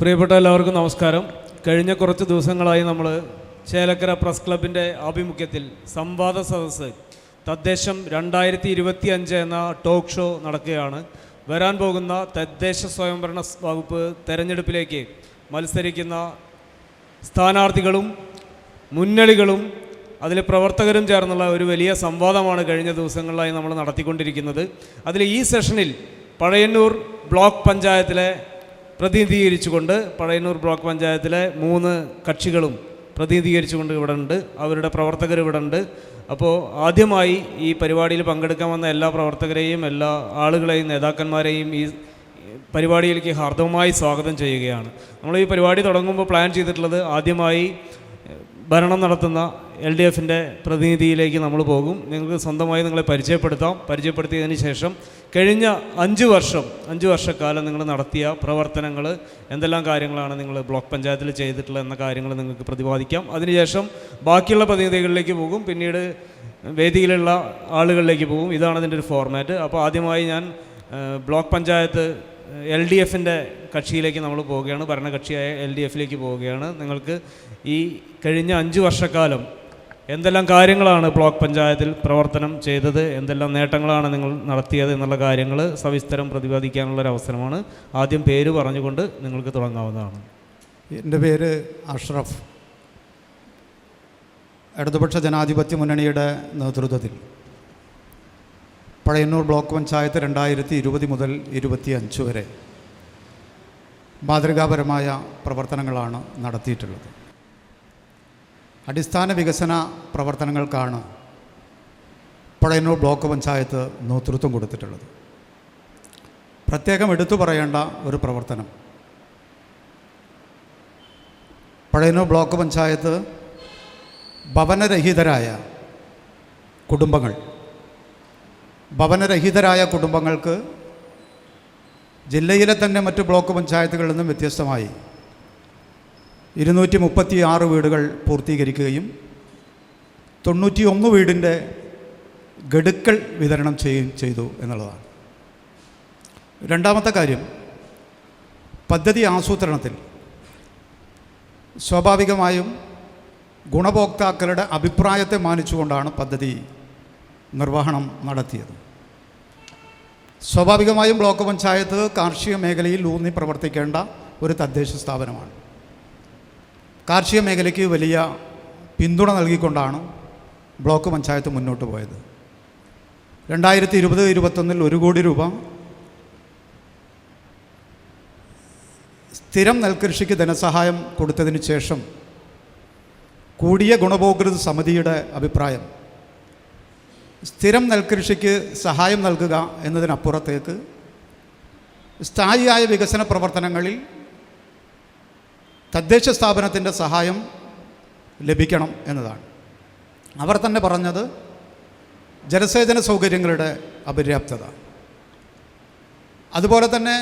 പ്രിയപ്പെട്ട എല്ലാവർക്കും നമസ്കാരം. കഴിഞ്ഞ കുറച്ച് ദിവസങ്ങളായി നമ്മൾ ചേലക്കര പ്രസ് ക്ലബിൻ്റെ ആഭിമുഖ്യത്തിൽ സംവാദ സദസ്സ് തദ്ദേശം 2025 എന്ന ടോക്ക് ഷോ നടക്കുകയാണ്. വരാൻ പോകുന്ന തദ്ദേശ സ്വയംഭരണ വകുപ്പ് തെരഞ്ഞെടുപ്പിലേക്ക് മത്സരിക്കുന്ന സ്ഥാനാർത്ഥികളും മുന്നണികളും അതിലെ പ്രവർത്തകരും ചേർന്നുള്ള ഒരു വലിയ സംവാദമാണ് കഴിഞ്ഞ ദിവസങ്ങളിലായി നമ്മൾ നടത്തിക്കൊണ്ടിരിക്കുന്നത്. അതിൽ ഈ സെഷനിൽ പഴയന്നൂർ ബ്ലോക്ക് പഞ്ചായത്തിലെ പ്രതിനിധീകരിച്ചുകൊണ്ട് പഴയന്നൂർ ബ്ലോക്ക് പഞ്ചായത്തിലെ 3 കക്ഷികളും പ്രതിനിധീകരിച്ചുകൊണ്ട് ഇവിടെ ഉണ്ട്, അവരുടെ പ്രവർത്തകർ ഇവിടെ ഉണ്ട്. അപ്പോൾ ആദ്യമായി ഈ പരിപാടിയിൽ പങ്കെടുക്കാൻ വന്ന എല്ലാ പ്രവർത്തകരെയും എല്ലാ ആളുകളെയും നേതാക്കന്മാരെയും ഈ പരിപാടിയിലേക്ക് ഹാർദവമായി സ്വാഗതം ചെയ്യുകയാണ്. നമ്മൾ ഈ പരിപാടി തുടങ്ങുമ്പോൾ പ്ലാൻ ചെയ്തിട്ടുള്ളത് ആദ്യമായി ഭരണം നടത്തുന്ന LDFൻ്റെ പ്രതിനിധിയിലേക്ക് നമ്മൾ പോകും. നിങ്ങൾക്ക് സ്വന്തമായി നിങ്ങളെ പരിചയപ്പെടുത്തിയതിന് ശേഷം കഴിഞ്ഞ 5 വർഷക്കാലം നിങ്ങൾ നടത്തിയ പ്രവർത്തനങ്ങൾ എന്തെല്ലാം കാര്യങ്ങളാണ് നിങ്ങൾ ബ്ലോക്ക് പഞ്ചായത്തിൽ ചെയ്തിട്ടുള്ളത് എന്ന കാര്യങ്ങൾ നിങ്ങൾക്ക് പ്രതിപാദിക്കാം. അതിനുശേഷം ബാക്കിയുള്ള പ്രതിനിധികളിലേക്ക് പോകും, പിന്നീട് വേദിയിലുള്ള ആളുകളിലേക്ക് പോകും. ഇതാണ് ഇതിൻ്റെ ഒരു ഫോർമാറ്റ്. അപ്പോൾ ആദ്യമായി ഞാൻ ബ്ലോക്ക് പഞ്ചായത്ത് LDFൻ്റെ കക്ഷിയിലേക്ക് നമ്മൾ പോവുകയാണ്, ഭരണകക്ഷിയായ LDFിലേക്ക് പോവുകയാണ്. നിങ്ങൾക്ക് ഈ കഴിഞ്ഞ 5 വർഷക്കാലം എന്തെല്ലാം കാര്യങ്ങളാണ് ബ്ലോക്ക് പഞ്ചായത്തിൽ പ്രവർത്തനം ചെയ്തത്, എന്തെല്ലാം നേട്ടങ്ങളാണ് നിങ്ങൾ നടത്തിയത് എന്നുള്ള കാര്യങ്ങൾ സവിസ്തരം പ്രതിപാദിക്കാനുള്ളൊരവസരമാണ്. ആദ്യം പേര് പറഞ്ഞുകൊണ്ട് നിങ്ങൾക്ക് തുടങ്ങാവുന്നതാണ്. എൻ്റെ പേര് അഷ്റഫ്. ഇടതുപക്ഷ ജനാധിപത്യ മുന്നണിയുടെ നേതൃത്വത്തിൽ പഴയന്നൂർ ബ്ലോക്ക് പഞ്ചായത്ത് 2020 മുതൽ 2025 വരെ മാതൃകാപരമായ പ്രവർത്തനങ്ങളാണ് നടത്തിയിട്ടുള്ളത്. അടിസ്ഥാന വികസന പ്രവർത്തനങ്ങൾക്കാണ് പഴയന്നൂർ ബ്ലോക്ക് പഞ്ചായത്ത് നേതൃത്വം കൊടുത്തിട്ടുള്ളത്. പ്രത്യേകം എടുത്തു പറയേണ്ട ഒരു പ്രവർത്തനം, പഴയന്നൂർ ബ്ലോക്ക് പഞ്ചായത്ത് ഭവനരഹിതരായ കുടുംബങ്ങൾക്ക് ജില്ലയിലെ തന്നെ മറ്റ് ബ്ലോക്ക് പഞ്ചായത്തുകളിൽ നിന്നും വ്യത്യസ്തമായി 236 വീടുകൾ പൂർത്തീകരിക്കുകയും 91 വീടിൻ്റെ ഗഡുക്കൾ വിതരണം ചെയ്തു എന്നുള്ളതാണ്. രണ്ടാമത്തെ കാര്യം, പദ്ധതി ആസൂത്രണത്തിൽ സ്വാഭാവികമായും ഗുണഭോക്താക്കളുടെ അഭിപ്രായത്തെ മാനിച്ചുകൊണ്ടാണ് പദ്ധതി നിർവഹണം നടത്തിയത്. സ്വാഭാവികമായും ബ്ലോക്ക് പഞ്ചായത്ത് കാർഷിക മേഖലയിൽ ഊന്നി പ്രവർത്തിക്കേണ്ട ഒരു തദ്ദേശ സ്ഥാപനമാണ്. കാർഷിക മേഖലയ്ക്ക് വലിയ പിന്തുണ നൽകിക്കൊണ്ടാണ് ബ്ലോക്ക് പഞ്ചായത്ത് മുന്നോട്ട് പോയത്. 2020-21 1 കോടി രൂപ സ്ഥിരം നെൽകൃഷിക്ക് ധനസഹായം കൊടുത്തതിന് ശേഷം കൂടിയ ഗുണഭോക്തൃ സമിതിയുടെ അഭിപ്രായം സ്ഥിരം നെൽകൃഷിക്ക് സഹായം നൽകുക എന്നതിനപ്പുറത്തേക്ക് സ്ഥായിയായ വികസന പ്രവർത്തനങ്ങളിൽ തദ്ദേശ സ്ഥാപനത്തിൻ്റെ സഹായം ലഭിക്കണം എന്നതാണ്. അവർ തന്നെ പറഞ്ഞത് ജലസേചന സൗകര്യങ്ങളുടെ അപര്യാപ്തത, അതുപോലെ തന്നെ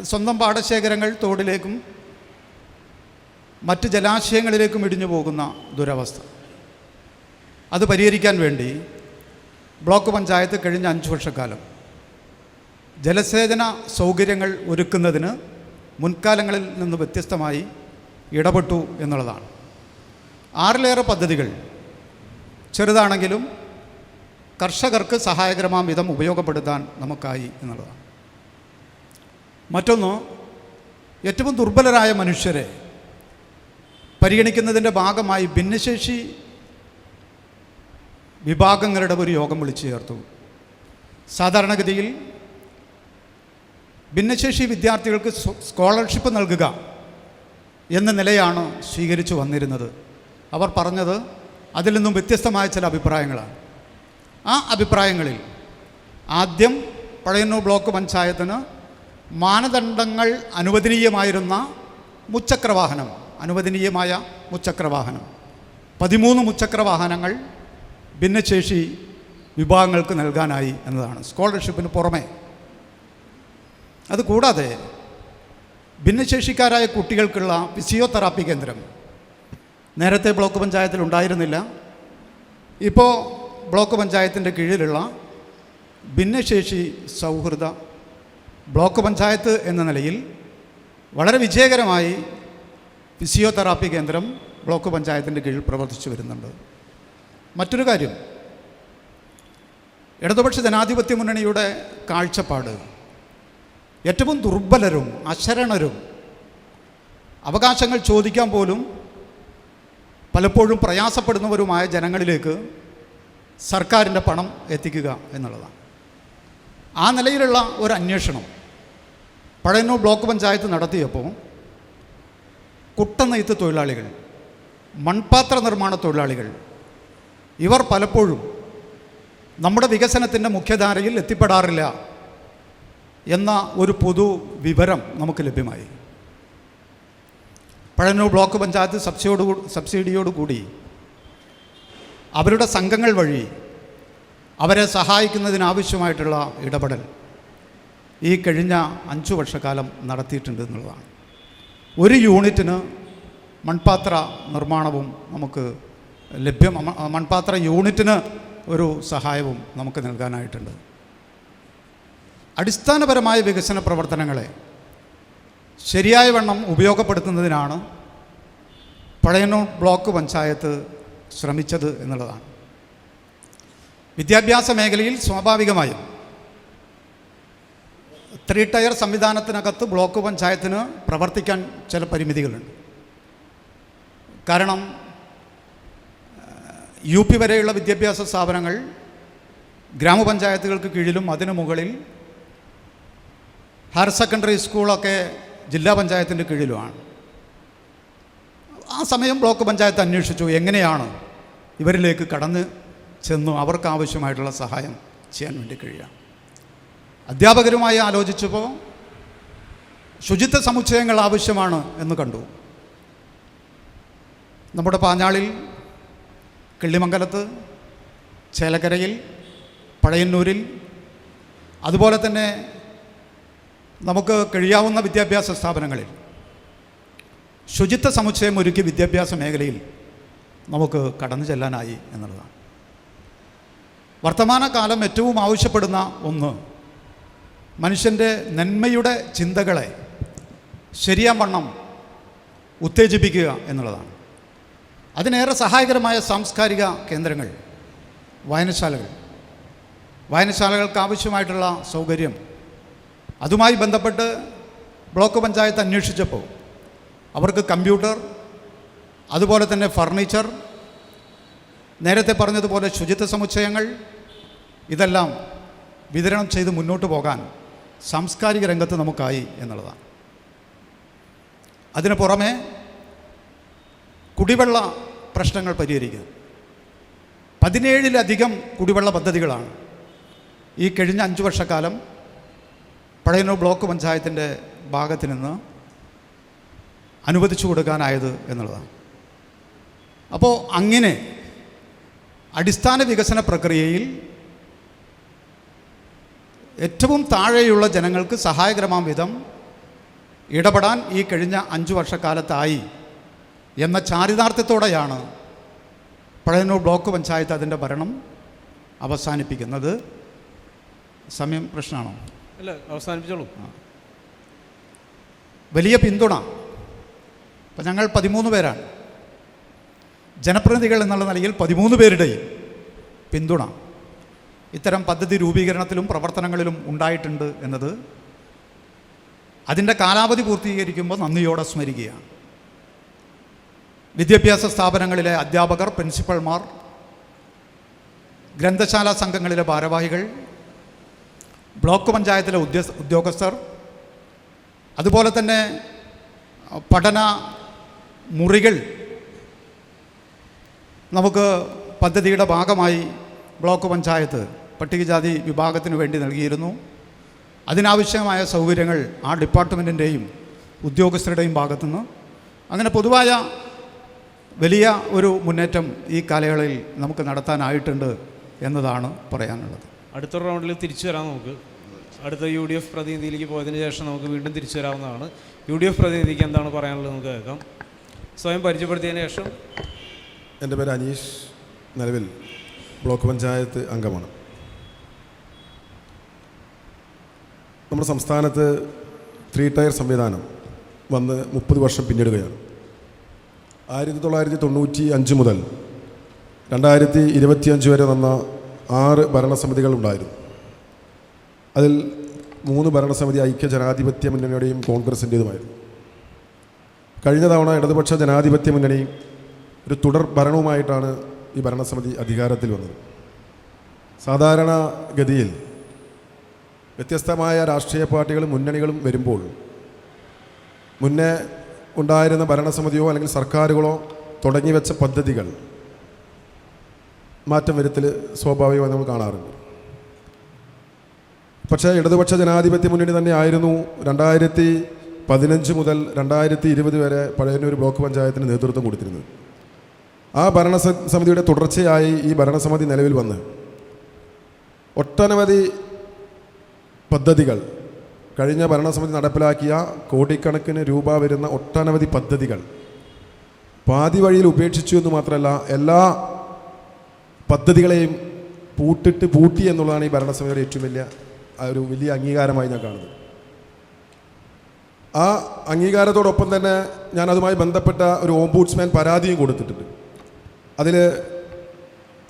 സ്വന്തം പാടശേഖരങ്ങൾ തോടിലേക്കും മറ്റ് ജലാശയങ്ങളിലേക്കും ഇടിഞ്ഞു പോകുന്ന ദുരവസ്ഥ, അത് പരിഹരിക്കാൻ വേണ്ടി ബ്ലോക്ക് പഞ്ചായത്ത് കഴിഞ്ഞ 5 വർഷക്കാലം ജലസേചന സൗകര്യങ്ങൾ ഒരുക്കുന്നതിന് മുൻകാലങ്ങളിൽ നിന്ന് വ്യത്യസ്തമായി ഇടപെട്ടു എന്നുള്ളതാണ്. 6ലേറെ പദ്ധതികൾ ചെറുതാണെങ്കിലും കർഷകർക്ക് സഹായകരമാം വിധം ഉപയോഗപ്പെടുത്താൻ നമുക്കായി എന്നുള്ളതാണ്. മറ്റൊന്ന്, ഏറ്റവും ദുർബലരായ മനുഷ്യരെ പരിഗണിക്കുന്നതിൻ്റെ ഭാഗമായി ഭിന്നശേഷി വിഭാഗങ്ങളുടെ ഒരു യോഗം വിളിച്ചു ചേർത്തു. സാധാരണഗതിയിൽ ഭിന്നശേഷി വിദ്യാർത്ഥികൾക്ക് സ്കോളർഷിപ്പ് നൽകുക എന്ന നിലയാണ് സ്വീകരിച്ചു വന്നിരുന്നത്. അവർ പറഞ്ഞത് അതിൽ നിന്നും വ്യത്യസ്തമായ ചില അഭിപ്രായങ്ങളാണ്. ആ അഭിപ്രായങ്ങളിൽ ആദ്യം പഴയന്നൂർ ബ്ലോക്ക് പഞ്ചായത്തിന് മാനദണ്ഡങ്ങൾ അനുവദനീയമായ മുച്ചക്രവാഹനം 13 മുച്ചക്രവാഹനങ്ങൾ ഭിന്നശേഷി വിഭാഗങ്ങൾക്ക് നൽകാനായി എന്നതാണ്, സ്കോളർഷിപ്പിന് പുറമെ. അതുകൂടാതെ ഭിന്നശേഷിക്കാരായ കുട്ടികൾക്കുള്ള ഫിസിയോതെറാപ്പി കേന്ദ്രം നേരത്തെ ബ്ലോക്ക് പഞ്ചായത്തിൽ ഉണ്ടായിരുന്നില്ല. ഇപ്പോൾ ബ്ലോക്ക് പഞ്ചായത്തിൻ്റെ കീഴിലുള്ള ഭിന്നശേഷി സൗഹൃദ ബ്ലോക്ക് പഞ്ചായത്ത് എന്ന നിലയിൽ വളരെ വിജയകരമായി ഫിസിയോതെറാപ്പി കേന്ദ്രം ബ്ലോക്ക് പഞ്ചായത്തിൻ്റെ കീഴിൽ പ്രവർത്തിച്ചു വരുന്നുണ്ട്. മറ്റൊരു കാര്യം, ഇടതുപക്ഷ ജനാധിപത്യ മുന്നണിയുടെ കാഴ്ചപ്പാട് ഏറ്റവും ദുർബലരും അശരണരും അവകാശങ്ങൾ ചോദിക്കാൻ പോലും പലപ്പോഴും പ്രയാസപ്പെടുന്നവരുമായ ജനങ്ങളിലേക്ക് സർക്കാരിൻ്റെ പണം എത്തിക്കുക എന്നുള്ളതാണ്. ആ നിലയിലുള്ള ഒരു അന്വേഷണം പഴയന്നൂർ ബ്ലോക്ക് പഞ്ചായത്ത് നടത്തിയപ്പോൾ കുട്ടനെയ്ത്ത് തൊഴിലാളികൾ, മൺപാത്ര നിർമ്മാണ തൊഴിലാളികൾ, ഇവർ പലപ്പോഴും നമ്മുടെ വികസനത്തിൻ്റെ മുഖ്യധാരയിൽ എത്തിപ്പെടാറില്ല എന്ന ഒരു പൊതു വിവരം നമുക്ക് ലഭ്യമായി. പഴയന്നൂർ ബ്ലോക്ക് പഞ്ചായത്ത് സബ്സിഡിയോടുകൂടി അവരുടെ സംഘങ്ങൾ വഴി അവരെ സഹായിക്കുന്നതിനാവശ്യമായിട്ടുള്ള ഇടപെടൽ ഈ കഴിഞ്ഞ 5 വർഷക്കാലം നടത്തിയിട്ടുണ്ട് എന്നുള്ളതാണ്. ഒരു യൂണിറ്റിന് മൺപാത്ര നിർമ്മാണവും നമുക്ക് മൺപാത്ര യൂണിറ്റിന് ഒരു സഹായവും നമുക്ക് നൽകാനായിട്ടുണ്ട്. അടിസ്ഥാനപരമായ വികസന പ്രവർത്തനങ്ങളെ ശരിയായ വണ്ണം ഉപയോഗപ്പെടുത്തുന്നതിനാണ് പഴയന്നൂർ ബ്ലോക്ക് പഞ്ചായത്ത് ശ്രമിച്ചത് എന്നുള്ളതാണ്. വിദ്യാഭ്യാസ മേഖലയിൽ സ്വാഭാവികമായും 3 ടയർ സംവിധാനത്തിനകത്ത് ബ്ലോക്ക് പഞ്ചായത്തിന് പ്രവർത്തിക്കാൻ ചില പരിമിതികളുണ്ട്. കാരണം UP വരെയുള്ള വിദ്യാഭ്യാസ സ്ഥാപനങ്ങൾ ഗ്രാമപഞ്ചായത്തുകൾക്ക് കീഴിലും അതിനു മുകളിൽ ഹയർ സെക്കൻഡറി സ്കൂളൊക്കെ ജില്ലാ പഞ്ചായത്തിൻ്റെ കീഴിലുമാണ്. ആ സമയം ബ്ലോക്ക് പഞ്ചായത്ത് അന്വേഷിച്ചു എങ്ങനെയാണ് ഇവരിലേക്ക് കടന്ന് ചെന്നു അവർക്ക് ആവശ്യമായിട്ടുള്ള സഹായം ചെയ്യാൻ വേണ്ടി കഴിയുക. അധ്യാപകരുമായി ആലോചിച്ചപ്പോൾ ശുചിത്വ സമുച്ചയങ്ങൾ ആവശ്യമാണ് എന്ന് കണ്ടു. നമ്മുടെ പാഞ്ഞാളിൽ, കിള്ളിമംഗലത്ത്, ചേലക്കരയിൽ, പഴയന്നൂരിൽ, അതുപോലെ തന്നെ നമുക്ക് കഴിയാവുന്ന വിദ്യാഭ്യാസ സ്ഥാപനങ്ങളിൽ ശുചിത്വ സമുച്ചയം ഒരുക്കി വിദ്യാഭ്യാസ മേഖലയിൽ നമുക്ക് കടന്നു ചെല്ലാനായി എന്നുള്ളതാണ്. വർത്തമാനകാലം ഏറ്റവും ആവശ്യപ്പെടുന്ന ഒന്ന് മനുഷ്യൻ്റെ നന്മയുടെ ചിന്തകളെ ശരിയാവണ്ണം ഉത്തേജിപ്പിക്കുക എന്നുള്ളതാണ്. അതിനേറെ സഹായകരമായ സാംസ്കാരിക കേന്ദ്രങ്ങൾ, വായനശാലകൾക്ക് ആവശ്യമായിട്ടുള്ള സൗകര്യം, അതുമായി ബന്ധപ്പെട്ട് ബ്ലോക്ക് പഞ്ചായത്ത് അന്വേഷിച്ചപ്പോൾ അവർക്ക് കമ്പ്യൂട്ടർ, അതുപോലെ തന്നെ ഫർണിച്ചർ, നേരത്തെ പറഞ്ഞതുപോലെ ശുചിത്വ സമുച്ചയങ്ങൾ, ഇതെല്ലാം വിതരണം ചെയ്ത് മുന്നോട്ട് പോകാൻ സാംസ്കാരിക രംഗത്ത് നമുക്കായി എന്നുള്ളതാണ്. അതിന് പുറമെ കുടിവെള്ള പ്രശ്നങ്ങൾ പരിഹരിക്കുക. 17ലധികം കുടിവെള്ള പദ്ധതികളാണ് ഈ കഴിഞ്ഞ 5 വർഷക്കാലം പഴയന്നൂർ ബ്ലോക്ക് പഞ്ചായത്തിൻ്റെ ഭാഗത്ത് നിന്ന് അനുവദിച്ചു കൊടുക്കാനായത് എന്നുള്ളതാണ്. അപ്പോൾ അങ്ങനെ അടിസ്ഥാന വികസന പ്രക്രിയയിൽ ഏറ്റവും താഴെയുള്ള ജനങ്ങൾക്ക് സഹായകരമാം വിധം ഇടപെടാൻ ഈ കഴിഞ്ഞ 5 വർഷക്കാലത്തായി എന്ന ചാരിതാർത്ഥ്യത്തോടെയാണ് പഴയന്നൂർ ബ്ലോക്ക് പഞ്ചായത്ത് അതിൻ്റെ ഭരണം അവസാനിപ്പിക്കുന്നത്. സമയം പ്രശ്നമാണോ? അല്ല, അവസാനിപ്പിച്ചോളൂ. വലിയ പിന്തുണ. ഇപ്പം ഞങ്ങൾ 13 പേരാണ് ജനപ്രതിനിധികൾ എന്നുള്ള നിലയിൽ 13 പേരുടെയും പിന്തുണ ഇത്തരം പദ്ധതി രൂപീകരണത്തിലും പ്രവർത്തനങ്ങളിലും ഉണ്ടായിട്ടുണ്ട് എന്നത് അതിൻ്റെ കാലാവധി പൂർത്തീകരിക്കുമ്പോൾ നന്ദിയോടെ സ്മരിക്കുകയാണ്. വിദ്യാഭ്യാസ സ്ഥാപനങ്ങളിലെ അധ്യാപകർ, പ്രിൻസിപ്പൽമാർ, ഗ്രന്ഥശാല സംഘങ്ങളിലെ ഭാരവാഹികൾ, ബ്ലോക്ക് പഞ്ചായത്തിലെ ഉദ്യോഗസ്ഥർ, അതുപോലെ തന്നെ പഠന മുറികൾ നമുക്ക് പദ്ധതിയുടെ ഭാഗമായി ബ്ലോക്ക് പഞ്ചായത്ത് പട്ടികജാതി വിഭാഗത്തിന് വേണ്ടി നൽകിയിരുന്നു. അതിനാവശ്യമായ സൗകര്യങ്ങൾ ആ ഡിപ്പാർട്ട്മെൻറ്റിൻ്റെയും ഉദ്യോഗസ്ഥരുടെയും ഭാഗത്തുനിന്ന് അങ്ങനെ പൊതുവായ വലിയ ഒരു മുന്നേറ്റം ഈ കാലയളവിൽ നമുക്ക് നടത്താനായിട്ടുണ്ട് എന്നതാണ് പറയാനുള്ളത്. അടുത്ത റൗണ്ടിൽ തിരിച്ചു വരാം. നമുക്ക് അടുത്ത UDF പ്രതിനിധിയിലേക്ക് പോയതിന് ശേഷം നമുക്ക് വീണ്ടും തിരിച്ചു വരാവുന്നതാണ്. UDF പ്രതിനിധിക്ക് എന്താണ് പറയാനുള്ളത് നമുക്ക് കേൾക്കാം. സ്വയം പരിചയപ്പെടുത്തിയതിന് ശേഷം. എൻ്റെ പേര് അനീഷ്, നിലവിൽ ബ്ലോക്ക് പഞ്ചായത്ത് അംഗമാണ്. നമ്മുടെ സംസ്ഥാനത്ത് 3 ടയർ സംവിധാനം വന്ന് 30 വർഷം പിന്നിടുകയാണ്. 1995 മുതൽ 2025 വരെ വന്ന 6 ഭരണസമിതികൾ ഉണ്ടായിരുന്നു. അതിൽ 3 ഭരണസമിതി ഐക്യ ജനാധിപത്യ മുന്നണിയുടെയും കോൺഗ്രസിൻ്റേതുമായിരുന്നു. കഴിഞ്ഞ തവണ ഇടതുപക്ഷ ജനാധിപത്യ മുന്നണി ഒരു തുടർ ഭരണവുമായിട്ടാണ് ഈ ഭരണസമിതി അധികാരത്തിൽ വന്നത്. സാധാരണ ഗതിയിൽ വ്യത്യസ്തമായ രാഷ്ട്രീയ പാർട്ടികളും മുന്നണികളും വരുമ്പോൾ മുന്നേ ഉണ്ടായിരുന്ന ഭരണസമിതിയോ അല്ലെങ്കിൽ സർക്കാരുകളോ തുടങ്ങി വെച്ച പദ്ധതികൾ മാറ്റം വരുത്തൽ സ്വാഭാവികമായി നമ്മൾ കാണാറുണ്ട്. പക്ഷേ ഇടതുപക്ഷ ജനാധിപത്യ മുന്നണി തന്നെ ആയിരുന്നു 2015 മുതൽ 2020 വരെ പഴയന്നൂർ ബ്ലോക്ക് പഞ്ചായത്തിന് നേതൃത്വം കൊടുത്തിരുന്നത്. ആ ഭരണസമിതിയുടെ തുടർച്ചയായി ഈ ഭരണസമിതി നിലവിൽ വന്ന് ഒട്ടനവധി പദ്ധതികൾ, കഴിഞ്ഞ ഭരണസമിതി നടപ്പിലാക്കിയ കോടിക്കണക്കിന് രൂപ വരുന്ന ഒട്ടനവധി പദ്ധതികൾ പാതി വഴിയിൽ ഉപേക്ഷിച്ചു എന്ന് മാത്രമല്ല, എല്ലാ പദ്ധതികളെയും പൂട്ടി എന്നുള്ളതാണ് ഈ ഭരണസമിതിയുടെ ഏറ്റവും വലിയ അംഗീകാരമായി ഞാൻ കാണുന്നത്. ആ അംഗീകാരത്തോടൊപ്പം തന്നെ ഞാൻ അതുമായി ബന്ധപ്പെട്ട ഒരു ഓംബുഡ്സ്മാൻ പരാതിയും കൊടുത്തിട്ടുണ്ട്. അതിൽ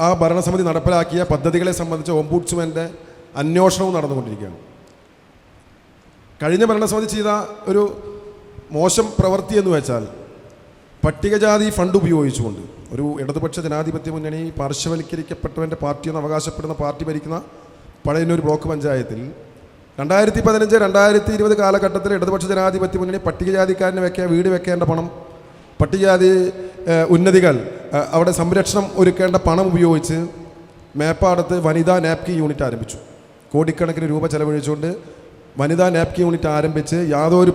ആ ഭരണസമിതി നടപ്പിലാക്കിയ പദ്ധതികളെ സംബന്ധിച്ച് ഓംബുഡ്സ്മാൻ്റെ അന്വേഷണവും നടന്നുകൊണ്ടിരിക്കുകയാണ്. കഴിഞ്ഞ ഭരണസമിതി ചെയ്ത ഒരു മോശം പ്രവൃത്തി എന്ന് വെച്ചാൽ, പട്ടികജാതി ഫണ്ട് ഉപയോഗിച്ചുകൊണ്ട് ഒരു ഇടതുപക്ഷ ജനാധിപത്യ മുന്നണി പാർശ്വവൽക്കരിക്കപ്പെട്ടവൻ്റെ പാർട്ടിയെന്ന് അവകാശപ്പെടുന്ന പാർട്ടി ഭരിക്കുന്ന പഴയന്നൂർ ബ്ലോക്ക് പഞ്ചായത്തിൽ 2015-2020 കാലഘട്ടത്തിൽ ഇടതുപക്ഷ ജനാധിപത്യ മുന്നണി പട്ടികജാതിക്കാരന് വീട് വെക്കേണ്ട പണം, പട്ടികജാതി ഉന്നതികൾ അവിടെ സംരക്ഷണം ഒരുക്കേണ്ട പണം ഉപയോഗിച്ച് മേപ്പാടത്ത് വനിതാ നാപ്കിൻ യൂണിറ്റ് ആരംഭിച്ചു. കോടിക്കണക്കിന് രൂപ ചെലവഴിച്ചുകൊണ്ട് വനിതാ നാപ്കിൻ യൂണിറ്റ് ആരംഭിച്ച് യാതൊരു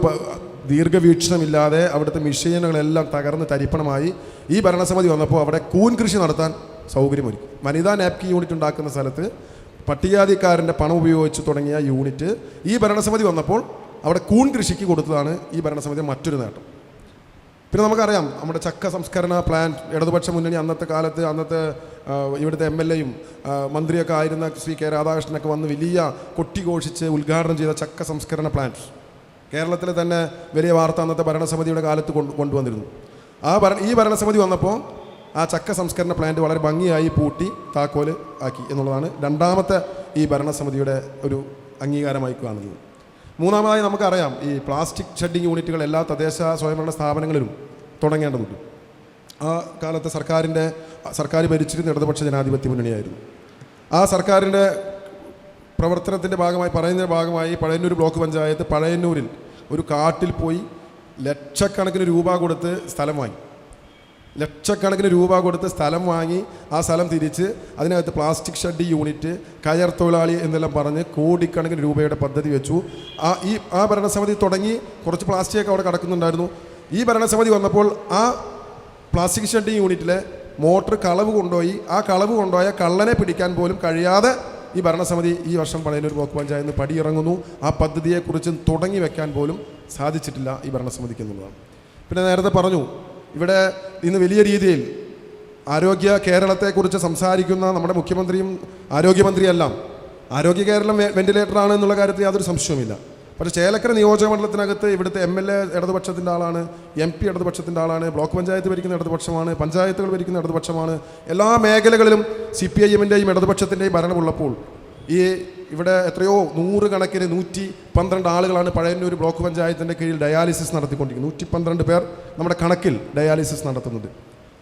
ദീർഘവീക്ഷണമില്ലാതെ അവിടുത്തെ മിഷനുകളെല്ലാം തകർന്ന് തരിപ്പണമായി. ഈ ഭരണസമിതി വന്നപ്പോൾ അവിടെ കൂൺ കൃഷി നടത്താൻ സൗകര്യമൊരുക്കി. വനിതാ നാപ്കിൻ യൂണിറ്റ് ഉണ്ടാക്കുന്ന സ്ഥലത്ത് പട്ടികജാതിക്കാരൻ്റെ പണം ഉപയോഗിച്ച് തുടങ്ങിയ യൂണിറ്റ് ഈ ഭരണസമിതി വന്നപ്പോൾ അവിടെ കൂൺ കൃഷിക്ക് കൊടുത്തതാണ് ഈ ഭരണസമിതി മറ്റൊരു നേട്ടം. പിന്നെ നമുക്കറിയാം, നമ്മുടെ ചക്ക സംസ്കരണ പ്ലാന്റ് ഇടതുപക്ഷ മുന്നണി അന്നത്തെ ഇവിടുത്തെ MLA-യും മന്ത്രിയൊക്കെ ആയിരുന്ന ശ്രീ K. രാധാകൃഷ്ണനൊക്കെ വന്ന് വലിയ കൊട്ടിഘോഷിച്ച് ഉദ്ഘാടനം ചെയ്ത ചക്ക സംസ്കരണ പ്ലാന്റ് കേരളത്തിൽ തന്നെ വലിയ വാർത്ത അന്നത്തെ ഭരണസമിതിയുടെ കാലത്ത് കൊണ്ടുവന്നിരുന്നു. ഈ ഭരണസമിതി വന്നപ്പോൾ ആ ചക്ക സംസ്കരണ പ്ലാന്റ് വളരെ ഭംഗിയായി പൂട്ടി താക്കോല് ആക്കി എന്നുള്ളതാണ് രണ്ടാമത്തെ ഈ ഭരണസമിതിയുടെ ഒരു അംഗീകാരമായി കാണുന്നത്. മൂന്നാമതായി നമുക്കറിയാം, ഈ പ്ലാസ്റ്റിക് ഷെഡിങ് യൂണിറ്റുകൾ എല്ലാ തദ്ദേശ സ്വയംഭരണ സ്ഥാപനങ്ങളിലും തുടങ്ങേണ്ടതുണ്ട്. ആ കാലത്ത് സർക്കാർ ഭരിച്ചിരുന്ന ഇടതുപക്ഷ ജനാധിപത്യ മുന്നണിയായിരുന്നു. ആ സർക്കാരിൻ്റെ പ്രവർത്തനത്തിൻ്റെ ഭാഗമായി പഴയന്നൂർ ബ്ലോക്ക് പഞ്ചായത്ത് പഴയന്നൂരിൽ ഒരു കാട്ടിൽ പോയി ലക്ഷക്കണക്കിന് രൂപ കൊടുത്ത് സ്ഥലം വാങ്ങി ആ സ്ഥലം തിരിച്ച് അതിനകത്ത് പ്ലാസ്റ്റിക് ഷെഡ് യൂണിറ്റ്, കയർ തൊഴിലാളി എന്നെല്ലാം പറഞ്ഞ് കോടിക്കണക്കിന് രൂപയുടെ പദ്ധതി വെച്ചു. ആ ഭരണസമിതി തുടങ്ങി കുറച്ച് പ്ലാസ്റ്റിക്കൊക്കെ അവിടെ കിടക്കുന്നുണ്ടായിരുന്നു. ഈ ഭരണസമിതി വന്നപ്പോൾ ആ പ്ലാസ്റ്റിക് ഷെഡ് യൂണിറ്റിലെ മോട്ടർ കളവ് കൊണ്ടുപോയ കള്ളനെ പിടിക്കാൻ പോലും കഴിയാതെ ഈ ഭരണസമിതി ഈ വർഷം പഴയന്നൂർ ബ്ലോക്ക് പഞ്ചായത്ത് പടിയിറങ്ങുന്നു. ആ പദ്ധതിയെക്കുറിച്ച് തുടങ്ങി വെക്കാൻ പോലും സാധിച്ചിട്ടില്ല ഈ ഭരണസമിതിക്ക് എന്നുള്ളതാണ്. പിന്നെ നേരത്തെ പറഞ്ഞു, ഇവിടെ ഇന്ന് വലിയ രീതിയിൽ കേരളത്തെക്കുറിച്ച് സംസാരിക്കുന്ന നമ്മുടെ മുഖ്യമന്ത്രിയും ആരോഗ്യമന്ത്രിയെല്ലാം ആരോഗ്യ കേരളം വെന്റിലേറ്ററാണ് എന്നുള്ള കാര്യത്തിൽ യാതൊരു സംശയവുമില്ല. പക്ഷേ ചേലക്കര നിയോജക മണ്ഡലത്തിനകത്ത് ഇവിടുത്തെ MLA ഇടതുപക്ഷത്തിൻ്റെ ആളാണ്, MP ഇടതുപക്ഷത്തിൻ്റെ ആളാണ്, ബ്ലോക്ക് പഞ്ചായത്ത് ഭരിക്കുന്ന ഇടതുപക്ഷമാണ്, പഞ്ചായത്തുകൾ ഭരിക്കുന്ന ഇടതുപക്ഷമാണ്. എല്ലാ മേഖലകളിലും CPIM-ൻ്റെയും ഇടതുപക്ഷത്തിൻ്റെയും ഭരണമുള്ളപ്പോൾ ഇവിടെ എത്രയോ 100 കണക്കിന് 112 ആളുകളാണ് പഴയന്നൂർ ബ്ലോക്ക് പഞ്ചായത്തിൻ്റെ കീഴിൽ ഡയാലിസിസ് നടത്തിക്കൊണ്ടിരിക്കുന്നത്. 112 പേർ നമ്മുടെ കണക്കിൽ ഡയാലിസിസ് നടത്തുന്നുണ്ട്.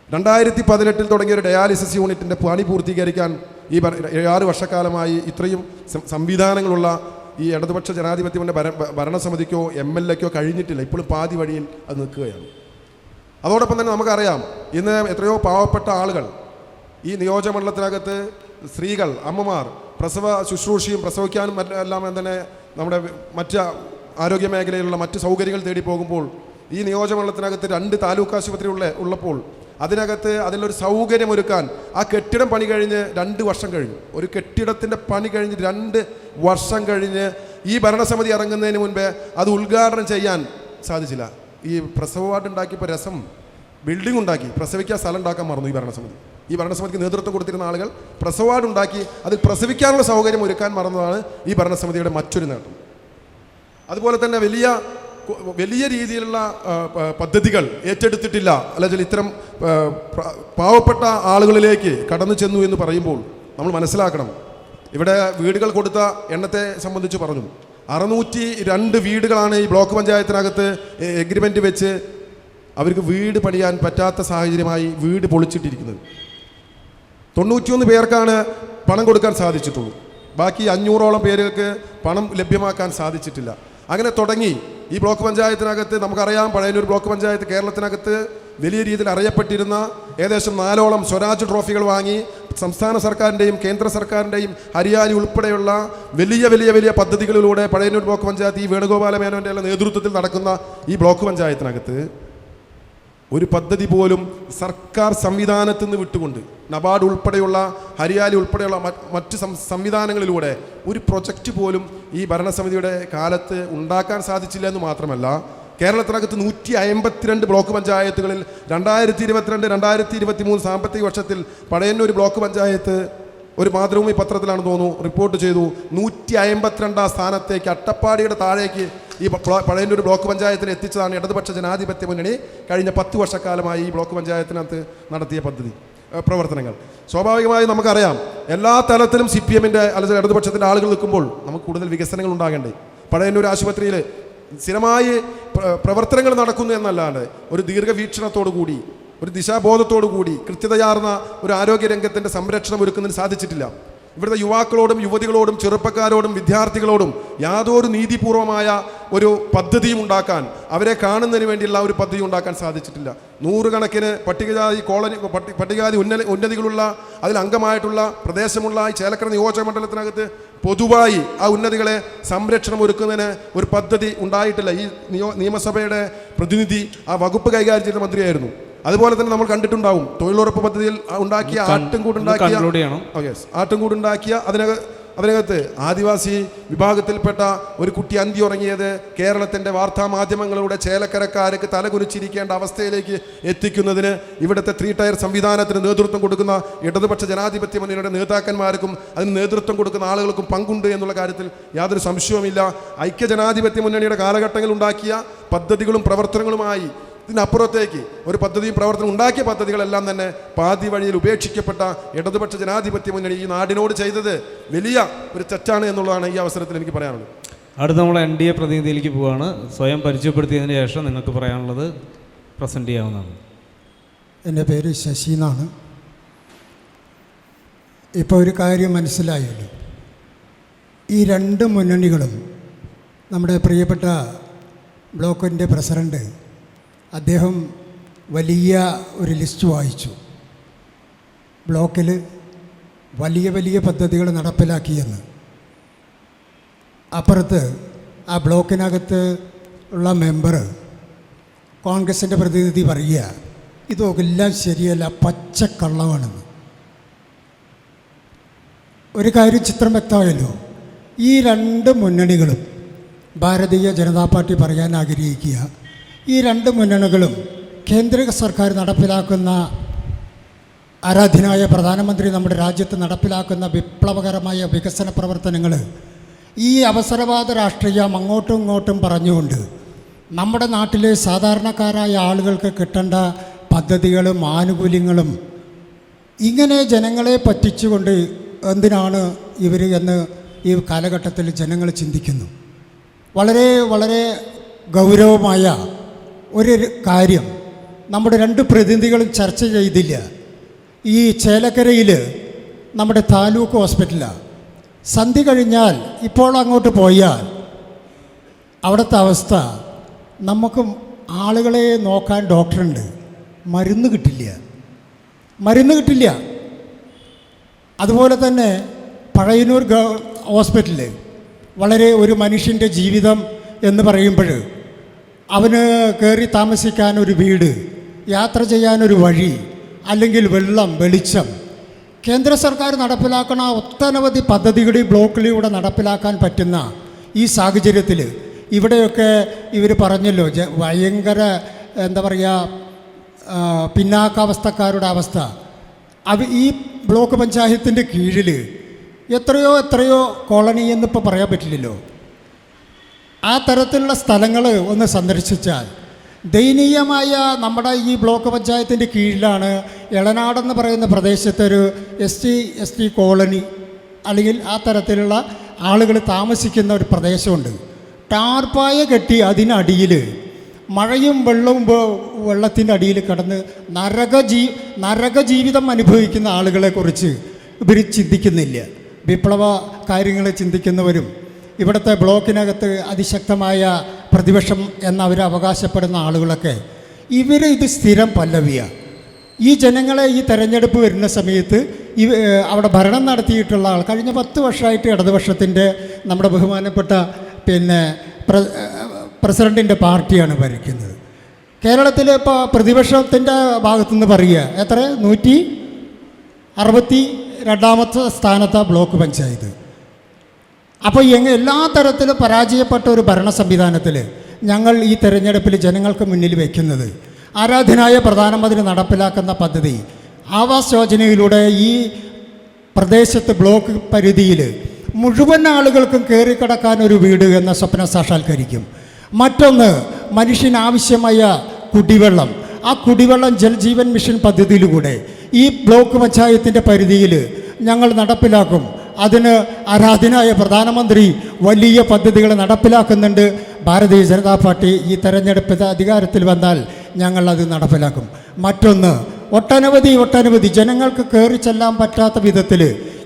2018 തുടങ്ങിയ ഒരു ഡയാലിസിസ് യൂണിറ്റിൻ്റെ പണി പൂർത്തീകരിക്കാൻ ഈ 6 വർഷക്കാലമായി ഇത്രയും സംവിധാനങ്ങളുള്ള ഈ ഇടതുപക്ഷ ജനാധിപത്യത്തിൻ്റെ ഭരണസമിതിക്കോ MLA-ക്കോ കഴിഞ്ഞിട്ടില്ല. ഇപ്പോഴും പാതി വഴിയിൽ അത് നിൽക്കുകയാണ്. അതോടൊപ്പം തന്നെ നമുക്കറിയാം, ഇന്ന് എത്രയോ പാവപ്പെട്ട ആളുകൾ ഈ നിയോജകമണ്ഡലത്തിനകത്ത്, സ്ത്രീകൾ, അമ്മമാർ പ്രസവ ശുശ്രൂഷയും പ്രസവിക്കാനും എല്ലാം തന്നെ നമ്മുടെ മറ്റ് ആരോഗ്യ മേഖലയിലുള്ള മറ്റ് സൗകര്യങ്ങൾ തേടി പോകുമ്പോൾ ഈ നിയോജകമണ്ഡലത്തിനകത്ത് 2 താലൂക്ക് ആശുപത്രി ഉള്ളപ്പോൾ അതിലൊരു സൗകര്യമൊരുക്കാൻ ആ കെട്ടിടം പണി കഴിഞ്ഞ് 2 വർഷം കഴിഞ്ഞു. ഒരു കെട്ടിടത്തിൻ്റെ പണി കഴിഞ്ഞ് 2 വർഷം കഴിഞ്ഞ് ഈ ഭരണസമിതി ഇറങ്ങുന്നതിന് മുൻപേ അത് ഉദ്ഘാടനം ചെയ്യാൻ സാധിച്ചില്ല. ഈ പ്രസവ വാർഡ് ഉണ്ടാക്കിയപ്പോൾ ബിൽഡിംഗ് ഉണ്ടാക്കി, പ്രസവിക്കാൻ സ്ഥലം ഉണ്ടാക്കാൻ മറന്നു ഈ ഭരണസമിതിക്ക് നേതൃത്വം കൊടുത്തിരുന്ന ആളുകൾ. പ്രസവ വാർഡ് ഉണ്ടാക്കി അതിൽ പ്രസവിക്കാനുള്ള സൗകര്യം ഒരുക്കാൻ മറന്നതാണ് ഈ ഭരണസമിതിയുടെ മറ്റൊരു നേട്ടം. അതുപോലെ തന്നെ വലിയ വലിയ രീതിയിലുള്ള പദ്ധതികൾ ഏറ്റെടുത്തിട്ടില്ല, അല്ലെങ്കിൽ ഇത്തരം പാവപ്പെട്ട ആളുകളിലേക്ക് കടന്നു ചെന്നു എന്ന് പറയുമ്പോൾ നമ്മൾ മനസ്സിലാക്കണം. ഇവിടെ വീടുകൾ കൊടുത്ത എണ്ണത്തെ സംബന്ധിച്ച് പറഞ്ഞു, 602 വീടുകളാണ് ഈ ബ്ലോക്ക് പഞ്ചായത്തിനകത്ത് എഗ്രിമെൻ്റ് വെച്ച് അവർക്ക് വീട് പണിയാൻ പറ്റാത്ത സാഹചര്യമായി വീട് പൊളിച്ചിട്ടിരിക്കുന്നത്. 91 പേർക്കാണ് പണം കൊടുക്കാൻ സാധിച്ചിട്ടുള്ളൂ. ബാക്കി 500ഓളം പേർക്ക് പണം ലഭ്യമാക്കാൻ സാധിച്ചിട്ടില്ല. അങ്ങനെ തുടങ്ങി ഈ ബ്ലോക്ക് പഞ്ചായത്തിനകത്ത് നമുക്കറിയാം, പഴയന്നൂർ ബ്ലോക്ക് പഞ്ചായത്ത് കേരളത്തിനകത്ത് വലിയ രീതിയിൽ അറിയപ്പെട്ടിരുന്ന ഏകദേശം 4ഓളം സ്വരാജ് ട്രോഫികൾ വാങ്ങി സംസ്ഥാന സർക്കാരിൻ്റെയും കേന്ദ്ര സർക്കാരിൻ്റെയും ഹരിയാലി ഉൾപ്പെടെയുള്ള വലിയ വലിയ വലിയ പദ്ധതികളിലൂടെ പഴയന്നൂർ ബ്ലോക്ക് പഞ്ചായത്ത് ഈ വേണുഗോപാല മേനോൻ്റെ നേതൃത്വത്തിൽ നടക്കുന്ന ഈ ബ്ലോക്ക് പഞ്ചായത്തിനകത്ത് ഒരു പദ്ധതി പോലും സർക്കാർ സംവിധാനത്തിൽ നിന്ന് വിട്ടുകൊണ്ട് നബാർഡ് ഉൾപ്പെടെയുള്ള ഹരിയാലി ഉൾപ്പെടെയുള്ള മറ്റ് സംവിധാനങ്ങളിലൂടെ ഒരു പ്രൊജക്റ്റ് പോലും ഈ ഭരണസമിതിയുടെ കാലത്ത് ഉണ്ടാക്കാൻ സാധിച്ചില്ല എന്ന് മാത്രമല്ല, കേരളത്തിനകത്ത് 152 ബ്ലോക്ക് പഞ്ചായത്തുകളിൽ 2022-2023 സാമ്പത്തിക വർഷത്തിൽ പഴയന്നൂർ ബ്ലോക്ക് പഞ്ചായത്ത് ഒരു മാതൃഭൂമി പത്രത്തിലാണ് തോന്നുന്നു റിപ്പോർട്ട് ചെയ്തു, 152 സ്ഥാനത്തേക്ക് അട്ടപ്പാടിയുടെ താഴേക്ക് ഈ പഴയന്നൂർ ബ്ലോക്ക് പഞ്ചായത്തിന് എത്തിച്ചതാണ് ഇടതുപക്ഷ ജനാധിപത്യ മുന്നണി കഴിഞ്ഞ 10 വർഷക്കാലമായി ഈ ബ്ലോക്ക് പഞ്ചായത്തിനകത്ത് നടത്തിയ പ്രവർത്തനങ്ങൾ. സ്വാഭാവികമായി നമുക്കറിയാം, എല്ലാ തലത്തിലും CPM-ൻ്റെ അല്ലെങ്കിൽ ഇടതുപക്ഷത്തിൻ്റെ ആളുകൾ നിൽക്കുമ്പോൾ നമുക്ക് കൂടുതൽ വികസനങ്ങൾ ഉണ്ടാകേണ്ടേ. പഴയന്നൂർ ആശുപത്രിയിൽ സ്ഥിരമായി പ്രവർത്തനങ്ങൾ നടക്കുന്നു എന്നല്ലാണ്ട് ഒരു ദീർഘവീക്ഷണത്തോടു കൂടി, ഒരു ദിശാബോധത്തോടു കൂടി കൃത്യതയാർന്ന ഒരു ആരോഗ്യരംഗത്തിൻ്റെ സംരക്ഷണം ഒരുക്കുന്നതിന് സാധിച്ചിട്ടില്ല. ഇവിടുത്തെ യുവാക്കളോടും യുവതികളോടും ചെറുപ്പക്കാരോടും വിദ്യാർത്ഥികളോടും യാതൊരു നീതിപൂർവമായ ഒരു പദ്ധതിയും ഉണ്ടാക്കാൻ, അവരെ കാണുന്നതിന് വേണ്ടിയുള്ള ഒരു പദ്ധതി ഉണ്ടാക്കാൻ സാധിച്ചിട്ടില്ല. 100 കണക്കിന് പട്ടികജാതി ഉന്നതികളുള്ള അതിൽ അംഗമായിട്ടുള്ള പ്രദേശമുള്ള ഈ ചേലക്കര നിയോജക മണ്ഡലത്തിനകത്ത് പൊതുവായി ആ ഉന്നതികളെ സംരക്ഷണം ഒരുക്കുന്നതിന് ഒരു പദ്ധതി ഉണ്ടായിട്ടില്ല. ഈ നിയമസഭയുടെ പ്രതിനിധി ആ വകുപ്പ് കൈകാര്യം ചെയ്ത മന്ത്രിയായിരുന്നു. അതുപോലെ തന്നെ നമ്മൾ കണ്ടിട്ടുണ്ടാവും, തൊഴിലുറപ്പ് പദ്ധതിയിൽ ഉണ്ടാക്കിയ ആട്ടുംകൂടുണ്ടാക്കിയ അതിനകത്ത് ആദിവാസി വിഭാഗത്തിൽപ്പെട്ട ഒരു കുട്ടി അന്തി ഉറങ്ങിയത് കേരളത്തിൻ്റെ വാർത്താ മാധ്യമങ്ങളുടെ ചേലക്കരക്കാർക്ക് തലകുനിച്ചിരിക്കേണ്ട അവസ്ഥയിലേക്ക് എത്തിക്കുന്നതിന് ഇവിടുത്തെ 3 ടയർ സംവിധാനത്തിന് നേതൃത്വം കൊടുക്കുന്ന ഇടതുപക്ഷ ജനാധിപത്യ മുന്നണിയുടെ നേതാക്കന്മാർക്കും അതിന് നേതൃത്വം കൊടുക്കുന്ന ആളുകൾക്കും പങ്കുണ്ട് എന്നുള്ള കാര്യത്തിൽ യാതൊരു സംശയവുമില്ല. ഐക്യജനാധിപത്യ മുന്നണിയുടെ കാലഘട്ടങ്ങളിൽ ഉണ്ടാക്കിയ പദ്ധതികളും പ്രവർത്തനങ്ങളുമായി ഇതിനപ്പുറത്തേക്ക് ഒരു പദ്ധതിയും പ്രവർത്തനം ഉണ്ടാക്കിയ പദ്ധതികളെല്ലാം തന്നെ പാതി വഴിയിൽ ഉപേക്ഷിക്കപ്പെട്ട ഇടതുപക്ഷ ജനാധിപത്യ മുന്നണി ഈ നാടിനോട് ചെയ്തത് വലിയ ഒരു തെറ്റാണ് എന്നുള്ളതാണ് ഈ അവസരത്തിൽ എനിക്ക് പറയാനുള്ളത്. അടുത്ത നമ്മൾ NDA പ്രതിനിധിയിലേക്ക് പോവുകയാണ്. സ്വയം പരിചയപ്പെടുത്തിയതിന് ശേഷം നിങ്ങൾക്ക് പറയാനുള്ളത് പ്രസൻറ്റ് ചെയ്യാവുന്നതാണ്. എൻ്റെ പേര് ശശി എന്നാണ്. ഇപ്പോൾ ഒരു കാര്യം മനസ്സിലായല്ലോ, ഈ 2 മുന്നണികളും നമ്മുടെ പ്രിയപ്പെട്ട ബ്ലോക്കിൻ്റെ പ്രസിഡൻറ്റ് അദ്ദേഹം വലിയ ഒരു ലിസ്റ്റ് വായിച്ചു. ബ്ലോക്കിൽ വലിയ വലിയ പദ്ധതികൾ നടപ്പിലാക്കിയെന്ന്. അപ്പുറത്ത് ആ ബ്ലോക്കിനകത്ത് ഉള്ള മെമ്പർ കോൺഗ്രസിൻ്റെ പ്രതിനിധി പറയുക ഇതൊക്കെല്ലാം ശരിയല്ല, പച്ചക്കള്ളമാണെന്ന്. ഒരു കാര്യം ചിത്രം വ്യക്തമായല്ലോ, ഈ 2 മുന്നണികളും ഭാരതീയ ജനതാ പാർട്ടി പറയാൻ ആഗ്രഹിക്കുക, ഈ 2 മുന്നണികളും കേന്ദ്ര സർക്കാർ നടപ്പിലാക്കുന്ന ആരാധ്യനായ പ്രധാനമന്ത്രി നമ്മുടെ രാജ്യത്ത് നടപ്പിലാക്കുന്ന വിപ്ലവകരമായ വികസന പ്രവർത്തനങ്ങൾ ഈ അവസരവാദ രാഷ്ട്രീയം അങ്ങോട്ടും ഇങ്ങോട്ടും പറഞ്ഞുകൊണ്ട് നമ്മുടെ നാട്ടിലെ സാധാരണക്കാരായ ആളുകൾക്ക് കിട്ടേണ്ട പദ്ധതികളും ആനുകൂല്യങ്ങളും ഇങ്ങനെ ജനങ്ങളെ പറ്റിച്ചുകൊണ്ട് എന്തിനാണ് ഇവർ എന്ന് ഈ കാലഘട്ടത്തിൽ ജനങ്ങൾ ചിന്തിക്കുന്നു. വളരെ വളരെ ഗൗരവമായ ഒരു കാര്യം നമ്മുടെ 2 പ്രതിനിധികളും ചർച്ച ചെയ്തില്ല. ഈ ചേലക്കരയിൽ നമ്മുടെ താലൂക്ക് ഹോസ്പിറ്റലാണ്. സന്ധ്യ കഴിഞ്ഞാൽ ഇപ്പോൾ അങ്ങോട്ട് പോയാൽ അവിടുത്തെ അവസ്ഥ, നമുക്ക് ആളുകളെ നോക്കാൻ ഡോക്ടറുണ്ട്, മരുന്ന് കിട്ടില്ല. അതുപോലെ തന്നെ പഴയന്നൂർ ഹോസ്പിറ്റലിൽ വളരെ ഒരു മനുഷ്യൻ്റെ ജീവിതം എന്ന് പറയുമ്പോൾ അവന് കയറി താമസിക്കാൻ ഒരു വീട്, യാത്ര ചെയ്യാനൊരു വഴി, അല്ലെങ്കിൽ വെള്ളം, വെളിച്ചം, കേന്ദ്ര സർക്കാർ നടപ്പിലാക്കുന്ന ഒട്ടനവധി പദ്ധതികൾ ഈ ബ്ലോക്കിലൂടെ നടപ്പിലാക്കാൻ പറ്റുന്ന ഈ സാഹചര്യത്തിൽ ഇവിടെയൊക്കെ ഇവർ പറഞ്ഞല്ലോ ഭയങ്കര എന്താ പറയുക പിന്നാക്കാവസ്ഥക്കാരുടെ അവസ്ഥ. ഈ ബ്ലോക്ക് പഞ്ചായത്തിൻ്റെ കീഴിൽ എത്രയോ കോളനി എന്നിപ്പോൾ പറയാൻ പറ്റില്ലല്ലോ. ആ തരത്തിലുള്ള സ്ഥലങ്ങൾ ഒന്ന് സന്ദർശിച്ചാൽ ദയനീയമായ നമ്മുടെ ഈ ബ്ലോക്ക് പഞ്ചായത്തിൻ്റെ കീഴിലാണ് എളനാടെന്ന് പറയുന്ന പ്രദേശത്തൊരു എസ് ടി കോളനി അല്ലെങ്കിൽ ആ തരത്തിലുള്ള ആളുകൾ താമസിക്കുന്ന ഒരു പ്രദേശമുണ്ട്. ടാർപ്പായ കെട്ടി അതിനടിയിൽ മഴയും വെള്ളവും വെള്ളത്തിൻ്റെ അടിയിൽ കിടന്ന് നരകജീവിതം അനുഭവിക്കുന്ന ആളുകളെക്കുറിച്ച് ഇവർ ചിന്തിക്കുന്നില്ല. വിപ്ലവ കാര്യങ്ങൾ ചിന്തിക്കുന്നവരും ഇവിടുത്തെ ബ്ലോക്കിനകത്ത് അതിശക്തമായ പ്രതിപക്ഷം എന്നവർ അവകാശപ്പെടുന്ന ആളുകളൊക്കെ ഇത് സ്ഥിരം പല്ലവിയാണ്. ഈ ജനങ്ങളെ ഈ തെരഞ്ഞെടുപ്പ് വരുന്ന സമയത്ത് അവിടെ ഭരണം നടത്തിയിട്ടുള്ള ആൾ കഴിഞ്ഞ 10 വർഷമായിട്ട് ഇടതുപക്ഷത്തിൻ്റെ നമ്മുടെ ബഹുമാനപ്പെട്ട പ്രസിഡൻറ്റിൻ്റെ പാർട്ടിയാണ് ഭരിക്കുന്നത്. കേരളത്തിൽ ഇപ്പോൾ പ്രതിപക്ഷത്തിൻ്റെ ഭാഗത്തുനിന്ന് പറയുക എത്ര 162ാമത്തെ സ്ഥാനത്താണ് ബ്ലോക്ക് പഞ്ചായത്ത്. അപ്പോൾ എല്ലാ തരത്തിലും പരാജയപ്പെട്ട ഒരു ഭരണ സംവിധാനത്തിൽ ഞങ്ങൾ ഈ തെരഞ്ഞെടുപ്പിൽ ജനങ്ങൾക്ക് മുന്നിൽ വയ്ക്കുന്നത് ആരാധനായ പ്രധാനമന്ത്രി നടപ്പിലാക്കുന്ന പദ്ധതി ആവാസ് യോജനയിലൂടെ ഈ പ്രദേശത്ത് ബ്ലോക്ക് പരിധിയിൽ മുഴുവൻ ആളുകൾക്കും കയറിക്കിടക്കാൻ ഒരു വീട് എന്ന സ്വപ്നം സാക്ഷാത്കരിക്കും. മറ്റൊന്ന് മനുഷ്യനാവശ്യമായ കുടിവെള്ളം, ആ കുടിവെള്ളം ജൽജീവൻ മിഷൻ പദ്ധതിയിലൂടെ ഈ ബ്ലോക്ക് പഞ്ചായത്തിൻ്റെ പരിധിയിൽ ഞങ്ങൾ നടപ്പിലാക്കും. അതിന് ആരാധനായ പ്രധാനമന്ത്രി വലിയ പദ്ധതികൾ നടപ്പിലാക്കുന്നുണ്ട്. ഭാരതീയ ജനതാ പാർട്ടി ഈ തെരഞ്ഞെടുപ്പ് അധികാരത്തിൽ വന്നാൽ ഞങ്ങൾ അത് നടപ്പിലാക്കും. മറ്റൊന്ന് ഒട്ടനവധി ജനങ്ങൾക്ക് കയറി ചെല്ലാൻ പറ്റാത്ത വിധത്തിൽ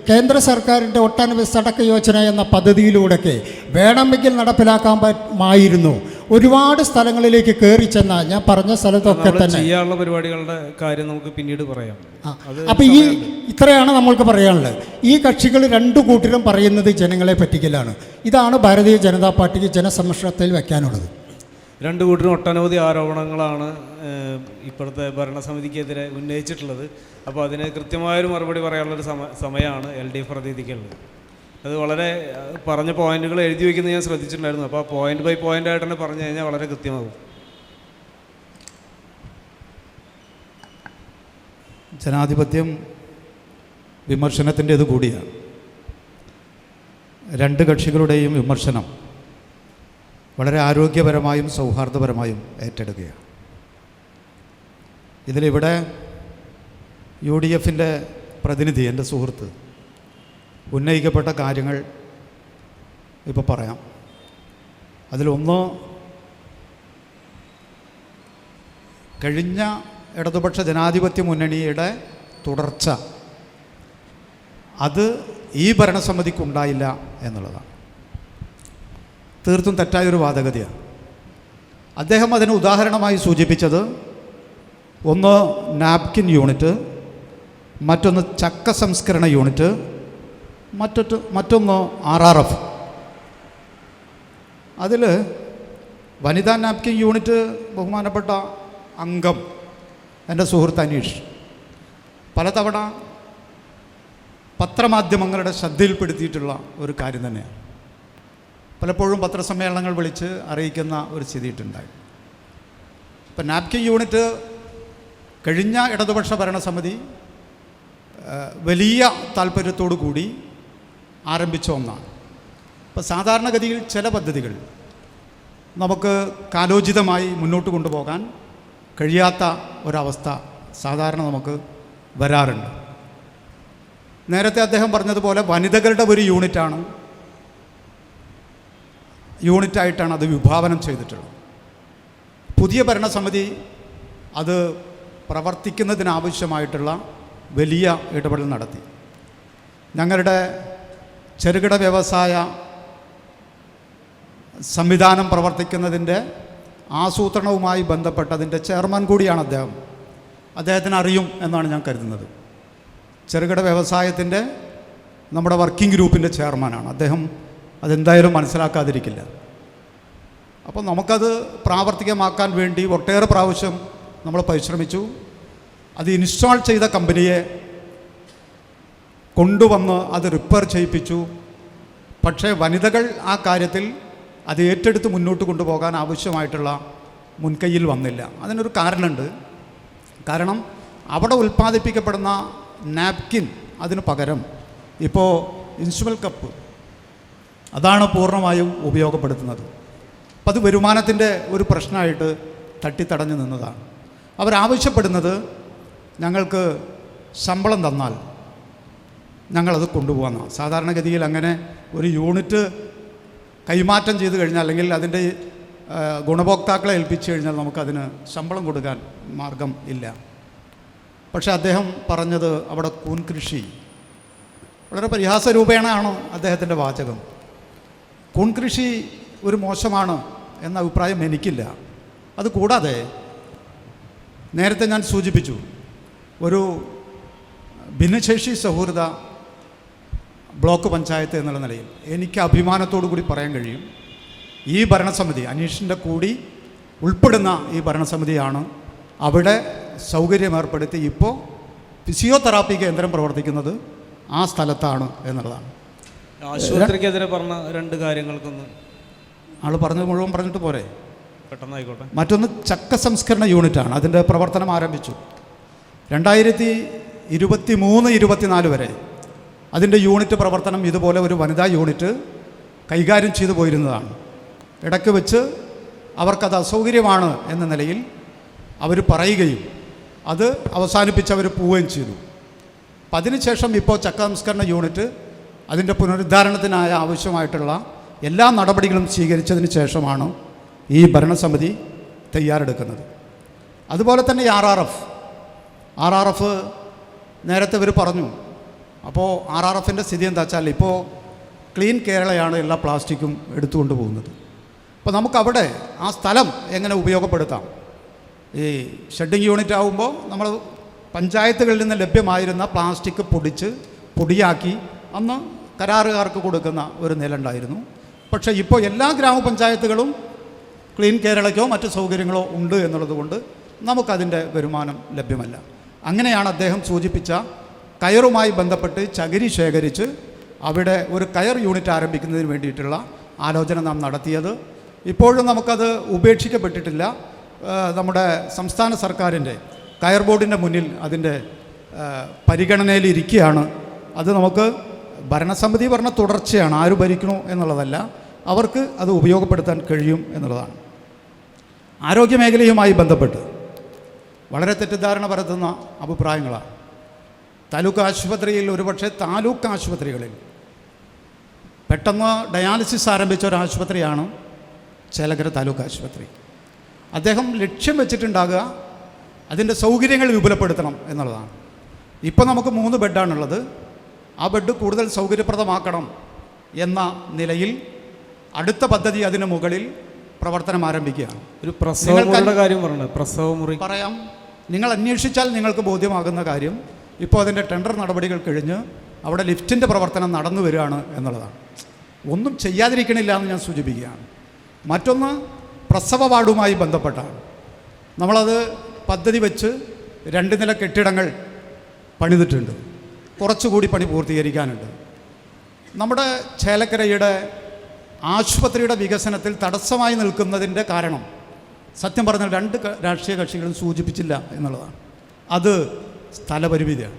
കേന്ദ്ര സർക്കാരിൻ്റെ ഒട്ടനവധി സടക്ക് യോജന എന്ന പദ്ധതിയിലൂടെയൊക്കെ വേണമെങ്കിൽ നടപ്പിലാക്കാമായിരുന്നു. ഒരുപാട് സ്ഥലങ്ങളിലേക്ക് കയറി ചെന്ന ഞാൻ പറഞ്ഞ സ്ഥലത്തൊക്കെ തന്നെ ചെയ്യാനുള്ള പരിപാടികളുടെ കാര്യം നമുക്ക് പിന്നീട് പറയാം. അപ്പോൾ ഇത്രയാണ് നമ്മൾക്ക് പറയാനുള്ളത്. ഈ കക്ഷികൾ രണ്ടു കൂട്ടരും പറയുന്നത് ജനങ്ങളെ പറ്റിക്കലാണ്. ഇതാണ് ഭാരതീയ ജനതാ പാർട്ടിക്ക് ജനസമക്ഷത്തിൽ വയ്ക്കാനുള്ളത്. രണ്ടു കൂട്ടരും ഒട്ടനവധി ആരോപണങ്ങളാണ് ഇപ്പോഴത്തെ ഭരണസമിതിക്കെതിരെ ഉന്നയിച്ചിട്ടുള്ളത്. അപ്പോൾ അതിന് കൃത്യമായൊരു മറുപടി പറയാനുള്ളൊരു സമയമാണ് LDF പ്രതിനിധിക്കുള്ളത്. അത് വളരെ പറഞ്ഞ പോയിന്റുകൾ എഴുതി വയ്ക്കുന്നത് ഞാൻ ശ്രദ്ധിച്ചിട്ടുണ്ടായിരുന്നു. അപ്പോൾ പോയിന്റ് ബൈ പോയിന്റ് ആയിട്ട് തന്നെ പറഞ്ഞു കഴിഞ്ഞാൽ വളരെ കൃത്യമാകും. ജനാധിപത്യം വിമർശനത്തിൻ്റേത് കൂടിയാണ്. രണ്ട് കക്ഷികളുടെയും വിമർശനം വളരെ ആരോഗ്യപരമായും സൗഹാർദ്ദപരമായും ഏറ്റെടുക്കുകയാണ്. ഇതിലിവിടെ UDFൻ്റെ പ്രതിനിധി എൻ്റെ സുഹൃത്ത് ഉന്നയിക്കപ്പെട്ട കാര്യങ്ങൾ ഇപ്പോൾ പറയാം. അതിലൊന്ന്, കഴിഞ്ഞ ഇടതുപക്ഷ ജനാധിപത്യ മുന്നണിയുടെ തുടർച്ച അത് ഈ ഭരണസമിതിക്കുണ്ടായില്ല എന്നുള്ളതാണ്. തീർത്തും തെറ്റായൊരു വാദഗതിയാണ്. അദ്ദേഹം അതിന് ഉദാഹരണമായി സൂചിപ്പിച്ചത് ഒന്ന് നാപ്കിൻ യൂണിറ്റ്, മറ്റൊന്ന് ചക്ക സംസ്കരണ യൂണിറ്റ്, മറ്റൊന്ന് RRF. അതിൽ വനിതാ നാപ്കിൻ യൂണിറ്റ് ബഹുമാനപ്പെട്ട അംഗം എൻ്റെ സുഹൃത്ത് അനീഷ് പലതവണ പത്രമാധ്യമങ്ങളുടെ ശ്രദ്ധയിൽപ്പെടുത്തിയിട്ടുള്ള ഒരു കാര്യം തന്നെയാണ്. പലപ്പോഴും പത്രസമ്മേളനങ്ങൾ വിളിച്ച് അറിയിക്കുന്ന ഒരു സ്ഥിതിയിട്ടുണ്ടായി. ഇപ്പം നാപ്കിൻ യൂണിറ്റ് കഴിഞ്ഞ ഇടതുപക്ഷ ഭരണസമിതി വലിയ താല്പര്യത്തോടു കൂടി ആരംഭിച്ച ഒന്നാണ്. ഇപ്പോൾ സാധാരണഗതിയിൽ ചില പദ്ധതികൾ നമുക്ക് കാലോചിതമായി മുന്നോട്ട് കൊണ്ടുപോകാൻ കഴിയാത്ത ഒരവസ്ഥ സാധാരണ നമുക്ക് വരാറുണ്ട്. നേരത്തെ അദ്ദേഹം പറഞ്ഞതുപോലെ വനിതകളുടെ ഒരു യൂണിറ്റായിട്ടാണ് അത് വിഭാവനം ചെയ്തിട്ടുള്ളത്. പുതിയ ഭരണസമിതി അത് പ്രവർത്തിക്കുന്നതിനാവശ്യമായിട്ടുള്ള വലിയ ഇടപെടൽ നടത്തി. ഞങ്ങളുടെ ചെറുകിട വ്യവസായ സംവിധാനം പ്രവർത്തിക്കുന്നതിൻ്റെ ആസൂത്രണവുമായി ബന്ധപ്പെട്ടതിൻ്റെ ചെയർമാൻ കൂടിയാണ് അദ്ദേഹം. അദ്ദേഹത്തിന് അറിയും എന്നാണ് ഞാൻ കരുതുന്നത്. ചെറുകിട വ്യവസായത്തിൻ്റെ നമ്മുടെ വർക്കിംഗ് ഗ്രൂപ്പിൻ്റെ ചെയർമാനാണ് അദ്ദേഹം. അതെന്തായാലും മനസ്സിലാക്കാതിരിക്കില്ല. അപ്പോൾ നമുക്കത് പ്രാവർത്തികമാക്കാൻ വേണ്ടി ഒട്ടേറെ പ്രാവശ്യം നമ്മൾ പരിശ്രമിച്ചു. അത് ഇൻസ്റ്റാൾ ചെയ്ത കമ്പനിയെ കൊണ്ടുവന്ന് അത് റിപ്പയർ ചെയ്യിപ്പിച്ചു. പക്ഷേ വനിതകൾ ആ കാര്യത്തിൽ അത് ഏറ്റെടുത്ത് മുന്നോട്ട് കൊണ്ടുപോകാൻ ആവശ്യമായിട്ടുള്ള മുൻകൈയിൽ വന്നില്ല. അതിനൊരു കാരണമുണ്ട്. കാരണം അവിടെ ഉൽപ്പാദിപ്പിക്കപ്പെടുന്ന നാപ്കിൻ അതിന് പകരം ഇപ്പോൾ ഇൻസുവൽ കപ്പ് അതാണ് പൂർണ്ണമായും ഉപയോഗപ്പെടുത്തുന്നത്. അപ്പം അത് വരുമാനത്തിൻ്റെ ഒരു പ്രശ്നമായിട്ട് തട്ടിത്തടഞ്ഞു നിന്നതാണ്. അവരാവശ്യപ്പെടുന്നത് ഞങ്ങൾക്ക് ശമ്പളം തന്നാൽ ഞങ്ങളത് കൊണ്ടുപോകാമെന്നാണ്. സാധാരണഗതിയിൽ അങ്ങനെ ഒരു യൂണിറ്റ് കൈമാറ്റം ചെയ്ത് കഴിഞ്ഞാൽ, അല്ലെങ്കിൽ അതിൻ്റെ ഗുണഭോക്താക്കളെ ഏൽപ്പിച്ചു കഴിഞ്ഞാൽ നമുക്കതിന് ശമ്പളം കൊടുക്കാൻ മാർഗം ഇല്ല. പക്ഷേ അദ്ദേഹം പറഞ്ഞത് അവിടെ കൂൺ കൃഷി, വളരെ പരിഹാസരൂപേണയാണ് അദ്ദേഹത്തിൻ്റെ വാചകം. കൂൺ കൃഷി ഒരു മോശമാണ് എന്ന അഭിപ്രായം എനിക്കില്ല. അതുകൂടാതെ നേരത്തെ ഞാൻ സൂചിപ്പിച്ചു, ഒരു ഭിന്നശേഷി സൗഹൃദ ബ്ലോക്ക് പഞ്ചായത്ത് എന്നുള്ള നിലയിൽ എനിക്ക് അഭിമാനത്തോടു കൂടി പറയാൻ കഴിയും, ഈ ഭരണസമിതി, അനീഷിൻ്റെ കൂടി ഉൾപ്പെടുന്ന ഈ ഭരണസമിതിയാണ് അവിടെ സൗകര്യമേർപ്പെടുത്തി ഇപ്പോൾ ഫിസിയോതെറാപ്പി കേന്ദ്രം പ്രവർത്തിക്കുന്നത് ആ സ്ഥലത്താണ് എന്നുള്ളതാണ്. ആശുപത്രിക്കെതിരെ പറഞ്ഞ രണ്ട് കാര്യങ്ങൾക്കൊന്ന് ആൾ പറഞ്ഞത് മുഴുവൻ പറഞ്ഞിട്ട് പോരെ? പെട്ടെന്നായിക്കോട്ടെ. മറ്റൊന്ന് ചക്ക സംസ്കരണ യൂണിറ്റാണ്. അതിൻ്റെ പ്രവർത്തനം ആരംഭിച്ചു 2023-24 വരെ. അതിൻ്റെ യൂണിറ്റ് പ്രവർത്തനം ഇതുപോലെ ഒരു വനിതാ യൂണിറ്റ് കൈകാര്യം ചെയ്തു പോയിരുന്നതാണ്. ഇടയ്ക്ക് വെച്ച് അവർക്കത് അസൗകര്യമാണ് എന്ന നിലയിൽ അവർ പറയുകയും അത് അവസാനിപ്പിച്ച് അവർ പോവുകയും ചെയ്തു. അപ്പം അതിനുശേഷം ഇപ്പോൾ ചക്ക സംസ്കരണ യൂണിറ്റ് അതിൻ്റെ പുനരുദ്ധാരണത്തിനായ ആവശ്യമായിട്ടുള്ള എല്ലാ നടപടികളും സ്വീകരിച്ചതിന് ശേഷമാണ് ഈ ഭരണസമിതി തയ്യാറെടുക്കുന്നത്. അതുപോലെ തന്നെ ആർ ആർ എഫ് നേരത്തെ ഇവർ പറഞ്ഞു. അപ്പോൾ RRFൻ്റെ സ്ഥിതി എന്താ വെച്ചാൽ ഇപ്പോൾ ക്ലീൻ കേരളയാണ് എല്ലാ പ്ലാസ്റ്റിക്കും എടുത്തുകൊണ്ട് പോകുന്നത്. അപ്പോൾ നമുക്കവിടെ ആ സ്ഥലം എങ്ങനെ ഉപയോഗപ്പെടുത്താം? ഈ ഷെഡിങ് യൂണിറ്റ് ആകുമ്പോൾ നമ്മൾ പഞ്ചായത്തുകളിൽ നിന്ന് ലഭ്യമായിരുന്ന പ്ലാസ്റ്റിക് പൊടിയാക്കി അന്ന് കരാറുകാർക്ക് കൊടുക്കുന്ന ഒരു നിലയുണ്ടായിരുന്നു. പക്ഷേ ഇപ്പോൾ എല്ലാ ഗ്രാമപഞ്ചായത്തുകളും ക്ലീൻ കേരളയ്ക്കോ മറ്റ് സൗകര്യങ്ങളോ ഉണ്ട് എന്നുള്ളത് കൊണ്ട് നമുക്കതിൻ്റെ വരുമാനം ലഭ്യമല്ല. അങ്ങനെയാണ് അദ്ദേഹം സൂചിപ്പിച്ച കയറുമായി ബന്ധപ്പെട്ട് ചകിരി ശേഖരിച്ച് അവിടെ ഒരു കയർ യൂണിറ്റ് ആരംഭിക്കുന്നതിന് വേണ്ടിയിട്ടുള്ള ആലോചന നാം നടത്തിയത്. ഇപ്പോഴും നമുക്കത് ഉപേക്ഷിക്കപ്പെട്ടിട്ടില്ല. നമ്മുടെ സംസ്ഥാന സർക്കാരിൻ്റെ കയർ ബോർഡിൻ്റെ മുന്നിൽ അതിൻ്റെ പരിഗണനയിലിരിക്കുകയാണ്. അത് നമുക്ക് ഭരണസമിതി പറഞ്ഞ തുടർച്ചയാണ്, ആര് ഭരിക്കണോ എന്നുള്ളതല്ല, അവർക്ക് അത് ഉപയോഗപ്പെടുത്താൻ കഴിയും എന്നുള്ളതാണ്. ആരോഗ്യമേഖലയുമായി ബന്ധപ്പെട്ട് വളരെ തെറ്റിദ്ധാരണ പരത്തുന്ന അഭിപ്രായങ്ങളാണ്. താലൂക്ക് ആശുപത്രിയിൽ, ഒരുപക്ഷെ താലൂക്ക് ആശുപത്രികളിൽ പെട്ടെന്ന് ഡയാലിസിസ് ആരംഭിച്ച ഒരു ആശുപത്രിയാണ് ചേലക്കര താലൂക്ക് ആശുപത്രി. അദ്ദേഹം ലക്ഷ്യം വെച്ചിട്ടുണ്ടാകുക അതിൻ്റെ സൗകര്യങ്ങൾ വിപുലപ്പെടുത്തണം എന്നുള്ളതാണ്. ഇപ്പോൾ നമുക്ക് 3 ബെഡാണുള്ളത്. ആ ബെഡ് കൂടുതൽ സൗകര്യപ്രദമാക്കണം എന്ന നിലയിൽ അടുത്ത പദ്ധതി അതിന് മുകളിൽ പ്രവർത്തനം ആരംഭിക്കുകയാണ്. ഒരു പ്രസവമുറിയുടെ കാര്യം പറഞ്ഞു. പ്രസവമുറി പറയാം, നിങ്ങൾ അന്വേഷിച്ചാൽ നിങ്ങൾക്ക് ബോധ്യമാകുന്ന കാര്യം, ഇപ്പോൾ അതിൻ്റെ ടെൻഡർ നടപടികൾ കഴിഞ്ഞ് അവിടെ ലിഫ്റ്റിൻ്റെ പ്രവർത്തനം നടന്നു വരികയാണ് എന്നുള്ളതാണ്. ഒന്നും ചെയ്യാതിരിക്കണില്ല എന്ന് ഞാൻ സൂചിപ്പിക്കുകയാണ്. മറ്റൊന്ന് പ്രസവ വാർഡുമായി ബന്ധപ്പെട്ടാണ്. നമ്മളത് പദ്ധതി വെച്ച് 2 നില കെട്ടിടങ്ങൾ പണിതിട്ടുണ്ട്. കുറച്ചുകൂടി പണി പൂർത്തീകരിക്കാനുണ്ട്. നമ്മുടെ ചേലക്കരയുടെ ആശുപത്രിയുടെ വികസനത്തിൽ തടസ്സമായി നിൽക്കുന്നതിൻ്റെ കാരണം സത്യം പറഞ്ഞാൽ 2 രാഷ്ട്രീയ കക്ഷികളും സൂചിപ്പിച്ചില്ല എന്നുള്ളതാണ്. അത് സ്ഥലപരിമിതിയാണ്.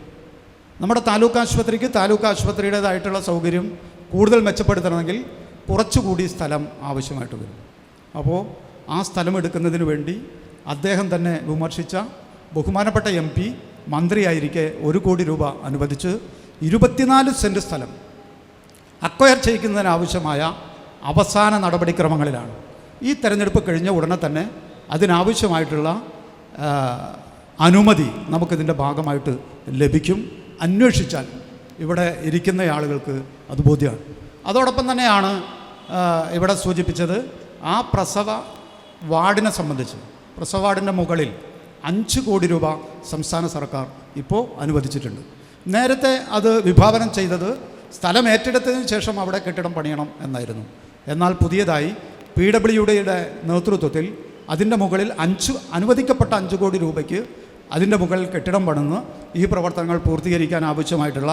നമ്മുടെ താലൂക്ക് ആശുപത്രിക്ക് താലൂക്ക് ആശുപത്രിയുടേതായിട്ടുള്ള സൗകര്യം കൂടുതൽ മെച്ചപ്പെടുത്തണമെങ്കിൽ കുറച്ചുകൂടി സ്ഥലം ആവശ്യമായിട്ട് വരും. അപ്പോൾ ആ സ്ഥലം എടുക്കുന്നതിന് വേണ്ടി അദ്ദേഹം തന്നെ വിമർശിച്ച ബഹുമാനപ്പെട്ട MP മന്ത്രിയായിരിക്കെ 1 കോടി രൂപ അനുവദിച്ച് 24 സെൻറ്റ് സ്ഥലം അക്വയർ ചെയ്യിക്കുന്നതിനാവശ്യമായ അവസാന നടപടിക്രമങ്ങളിലാണ്. ഈ തെരഞ്ഞെടുപ്പ് കഴിഞ്ഞ ഉടനെ തന്നെ അതിനാവശ്യമായിട്ടുള്ള അനുമതി നമുക്കിതിൻ്റെ ഭാഗമായിട്ട് ലഭിക്കും. അന്വേഷിച്ചാൽ ഇവിടെ ഇരിക്കുന്ന ആളുകൾക്ക് അത് ബോധ്യമാണ്. അതോടൊപ്പം തന്നെയാണ് ഇവിടെ സൂചിപ്പിച്ചത് ആ പ്രസവ വാർഡിനെ സംബന്ധിച്ച്. പ്രസവ വാർഡിൻ്റെ മുകളിൽ 5 കോടി രൂപ സംസ്ഥാന സർക്കാർ ഇപ്പോൾ അനുവദിച്ചിട്ടുണ്ട്. നേരത്തെ അത് വിഭാവനം ചെയ്തത് സ്ഥലം ഏറ്റെടുത്തതിന് ശേഷം അവിടെ കെട്ടിടം പണിയണം എന്നായിരുന്നു. എന്നാൽ പുതിയതായി PWDയുടെ നേതൃത്വത്തിൽ അതിൻ്റെ മുകളിൽ അനുവദിക്കപ്പെട്ട 5 കോടി രൂപയ്ക്ക് അതിൻ്റെ മുകളിൽ കെട്ടിടം പണിന്ന് ഈ പ്രവർത്തനങ്ങൾ പൂർത്തീകരിക്കാൻ ആവശ്യമായിട്ടുള്ള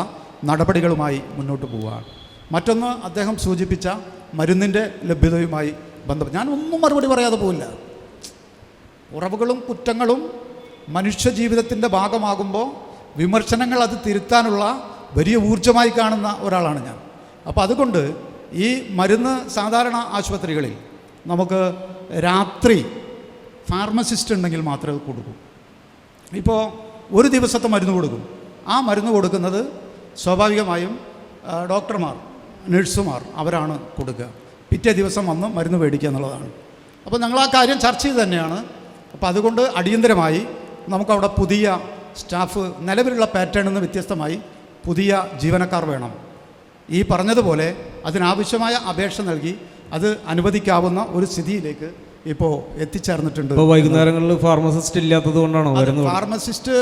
നടപടികളുമായി മുന്നോട്ട് പോവുകയാണ്. മറ്റൊന്ന് അദ്ദേഹം സൂചിപ്പിച്ച മരുന്നിൻ്റെ ലഭ്യതയുമായി ബന്ധപ്പെട്ട് ഞാൻ ഒന്നും മറുപടി പറയാതെ പോവില്ല. കുറവുകളും കുറ്റങ്ങളും മനുഷ്യജീവിതത്തിൻ്റെ ഭാഗമാകുമ്പോൾ വിമർശനങ്ങൾ അത് തിരുത്താനുള്ള വലിയ ഊർജ്ജമായി കാണുന്ന ഒരാളാണ് ഞാൻ. അപ്പോൾ അതുകൊണ്ട് ഈ മരുന്ന് സാധാരണ ആശുപത്രികളിൽ നമുക്ക് രാത്രി ഫാർമസിസ്റ്റ് ഉണ്ടെങ്കിൽ മാത്രമേ അത് കൊടുക്കൂ. ഇപ്പോൾ ഒരു ദിവസത്തെ മരുന്ന് കൊടുക്കും. ആ മരുന്ന് കൊടുക്കുന്നത് സ്വാഭാവികമായും ഡോക്ടർമാർ, നഴ്സുമാർ അവരാണ് കൊടുക്കുക. പിറ്റേ ദിവസം വന്ന് മരുന്ന് മേടിക്കുക എന്നുള്ളതാണ്. അപ്പോൾ ഞങ്ങൾ ആ കാര്യം ചർച്ച ചെയ്ത് തന്നെയാണ്. അപ്പോൾ അതുകൊണ്ട് അടിയന്തരമായി നമുക്കവിടെ പുതിയ സ്റ്റാഫ്, നിലവിലുള്ള പാറ്റേണിൽ നിന്ന് വ്യത്യസ്തമായി പുതിയ ജീവനക്കാർ വേണം. ഈ പറഞ്ഞതുപോലെ അതിനാവശ്യമായ അപേക്ഷ നൽകി അത് അനുവദിക്കാവുന്ന ഒരു സ്ഥിതിയിലേക്ക് ഇപ്പോൾ എത്തിച്ചേർന്നിട്ടുണ്ട്. ഇപ്പോൾ വൈകുന്നേരങ്ങളിൽ ഫാർമസിസ്റ്റ് ഇല്ലാത്തത് കൊണ്ടാണോ വരുന്നത്? ഫാർമസിസ്റ്റ്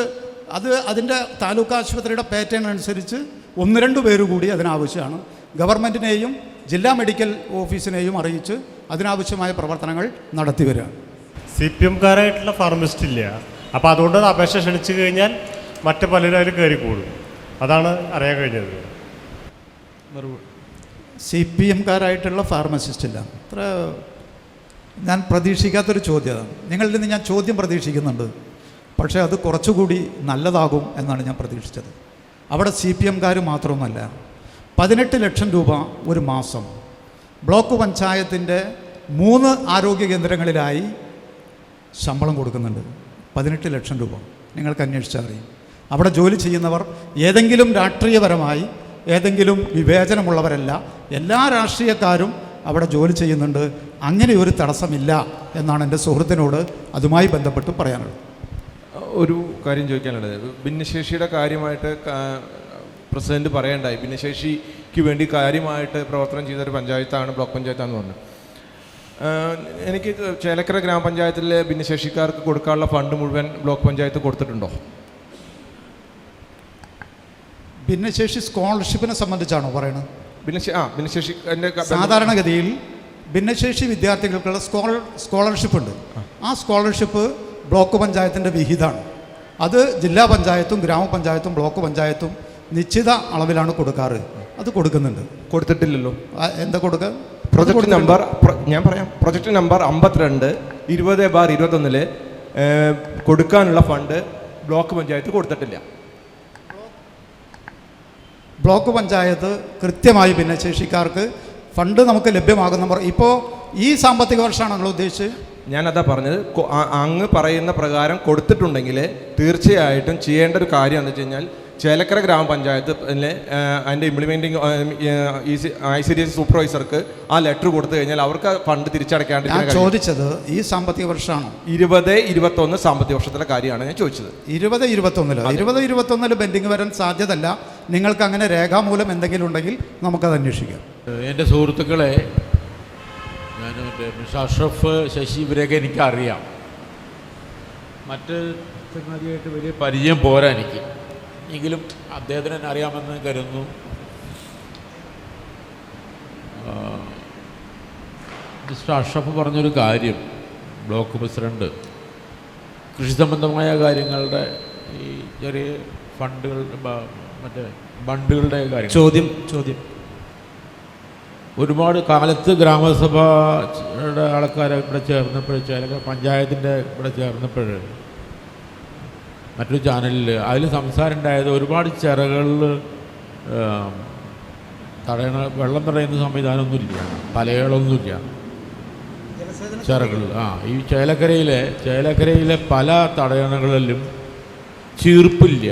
അതിൻ്റെ താലൂക്ക് ആശുപത്രിയുടെ പാറ്റേൺ അനുസരിച്ച് 1-2 പേര് കൂടി അതിനാവശ്യമാണ്. ഗവൺമെൻറ്റിനെയും ജില്ലാ മെഡിക്കൽ ഓഫീസിനെയും അറിയിച്ച് അതിനാവശ്യമായ പ്രവർത്തനങ്ങൾ നടത്തി വരിക. CPM-കാരായിട്ടുള്ള ഫാർമസിസ്റ്റ് ഇല്ല. അപ്പോൾ അതുകൊണ്ട് അപേക്ഷ ക്ഷണിച്ചു കഴിഞ്ഞാൽ മറ്റ് പലരും അതിൽ കയറിക്കൂടും. അതാണ് അറിയാൻ കഴിഞ്ഞത്. CPM-കാരായിട്ടുള്ള ഫാർമസിസ്റ്റ് ഇല്ല. അത്ര ഞാൻ പ്രതീക്ഷിക്കാത്തൊരു ചോദ്യമാണ്. നിങ്ങളിൽ നിന്ന് ഞാൻ ചോദ്യം പ്രതീക്ഷിക്കുന്നുണ്ട്. പക്ഷേ അത് കുറച്ചുകൂടി നല്ലതാകും എന്നാണ് ഞാൻ പ്രതീക്ഷിച്ചത്. അവിടെ CPM-കാർ മാത്രമൊന്നുമല്ല, 18 ലക്ഷം രൂപ ഒരു മാസം ബ്ലോക്ക് പഞ്ചായത്തിൻ്റെ 3 ആരോഗ്യ കേന്ദ്രങ്ങളിലായി ശമ്പളം കൊടുക്കുന്നുണ്ട്. 18 ലക്ഷം രൂപ നിങ്ങൾക്ക് അന്വേഷിച്ചാൽ അറിയും. അവിടെ ജോലി ചെയ്യുന്നവർ ഏതെങ്കിലും രാഷ്ട്രീയപരമായി ഏതെങ്കിലും വിവേചനമുള്ളവരല്ല, എല്ലാ രാഷ്ട്രീയക്കാരും അവിടെ ജോലി ചെയ്യുന്നുണ്ട്. അങ്ങനെ ഒരു തടസ്സമില്ല എന്നാണ് എൻ്റെ സുഹൃത്തിനോട് അതുമായി ബന്ധപ്പെട്ട് പറയാനുള്ളത്. ഒരു കാര്യം ചോദിക്കാനുള്ളത്, ഭിന്നശേഷിയുടെ കാര്യമായിട്ട് പ്രസിഡന്റ് പറയണ്ടായി, ഭിന്നശേഷിക്ക് വേണ്ടി കാര്യമായിട്ട് പ്രവർത്തനം ചെയ്തൊരു പഞ്ചായത്താണ് ബ്ലോക്ക് പഞ്ചായത്താണെന്ന് പറഞ്ഞു. എനിക്ക് ചേലക്കര ഗ്രാമപഞ്ചായത്തിലെ ഭിന്നശേഷിക്കാർക്ക് കൊടുക്കാനുള്ള ഫണ്ട് മുഴുവൻ ബ്ലോക്ക് പഞ്ചായത്ത് കൊടുത്തിട്ടുണ്ടോ? ഭിന്നശേഷി സ്കോളർഷിപ്പിനെ സംബന്ധിച്ചാണോ പറയുന്നത്? ഭിന്നശേഷി സാധാരണഗതിയിൽ ഭിന്നശേഷി വിദ്യാർത്ഥികൾക്കുള്ള സ്കോളർഷിപ്പ് ഉണ്ട്. ആ സ്കോളർഷിപ്പ് ബ്ലോക്ക് പഞ്ചായത്തിൻ്റെ വിഹിതമാണ്. അത് ജില്ലാ പഞ്ചായത്തും ഗ്രാമപഞ്ചായത്തും ബ്ലോക്ക് പഞ്ചായത്തും നിശ്ചിത അളവിലാണ് കൊടുക്കാറ്. അത് കൊടുക്കുന്നുണ്ട്. കൊടുത്തിട്ടില്ലല്ലോ. എന്താ കൊടുക്കുക? പ്രൊജക്ട് നമ്പർ ഞാൻ പറയാം. പ്രൊജക്ട് നമ്പർ 52 20/21 കൊടുക്കാനുള്ള ഫണ്ട് ബ്ലോക്ക് പഞ്ചായത്ത് കൊടുത്തിട്ടില്ല. ബ്ലോക്ക് പഞ്ചായത്ത് കൃത്യമായി ഭിന്നശേഷിക്കാർക്ക് ഫണ്ട് നമുക്ക് ലഭ്യമാകുന്ന ഇപ്പോൾ ഈ സാമ്പത്തിക വർഷമാണല്ലോ ഉദ്ദേശിച്ചത്. ഞാനതാ പറഞ്ഞത്, അങ്ങ് പറയുന്ന പ്രകാരം കൊടുത്തിട്ടുണ്ടെങ്കിൽ തീർച്ചയായിട്ടും ചെയ്യേണ്ട ഒരു കാര്യം എന്ന് വെച്ച് കഴിഞ്ഞാൽ ചേലക്കര ഗ്രാമപഞ്ചായത്ത് അതിൻ്റെ ഇംപ്ലിമെൻറ്റിംഗ് ICDS സൂപ്പർവൈസർക്ക് ആ ലെറ്റർ കൊടുത്തു കഴിഞ്ഞാൽ അവർക്ക് ഫണ്ട് തിരിച്ചടയ്ക്കാണ്ട്. ഞാൻ ചോദിച്ചത് ഈ സാമ്പത്തിക വർഷമാണോ? 20-21 സാമ്പത്തിക വർഷത്തിലെ കാര്യമാണ് ഞാൻ ചോദിച്ചത്. 20-21 ബെൻഡിങ് വരാൻ സാധ്യതല്ല. നിങ്ങൾക്ക് അങ്ങനെ രേഖാമൂലം എന്തെങ്കിലും ഉണ്ടെങ്കിൽ നമുക്കത് അന്വേഷിക്കാം. എൻ്റെ സുഹൃത്തുക്കളെ, ഞാൻ മിസ്റ്റർ അഷ്റഫ്, ശശി ഇവരെയൊക്കെ എനിക്കറിയാം. മറ്റ് ചങ്ങാതിയായിട്ട് വലിയ പരിചയം പോരാ എനിക്ക്, എങ്കിലും അദ്ദേഹത്തിന് എന്നെ അറിയാമെന്ന് കരുതുന്നു. മിസ്റ്റർ അഷ്റഫ് പറഞ്ഞൊരു കാര്യം, ബ്ലോക്ക് പ്രസിഡന്റ് കൃഷി സംബന്ധമായ കാര്യങ്ങളുടെ ഈ ചെറിയ ഫണ്ടുകൾ, മറ്റേ ബണ്ടുകളുടെ കാര്യം. ചോദ്യം ഒരുപാട് കാലത്ത് ഗ്രാമസഭയുടെ ആൾക്കാരെ ഇവിടെ ചേർന്നപ്പോൾ, ചില പഞ്ചായത്തിൻ്റെ ഇവിടെ ചേർന്നപ്പോൾ മറ്റൊരു ചാനലിൽ അതിൽ സംസാരം ഉണ്ടായത് ഒരുപാട് ചിറകളിൽ വെള്ളം തടയുന്ന സംവിധാനമൊന്നുമില്ല, പലകളൊന്നുമില്ല ചിറകൾ. ഈ ചേലക്കരയിലെ പല തടയണകളിലും ചീർപ്പില്ല.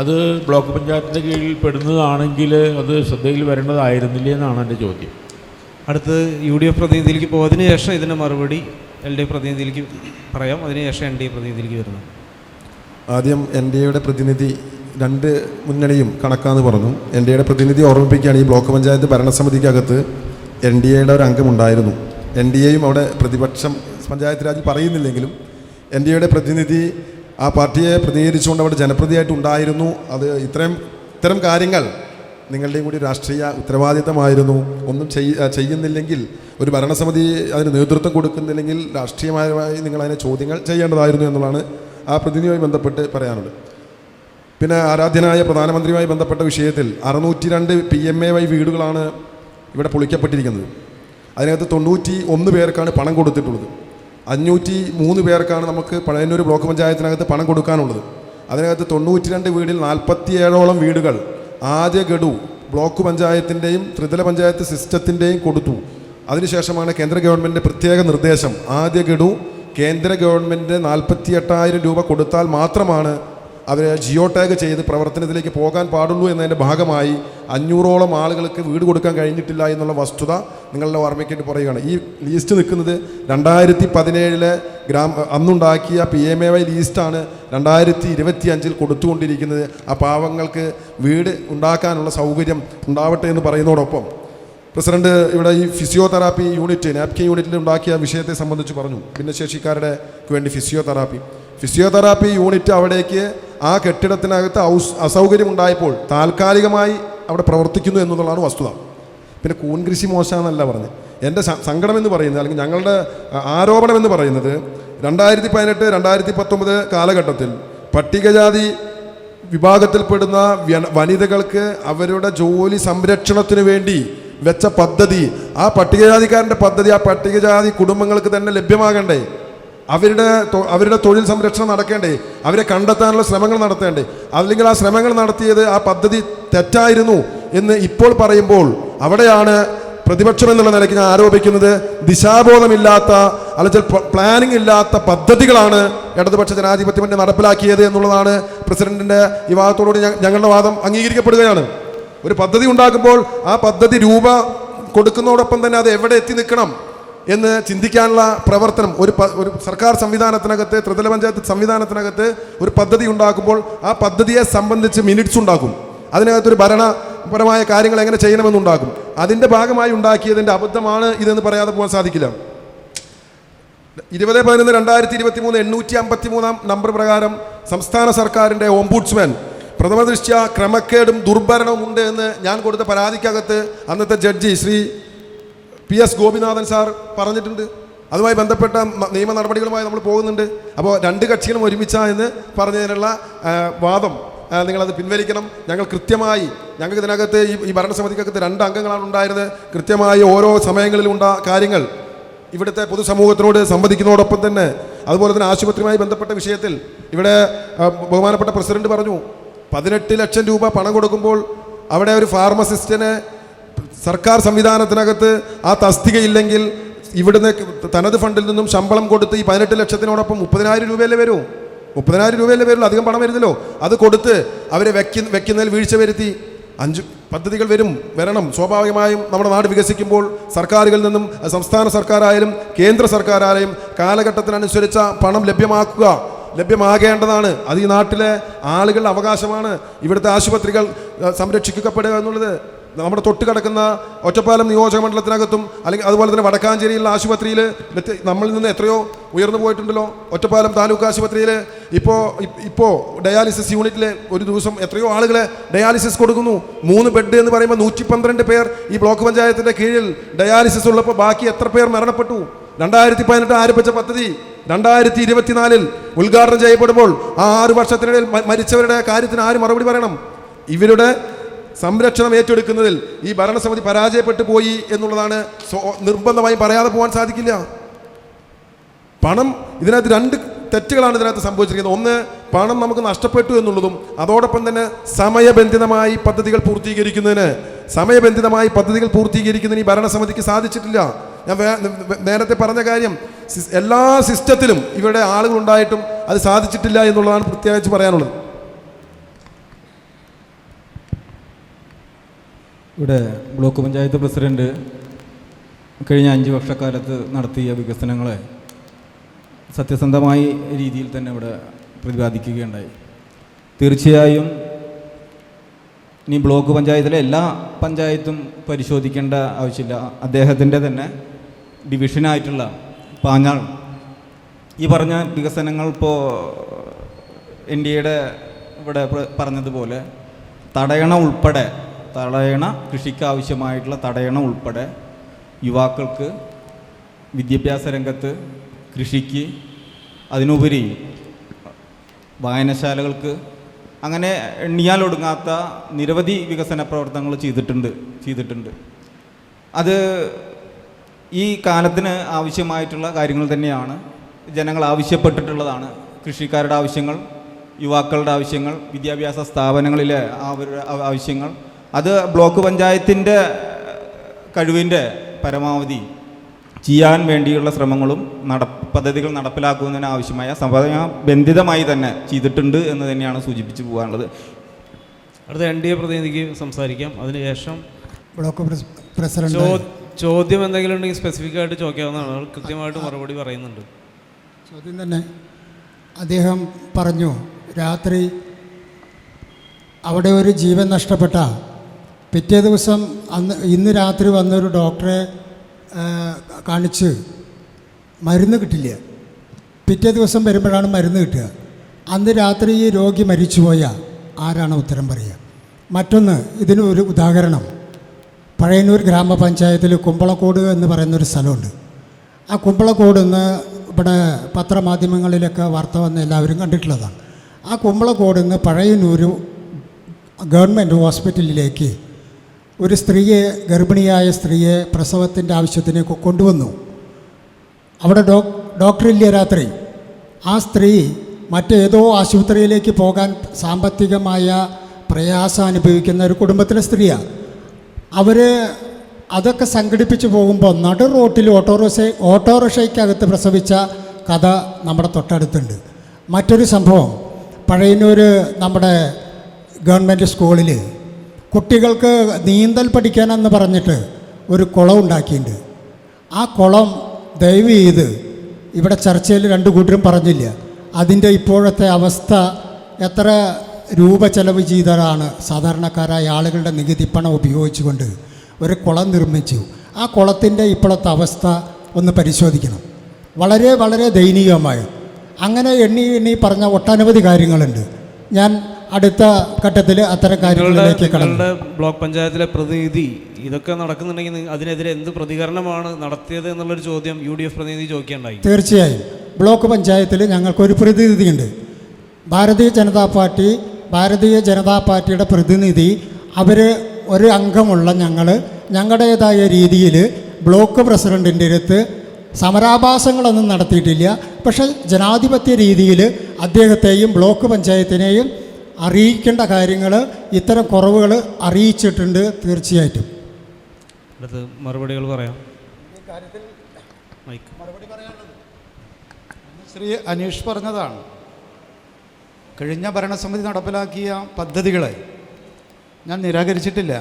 അത് ബ്ലോക്ക് പഞ്ചായത്തിൻ്റെ കീഴിൽ പെടുന്നതാണെങ്കിൽ അത് ശ്രദ്ധയിൽ വരേണ്ടതായിരുന്നില്ല എന്നാണ് എൻ്റെ ചോദ്യം. അടുത്ത് UDF പ്രതിനിധിയിലേക്ക് പോകും. അതിനുശേഷം ഇതിൻ്റെ മറുപടി LDF പ്രതിനിധിയിലേക്ക് പറയാം. അതിനുശേഷം NDA പ്രതിനിധിയിലേക്ക് വരുന്നത്. ആദ്യം NDAയുടെ പ്രതിനിധി 2 മുന്നണിയും കണക്കാന്ന് പറഞ്ഞു. NDAയുടെ പ്രതിനിധി ഓർമ്മിപ്പിക്കുകയാണ്, ഈ ബ്ലോക്ക് പഞ്ചായത്ത് ഭരണസമിതിക്കകത്ത് NDAയുടെ ഒരു അംഗമുണ്ടായിരുന്നു. NDAയും അവിടെ പ്രതിപക്ഷം പഞ്ചായത്ത് രാജ് പറയുന്നില്ലെങ്കിലും NDAയുടെ പ്രതിനിധി ആ പാർട്ടിയെ പ്രതിനിധീകരിച്ചുകൊണ്ട് അവിടെ ജനപ്രതിയായിട്ട് ഉണ്ടായിരുന്നു. അത് ഇത്തരം കാര്യങ്ങൾ നിങ്ങളുടെയും കൂടി രാഷ്ട്രീയ ഉത്തരവാദിത്തമായിരുന്നു. ഒന്നും ചെയ്യുന്നില്ലെങ്കിൽ, ഒരു ഭരണസമിതി അതിന് നേതൃത്വം കൊടുക്കുന്നില്ലെങ്കിൽ രാഷ്ട്രീയമായി നിങ്ങൾ അതിനെ ചോദ്യങ്ങൾ ചെയ്യേണ്ടതായിരുന്നു എന്നുള്ളതാണ് ആ പ്രതിനിധിയുമായി ബന്ധപ്പെട്ട് പറയാനുള്ളത്. പിന്നെ ആരാധ്യനായ പ്രധാനമന്ത്രിയുമായി ബന്ധപ്പെട്ട വിഷയത്തിൽ 602 PMAY വീടുകളാണ് ഇവിടെ പൊളിക്കപ്പെട്ടിരിക്കുന്നത്. അതിനകത്ത് 91 പേർക്കാണ് പണം കൊടുത്തിട്ടുള്ളത്. 503 പേർക്കാണ് നമുക്ക് പഴയന്നൂർ ബ്ലോക്ക് പഞ്ചായത്തിനകത്ത് പണം കൊടുക്കാനുള്ളത്. അതിനകത്ത് 92 വീടിൽ 47ഓളം വീടുകൾ ആദ്യ ഗഡു ബ്ലോക്ക് പഞ്ചായത്തിൻ്റെയും ത്രിതല പഞ്ചായത്ത് സിസ്റ്റത്തിൻ്റെയും കൊടുത്തു. അതിനുശേഷമാണ് കേന്ദ്ര ഗവൺമെൻറ്റിൻ്റെ പ്രത്യേക നിർദ്ദേശം. ആദ്യ ഗഡു കേന്ദ്ര ഗവൺമെൻറ് 48,000 രൂപ കൊടുത്താൽ മാത്രമാണ് അവരെ ജിയോ ടാഗ് ചെയ്ത് പ്രവർത്തനത്തിലേക്ക് പോകാൻ പാടുള്ളൂ എന്നതിൻ്റെ ഭാഗമായി 500ഓളം ആളുകൾക്ക് വീട് കൊടുക്കാൻ കഴിഞ്ഞിട്ടില്ല എന്നുള്ള വസ്തുത നിങ്ങളുടെ ഓർമ്മയ്ക്ക് പറയുകയാണ്. ഈ ലീസ്റ്റ് നിൽക്കുന്നത് 2017 അന്നുണ്ടാക്കിയ PMAY ലീസ്റ്റാണ് 2025 കൊടുത്തുകൊണ്ടിരിക്കുന്നത്. ആ പാവങ്ങൾക്ക് വീട് ഉണ്ടാക്കാനുള്ള സൗകര്യം ഉണ്ടാവട്ടെ എന്ന് പറയുന്നതോടൊപ്പം പ്രസിഡന്റ് ഇവിടെ ഈ ഫിസിയോതെറാപ്പി യൂണിറ്റ് നാപ്കിൻ യൂണിറ്റിൽ ഉണ്ടാക്കിയ വിഷയത്തെ സംബന്ധിച്ച് പറഞ്ഞു. ഭിന്നശേഷിക്കാരുടെ വേണ്ടി ഫിസിയോതെറാപ്പി യൂണിറ്റ് അവിടേക്ക് ആ കെട്ടിടത്തിനകത്ത് അസൗകര്യം ഉണ്ടായപ്പോൾ താൽക്കാലികമായി അവിടെ പ്രവർത്തിക്കുന്നു എന്നുള്ളതാണ് വസ്തുത. പിന്നെ കൂൺ കൃഷി മോശമെന്നല്ല പറഞ്ഞ് എൻ്റെ സങ്കടം എന്ന് പറയുന്നത്, അല്ലെങ്കിൽ ഞങ്ങളുടെ ആരോപണം എന്ന് പറയുന്നത് 2018-2019 കാലഘട്ടത്തിൽ പട്ടികജാതി വിഭാഗത്തിൽപ്പെടുന്ന വനിതകൾക്ക് അവരുടെ ജോലി സംരക്ഷണത്തിന് വേണ്ടി വെച്ച പദ്ധതി, ആ പട്ടികജാതിക്കാരൻ്റെ പദ്ധതി ആ പട്ടികജാതി കുടുംബങ്ങൾക്ക് തന്നെ ലഭ്യമാകണ്ടേ? അവരുടെ തൊഴിൽ സംരക്ഷണം നടക്കേണ്ടേ? അവരെ കണ്ടെത്താനുള്ള ശ്രമങ്ങൾ നടത്തേണ്ടേ? അല്ലെങ്കിൽ ആ ശ്രമങ്ങൾ നടത്തിയത് ആ പദ്ധതി തെറ്റായിരുന്നു എന്ന് ഇപ്പോൾ പറയുമ്പോൾ അവിടെയാണ് പ്രതിപക്ഷം എന്നുള്ള നിലയ്ക്ക് ഞാൻ ആരോപിക്കുന്നത്. ദിശാബോധമില്ലാത്ത അല്ലെങ്കിൽ പ്ലാനിങ് ഇല്ലാത്ത പദ്ധതികളാണ് ഇടതുപക്ഷ ജനാധിപത്യ മുന്നണി നടപ്പിലാക്കിയത് എന്നുള്ളതാണ് പ്രസിഡന്റിൻ്റെ ഈ വാദത്തോടുകൂടി ഞങ്ങളുടെ വാദം അംഗീകരിക്കപ്പെടുകയാണ്. ഒരു പദ്ധതി ഉണ്ടാക്കുമ്പോൾ ആ പദ്ധതി രൂപ കൊടുക്കുന്നതോടൊപ്പം തന്നെ അത് എവിടെ എത്തി നിൽക്കണം എന്ന് ചിന്തിക്കാനുള്ള പ്രവർത്തനം ഒരു സർക്കാർ സംവിധാനത്തിനകത്ത്, ത്രിതല പഞ്ചായത്ത് സംവിധാനത്തിനകത്ത് ഒരു പദ്ധതി ഉണ്ടാക്കുമ്പോൾ ആ പദ്ധതിയെ സംബന്ധിച്ച് മിനിറ്റ്സ് ഉണ്ടാക്കും. അതിനകത്തൊരു ഭരണപരമായ കാര്യങ്ങൾ എങ്ങനെ ചെയ്യണമെന്നുണ്ടാക്കും. അതിൻ്റെ ഭാഗമായി ഉണ്ടാക്കിയതിൻ്റെ അബദ്ധമാണ് ഇതെന്ന് പറയാതെ പോകാൻ സാധിക്കില്ല. 20/11/2023 853 നമ്പർ പ്രകാരം സംസ്ഥാന സർക്കാരിൻ്റെ ഓംബുഡ്സ്മാൻ പ്രഥമ ദൃഷ്ട്യാ ക്രമക്കേടും ദുർഭരണവും ഉണ്ട് എന്ന് ഞാൻ കൊടുത്ത പരാതിക്കകത്ത് അന്നത്തെ judge Shri PS Gopinathan sir പറഞ്ഞിട്ടുണ്ട്. അതുമായി ബന്ധപ്പെട്ട നിയമ നടപടികളുമായി നമ്മൾ പോകുന്നുണ്ട്. അപ്പോൾ രണ്ട് കക്ഷികളും ഒരുമിച്ചാ എന്ന് പറഞ്ഞതിനുള്ള വാദം നിങ്ങളത് പിൻവലിക്കണം. ഞങ്ങൾ കൃത്യമായി, ഞങ്ങൾക്ക് ഇതിനകത്ത് ഈ ഭരണസമിതിക്കകത്ത് 2 അംഗങ്ങളാണ് ഉണ്ടായിരുന്നത്. കൃത്യമായി ഓരോ സമയങ്ങളിലും കാര്യങ്ങൾ ഇവിടുത്തെ പൊതുസമൂഹത്തിനോട് സംവദിക്കുന്നതോടൊപ്പം തന്നെ അതുപോലെ തന്നെ ആശുപത്രിയുമായി ബന്ധപ്പെട്ട വിഷയത്തിൽ ഇവിടെ ബഹുമാനപ്പെട്ട പ്രസിഡന്റ് പറഞ്ഞു 18 ലക്ഷം രൂപ പണം കൊടുക്കുമ്പോൾ അവിടെ ഒരു ഫാർമസിസ്റ്റിന് സർക്കാർ സംവിധാനത്തിനകത്ത് ആ തസ്തികയില്ലെങ്കിൽ ഇവിടുന്ന് തനത് ഫണ്ടിൽ നിന്നും ശമ്പളം കൊടുത്ത് ഈ 18 ലക്ഷത്തിനോടൊപ്പം 30,000 രൂപയല്ലേ വരൂ, 30,000 രൂപയല്ലേ വരുള്ളൂ, അധികം പണം വരുന്നല്ലോ. അത് കൊടുത്ത് അവരെ വെക്കുന്നതിൽ വീഴ്ച വരുത്തി 5 പദ്ധതികൾ വരണം. സ്വാഭാവികമായും നമ്മുടെ നാട് വികസിക്കുമ്പോൾ സർക്കാരുകളിൽ നിന്നും സംസ്ഥാന സർക്കാരായാലും കേന്ദ്ര സർക്കാരായാലും കാലഘട്ടത്തിനനുസരിച്ച പണം ലഭ്യമാകേണ്ടതാണ്. അത് ഈ നാട്ടിലെ ആളുകളുടെ അവകാശമാണ്. ഇവിടുത്തെ ആശുപത്രികൾ സംരക്ഷിക്കപ്പെടുക എന്നുള്ളത് നമ്മുടെ തൊട്ട് കിടക്കുന്ന ഒറ്റപ്പാലം നിയോജക മണ്ഡലത്തിനകത്തും അല്ലെങ്കിൽ അതുപോലെ തന്നെ വടക്കാഞ്ചേരിയിലുള്ള ആശുപത്രിയിൽ നമ്മളിൽ നിന്ന് എത്രയോ ഉയർന്നു പോയിട്ടുണ്ടല്ലോ. ഒറ്റപ്പാലം താലൂക്ക് ആശുപത്രിയിൽ ഇപ്പോൾ ഡയാലിസിസ് യൂണിറ്റിൽ ഒരു ദിവസം എത്രയോ ആളുകളെ ഡയാലിസിസ് കൊടുക്കുന്നു. 3 ബെഡ് എന്ന് പറയുമ്പോൾ 112 പേർ ഈ ബ്ലോക്ക് പഞ്ചായത്തിൻ്റെ കീഴിൽ ഡയാലിസിസ് ഉള്ളപ്പോൾ ബാക്കി എത്ര പേർ മരണപ്പെട്ടു? 2018 ആരംഭിച്ച പദ്ധതി 2024 ഉദ്ഘാടനം ചെയ്യപ്പെടുമ്പോൾ ആ 6 വർഷത്തിനിടയിൽ മരിച്ചവരുടെ കാര്യത്തിന് ആര് മറുപടി പറയണം? ഇവരുടെ സംരക്ഷണം ഏറ്റെടുക്കുന്നതിൽ ഈ ഭരണസമിതി പരാജയപ്പെട്ടു പോയി എന്നുള്ളതാണ് നിർബന്ധമായും പറയാതെ പോകാൻ സാധിക്കില്ല. പണം ഇതിനകത്ത് 2 തെറ്റുകളാണ് ഇതിനകത്ത് സംഭവിച്ചിരിക്കുന്നത്. ഒന്ന്, പണം നമുക്ക് നഷ്ടപ്പെട്ടു എന്നുള്ളതും അതോടൊപ്പം തന്നെ സമയബന്ധിതമായി പദ്ധതികൾ പൂർത്തീകരിക്കുന്നതിന് ഈ ഭരണസമിതിക്ക് സാധിച്ചിട്ടില്ല. ഞാൻ നേരത്തെ പറഞ്ഞ കാര്യം, എല്ലാ സിസ്റ്റത്തിലും ഇവിടെ ആളുകളുണ്ടായിട്ടും അത് സാധിച്ചിട്ടില്ല എന്നുള്ളതാണ് പ്രത്യേകിച്ച് പറയാനുള്ളത്. ഇവിടെ ബ്ലോക്ക് പഞ്ചായത്ത് പ്രസിഡന്റ് കഴിഞ്ഞ 5 വർഷക്കാലത്ത് നടത്തിയ വികസനങ്ങളെ സത്യസന്ധമായ രീതിയിൽ തന്നെ ഇവിടെ പ്രതിപാദിക്കുകയുണ്ടായി. തീർച്ചയായും ഇനി ബ്ലോക്ക് പഞ്ചായത്തിലെ എല്ലാ പഞ്ചായത്തും പരിശോധിക്കേണ്ട ആവശ്യമില്ല. അദ്ദേഹത്തിൻ്റെ തന്നെ ഡിവിഷനായിട്ടുള്ള പാഞ്ഞാൾ ഈ പറഞ്ഞ വികസനങ്ങൾ ഇപ്പോൾ NDAയുടെ ഇവിടെ പറഞ്ഞതുപോലെ കൃഷിക്ക് ആവശ്യമായിട്ടുള്ള തടയണ ഉൾപ്പെടെ യുവാക്കൾക്ക് വിദ്യാഭ്യാസ രംഗത്ത്, കൃഷിക്ക്, അതിനുപരി വായനശാലകൾക്ക്, അങ്ങനെ എണ്ണിയാലൊടുങ്ങാത്ത നിരവധി വികസന പ്രവർത്തനങ്ങൾ ചെയ്തിട്ടുണ്ട്. അത് ഈ കാലത്തിന് ആവശ്യമായിട്ടുള്ള കാര്യങ്ങൾ തന്നെയാണ്. ജനങ്ങൾ ആവശ്യപ്പെട്ടിട്ടുള്ളതാണ്. കൃഷിക്കാരുടെ ആവശ്യങ്ങൾ, യുവാക്കളുടെ ആവശ്യങ്ങൾ, വിദ്യാഭ്യാസ സ്ഥാപനങ്ങളിലെ അവരുടെ ആവശ്യങ്ങൾ, അത് ബ്ലോക്ക് പഞ്ചായത്തിൻ്റെ കഴിവിൻ്റെ പരമാവധി ചെയ്യാൻ വേണ്ടിയുള്ള ശ്രമങ്ങളും പദ്ധതികൾ നടപ്പിലാക്കുന്നതിന് ആവശ്യമായ സമയബന്ധിതമായി തന്നെ ചെയ്തിട്ടുണ്ട് എന്ന് തന്നെയാണ് സൂചിപ്പിച്ചു പോകാനുള്ളത്. അടുത്ത NDA പ്രതിനിധിക്ക് സംസാരിക്കാം. അതിനുശേഷം ബ്ലോക്ക് പ്രസിഡന്റ് ചോദ്യം എന്തെങ്കിലും ഉണ്ടെങ്കിൽ സ്പെസിഫിക് ആയിട്ട് ചോദിക്കാവുന്നതാണ്. ആൾ കൃത്യമായിട്ട് മറുപടി പറയുന്നുണ്ട്. ചോദ്യം തന്നെ അദ്ദേഹം പറഞ്ഞു, രാത്രി അവിടെ ഒരു ജീവൻ നഷ്ടപ്പെട്ട പിറ്റേ ദിവസം ഇന്ന് രാത്രി വന്നൊരു ഡോക്ടറെ കാണിച്ച് മരുന്ന് കിട്ടില്ല. പിറ്റേ ദിവസം വരുമ്പോഴാണ് മരുന്ന് കിട്ടുക. അന്ന് രാത്രി ഈ രോഗി മരിച്ചുപോയ ആരാണ് ഉത്തരം പറയുക? മറ്റൊന്ന്, ഇതിന് ഒരു ഉദാഹരണം, പഴയന്നൂർ ഗ്രാമപഞ്ചായത്തിൽ കുമ്പളക്കോട് എന്ന് പറയുന്നൊരു സ്ഥലമുണ്ട്. ആ കുമ്പളക്കോട് നിന്ന് ഇവിടെ പത്രമാധ്യമങ്ങളിലൊക്കെ വാർത്ത വന്ന് എല്ലാവരും കണ്ടിട്ടുള്ളതാണ്. ആ കുമ്പളക്കോട് നിന്ന് പഴയന്നൂർ ഗവൺമെൻറ് ഹോസ്പിറ്റലിലേക്ക് ഒരു സ്ത്രീയെ, ഗർഭിണിയായ സ്ത്രീയെ പ്രസവത്തിൻ്റെ ആവശ്യത്തിന് കൊണ്ടുവന്നു. അവിടെ ഡോക്ടറില്ല രാത്രി. ആ സ്ത്രീ മറ്റേതോ ആശുപത്രിയിലേക്ക് പോകാൻ സാമ്പത്തികമായ പ്രയാസം അനുഭവിക്കുന്ന ഒരു കുടുംബത്തിലെ സ്ത്രീയാണ്. അവർ അതൊക്കെ സംഘടിപ്പിച്ച് പോകുമ്പോൾ നടു റോട്ടിൽ ഓട്ടോറിക്ഷയ്ക്കകത്ത് പ്രസവിച്ച കഥ നമ്മുടെ തൊട്ടടുത്തുണ്ട്. മറ്റൊരു സംഭവം, പഴയന്നൂർ നമ്മുടെ ഗവൺമെൻറ് സ്കൂളിൽ കുട്ടികൾക്ക് നീന്തൽ പഠിക്കാനെന്ന് പറഞ്ഞിട്ട് ഒരു കുളം ഉണ്ടാക്കിയിട്ടുണ്ട്. ആ കുളം ദയവ് ചെയ്ത് ഇവിടെ ചർച്ചയിൽ രണ്ടു കൂട്ടരും പറഞ്ഞില്ല. അതിൻ്റെ ഇപ്പോഴത്തെ അവസ്ഥ, എത്ര രൂപ ചെലവ് ചെയ്തതാണ് സാധാരണക്കാരായ ആളുകളുടെ നികുതി പണം ഉപയോഗിച്ചുകൊണ്ട് ഒരു കുളം നിർമ്മിച്ചു. ആ കുളത്തിൻ്റെ ഇപ്പോഴത്തെ അവസ്ഥ ഒന്ന് പരിശോധിക്കണം. വളരെ വളരെ ദയനീയമായ, അങ്ങനെ എണ്ണി പറഞ്ഞ ഒട്ടനവധി കാര്യങ്ങളുണ്ട്. ഞാൻ അടുത്ത ഘട്ടത്തിൽ അത്തരം കാര്യങ്ങളിലേക്ക് കടന്നു. ബ്ലോക്ക് പഞ്ചായത്തിലെ പ്രതിനിധി ഇതൊക്കെ നടക്കുന്നുണ്ടെങ്കിൽ അതിനെതിരെ എന്ത് പ്രതികരണമാണ് നടത്തിയത് എന്നുള്ളൊരു ചോദ്യം UDF പ്രതിനിധി ചോദിക്കേണ്ടായി. തീർച്ചയായും ബ്ലോക്ക് പഞ്ചായത്തിൽ ഞങ്ങൾക്കൊരു പ്രതിനിധിയുണ്ട്. ഭാരതീയ ജനതാ പാർട്ടിയുടെ പ്രതിനിധി. അവർ ഒരു അംഗമുള്ള ഞങ്ങളുടേതായ രീതിയിൽ ബ്ലോക്ക് പ്രസിഡൻറ്റിൻ്റെ അടുത്ത് സമരാഭാസങ്ങളൊന്നും നടത്തിയിട്ടില്ല. പക്ഷേ ജനാധിപത്യ രീതിയിൽ അദ്ദേഹത്തെയും ബ്ലോക്ക് പഞ്ചായത്തിനെയും അറിയിക്കേണ്ട കാര്യങ്ങൾ, ഇത്തരം കുറവുകൾ അറിയിച്ചിട്ടുണ്ട്. തീർച്ചയായിട്ടും അടുത്ത് മറുപടികൾ പറയാം. ശ്രീ അനീഷ് പറഞ്ഞതാണ്, കഴിഞ്ഞ ഭരണസമിതി നടപ്പിലാക്കിയ പദ്ധതികളെ ഞാൻ നിരാകരിച്ചിട്ടില്ല.